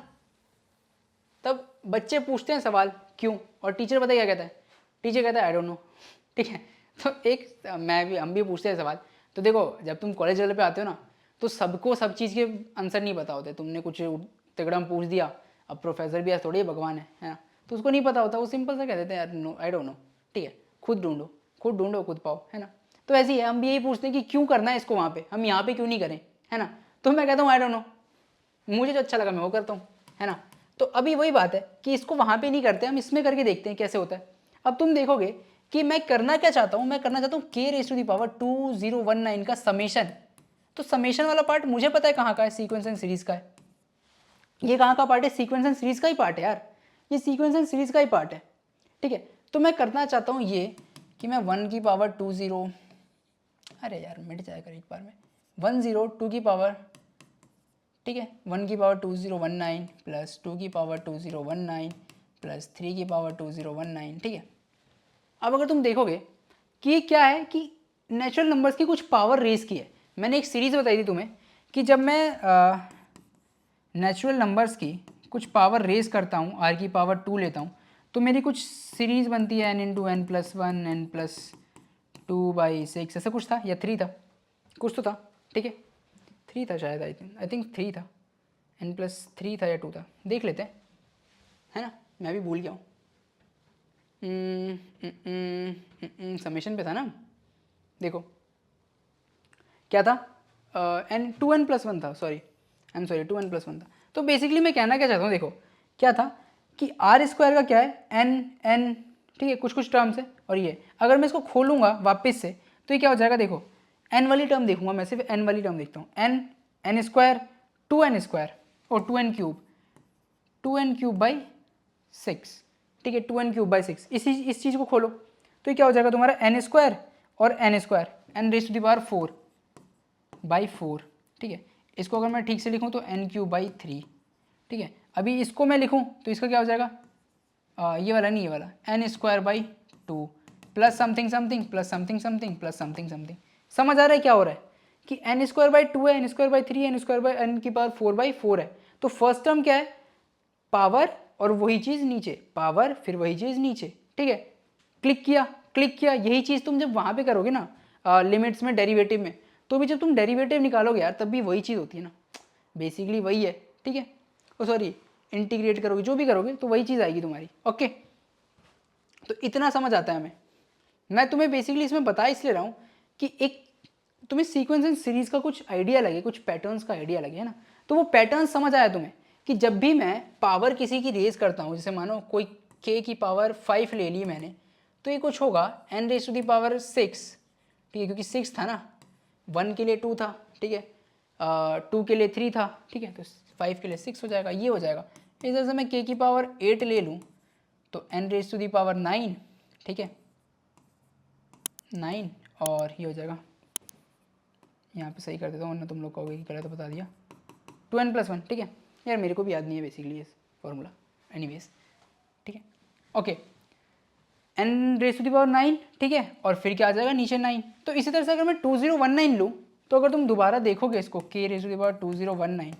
तब बच्चे पूछते हैं सवाल क्यों, और टीचर पता क्या कहता है, टीचर कहता है आई डोंट नो, ठीक है। तो एक हम भी पूछते हैं सवाल। तो देखो जब तुम कॉलेज लेवल पे आते हो ना तो सबको सब चीज़ के आंसर नहीं पता होते, तुमने कुछ तिगड़म पूछ दिया, अब प्रोफेसर भी थोड़ी भगवान है ना, तो उसको नहीं पता होता, वो सिंपल सा कह देते हैं यार नो आई डोंट नो, ठीक है, खुद ढूंढो खुद पाओ, है ना। तो ऐसे ही है, हम भी यही पूछते हैं कि क्यों करना है इसको वहाँ पे, हम यहाँ पे क्यों नहीं करें, है ना। तो मैं कहता हूँ आई डोंट नो, मुझे जो अच्छा लगा मैं वो करता हूँ, है ना। तो अभी वही बात है कि इसको वहाँ पे नहीं करते, हम इसमें करके देखते हैं कैसे होता है। अब तुम देखोगे कि मैं करना क्या चाहता हूँ, मैं करना चाहता हूँ k⁻2019 का समेशन। तो समेशन वाला पार्ट मुझे पता है कहाँ का है, सीक्वेंस एंड सीरीज का है। ये कहाँ का पार्ट है, सीक्वेंस एंड सीरीज का ही पार्ट है यार, ये सीक्वेंस एंड सीरीज का ही पार्ट है, ठीक है। तो मैं करना चाहता हूँ ये कि मैं 1⁻20, अरे यार मिट जाएगा एक बार में, 102 ठीक है, 1⁻2019 प्लस 2⁻2019 प्लस 3⁻2019, ठीक है। अब अगर तुम देखोगे कि ये क्या है कि नेचुरल नंबर्स की कुछ पावर रेज की है। मैंने एक सीरीज बताई थी तुम्हें कि जब मैं नेचुरल नंबर्स की कुछ पावर रेज करता हूँ, r⁻2 लेता हूँ, तो मेरी कुछ सीरीज बनती है n×n+1 n+2/6 ऐसा कुछ था, या 3 था, कुछ तो था, ठीक है 3 था शायद, आई थिंक 3 था, n+3 था या 2 था, देख लेते हैं, है ना, मैं भी भूल गया हूँ। समेशन पे था ना, देखो क्या था, n+1 था, सॉरी 2n+1 था। तो बेसिकली मैं कहना क्या चाहता हूँ, देखो क्या था कि r² का क्या है n, ठीक है, कुछ टर्म्स है, और ये अगर मैं इसको खोलूँगा वापस से तो ये क्या हो जाएगा, देखो n वाली टर्म देखूंगा, मैं सिर्फ n वाली टर्म देखता हूँ, n² 2n² और 2n³ ठीक है, 2n³/6, इस चीज़ को खोलो तो ये क्या हो जाएगा तुम्हारा n² और n², n⁻⁴/4, ठीक है। इसको अगर मैं ठीक से लिखूँ तो n³/3, ठीक है। अभी इसको मैं लिखूँ तो इसका क्या हो जाएगा, ये वाला नहीं, ये वाला n²/2 plus something something plus something something plus something something. समझ आ रहा है क्या हो रहा है कि n²/2 है, n²/3 है, n²n⁴/4 है। तो फर्स्ट टर्म क्या है, पावर और वही चीज़ नीचे, पावर फिर वही चीज़ नीचे, ठीक है। क्लिक किया, यही चीज़ तुम जब वहाँ पे करोगे ना लिमिट्स में, डेरिवेटिव में, तो भी जब तुम डेरिवेटिव निकालोगे यार तब भी वही चीज़ होती है ना, बेसिकली वही है, ठीक है। ओ सॉरी, इंटीग्रेट करोगे, जो भी करोगे तो वही चीज़ आएगी तुम्हारी, ओके। तो इतना समझ आता है हमें। मैं तुम्हें बेसिकली इसमें बता इसलिए रहा हूँ कि एक तुम्हें सीक्वेंस एंड सीरीज का कुछ आइडिया लगे, कुछ पैटर्न्स का आइडिया लगे, है ना। तो वो पैटर्न समझ आया तुम्हें कि जब भी मैं पावर किसी की रेज करता हूँ, जैसे मानो कोई k⁻5 ले ली मैंने, तो ये कुछ होगा n⁻�6, ठीक है, क्योंकि 6 था ना, 1 के लिए 2 था, ठीक है, 2 के लिए 3 था, ठीक है, तो 5 के लिए 6 हो जाएगा, ये हो जाएगा। इस तरह से मैं k⁻8 ले लूँ तो n⁻9, ठीक है, 9, और ये हो जाएगा, यहाँ पे सही कर देता हूँ वरना तुम लोग कहोगे कि गलत बता दिया, 2n+1, ठीक है। यार मेरे को भी याद नहीं है बेसिकली ये फॉर्मूला, एनीवेज, ठीक है, ओके, n⁻9, ठीक है, और फिर क्या आ जाएगा नीचे 9। तो इसी तरह से अगर मैं 2019 लूँ तो अगर तुम दोबारा देखोगे इसको k⁻2019,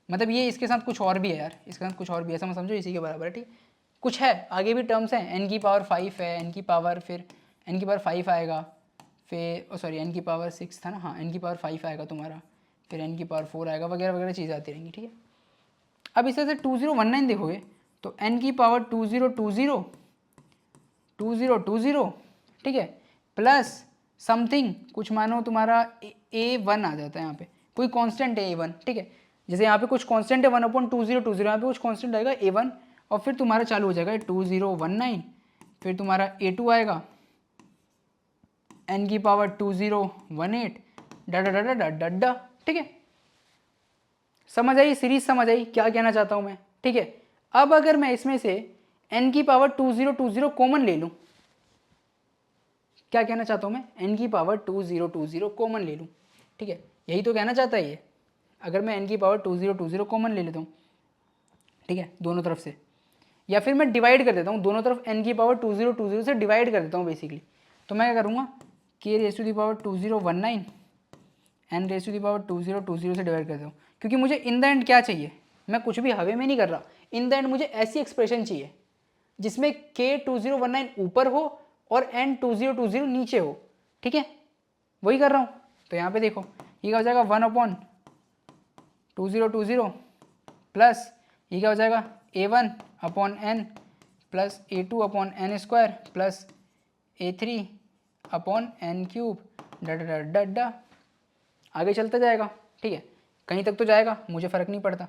मतलब ये इसके साथ कुछ और भी है यार, इसके साथ कुछ और भी है, ऐसा मत समझो इसी के बराबर है, ठीक, कुछ है आगे भी टर्म्स हैं, n⁻5 है, फिर n⁻5 आएगा, फिर सॉरी n⁻6 था ना, हाँ n⁻5 आएगा तुम्हारा, फिर n⁻4 आएगा, वगैरह वगैरह चीज़ें आती रहेंगी, ठीक है। अब इस तरह से 2019 देखोगे तो n⁻2020, ठीक है, प्लस समथिंग, कुछ मानो तुम्हारा a1 आ जाता है, यहाँ पे कोई कांस्टेंट है a1, ठीक है, जैसे यहाँ पे कुछ कांस्टेंट है 1/2020, यहाँ पे कुछ कांस्टेंट आएगा a1, और फिर तुम्हारा चालू हो जाएगा 2019, फिर तुम्हारा a2 आएगा n⁻2018 डा, ठीक है। समझ आई सीरीज, समझ आई क्या कहना चाहता हूँ मैं, ठीक है। अब अगर मैं इसमें से n⁻2020 कॉमन ले लूँ, क्या कहना चाहता हूँ मैं, n⁻2020 कॉमन ले लूँ, ठीक है, यही तो कहना चाहता है ये। अगर मैं n⁻2020 कॉमन ले लेता हूँ, ठीक है, दोनों तरफ से, या फिर मैं डिवाइड कर देता हूँ दोनों तरफ, n⁻2020 से डिवाइड कर देता हूँ बेसिकली, तो मैं क्या करूँगा k⁻2019 n⁻2020 से डिवाइड कर देता हूँ, क्योंकि मुझे इन द एंड क्या चाहिए, मैं कुछ भी हवे में नहीं कर रहा, इन द एंड मुझे ऐसी एक्सप्रेशन चाहिए जिसमें k2019 ऊपर हो और n2020 नीचे हो, ठीक है, वही कर रहा हूँ। तो यहाँ पे देखो ये क्या हो जाएगा 1/2020 प्लस ये क्या हो जाएगा a1/n plus a2/n² plus a3/n³ डा आगे चलता जाएगा, ठीक है, कहीं तक तो जाएगा, मुझे फ़र्क नहीं पड़ता,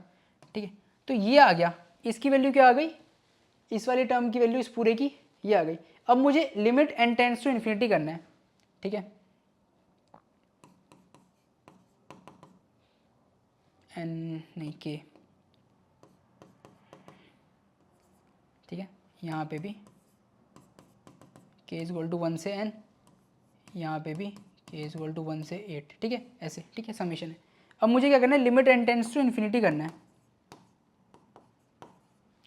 ठीक है। तो ये आ गया, इसकी वैल्यू क्या आ गई, इस वाली टर्म की वैल्यू इस पूरे की ये आ गई। अब मुझे limit n tends to infinity करना है, ठीक है, n नहीं k, ठीक है, यहाँ पे भी k = 1 से n, यहाँ पे भी k = 1 से 8, ठीक है, ऐसे, ठीक है, समीशन है। अब मुझे क्या करना है, limit n tends to infinity करना है।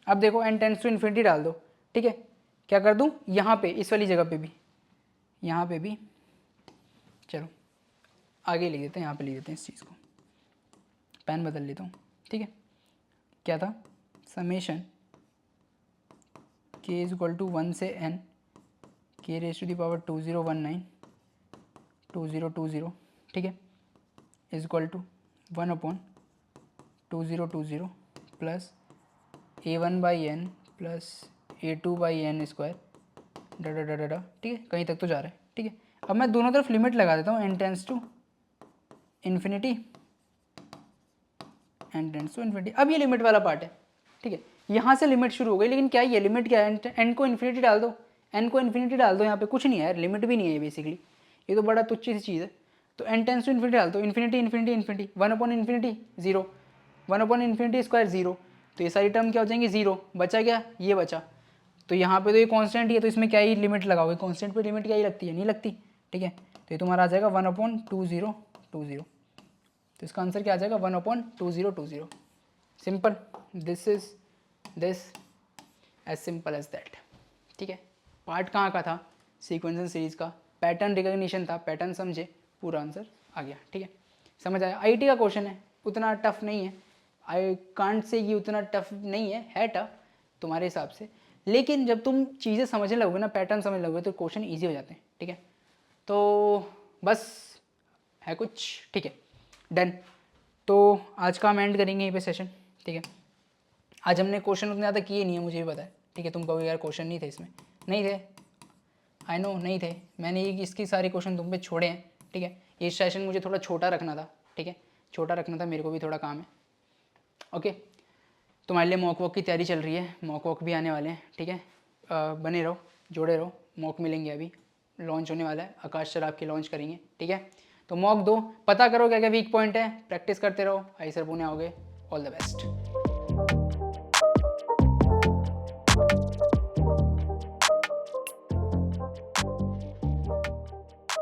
अब देखो n टेंड्स टू इन्फिनिटी डाल दो, ठीक है, क्या कर दूँ यहाँ पे इस वाली जगह पे भी, यहाँ पे भी, चलो आगे लिख देते हैं, यहाँ पे लिख देते हैं इस चीज़ को, पेन बदल लेता हूँ, ठीक है, क्या था समेशन k = 1 से n k⁻2019 2020, ठीक है, equal to 1/2020 plus a1/n plus a2/n² डा, ठीक है, कहीं तक तो जा रहा है, ठीक है। अब मैं दोनों तरफ लिमिट लगा देता हूँ n tends to infinity, n tends to infinity. अब ये लिमिट वाला पार्ट है, ठीक है, यहाँ से लिमिट शुरू हो गई, लेकिन क्या ये लिमिट क्या है, n को इन्फिनिटी डाल दो, n को इन्फिनिटी डाल दो, यहाँ पे कुछ नहीं है यार, लिमिट भी नहीं है बेसिकली, ये तो बड़ा तुच्छ सी चीज़ है। तो n टेंड्स टू इन्फिनिटी डाल दो, इन्फिनिटी इन्फिनिटी इन्फिनिटी, 1/∞ 0, 1/∞² 0, तो ये सारी टर्म क्या हो जाएंगी 0, बचा क्या ये बचा, तो यहाँ पे तो ये कांस्टेंट ही है, तो इसमें क्या ही लिमिट लगाओगे, कांस्टेंट पे लिमिट क्या ही लगती है, नहीं लगती, ठीक है। तो ये तुम्हारा आ जाएगा 1/2020, तो इसका आंसर क्या आ जाएगा 1/2020, simple, this is this as simple as that, ठीक है। पार्ट कहाँ का था, सीक्वेंस सीरीज का, पैटर्न रिकॉग्निशन था, पैटर्न समझे, पूरा आंसर आ गया, ठीक है, समझ आया। आईटी का क्वेश्चन है, उतना टफ नहीं है, आई कांट से ये उतना टफ नहीं है टफ तुम्हारे हिसाब से, लेकिन जब तुम चीज़ें समझने लगोगे ना, पैटर्न समझने लगोगे तो क्वेश्चन ईजी हो जाते हैं, ठीक है। तो बस है कुछ, ठीक है, डन। तो आज का हम एंड करेंगे यहीं पे सेशन, ठीक है। आज हमने क्वेश्चन उतने ज़्यादा किए नहीं है, मुझे भी पता है, ठीक है, तुम कहोगे यार क्वेश्चन नहीं थे इसमें, नहीं थे, आई नो नहीं थे, मैंने ये इसकी सारी क्वेश्चन तुम पे छोड़े हैं, ठीक है। ये सेशन मुझे थोड़ा छोटा रखना था, ठीक है, छोटा रखना था, मेरे को भी थोड़ा काम है, ओके। तुम्हारे लिए मॉक वॉक की तैयारी चल रही है, मॉक वॉक भी आने वाले हैं, ठीक है, बने रहो, जोड़े रहो, मॉक मिलेंगे अभी, लॉन्च होने वाला है, आकाश सर आपके लॉन्च करेंगे, ठीक है। तो मॉक दो, पता करो क्या क्या वीक पॉइंट है, प्रैक्टिस करते रहो, आई सर पुणे आओगे। All the best.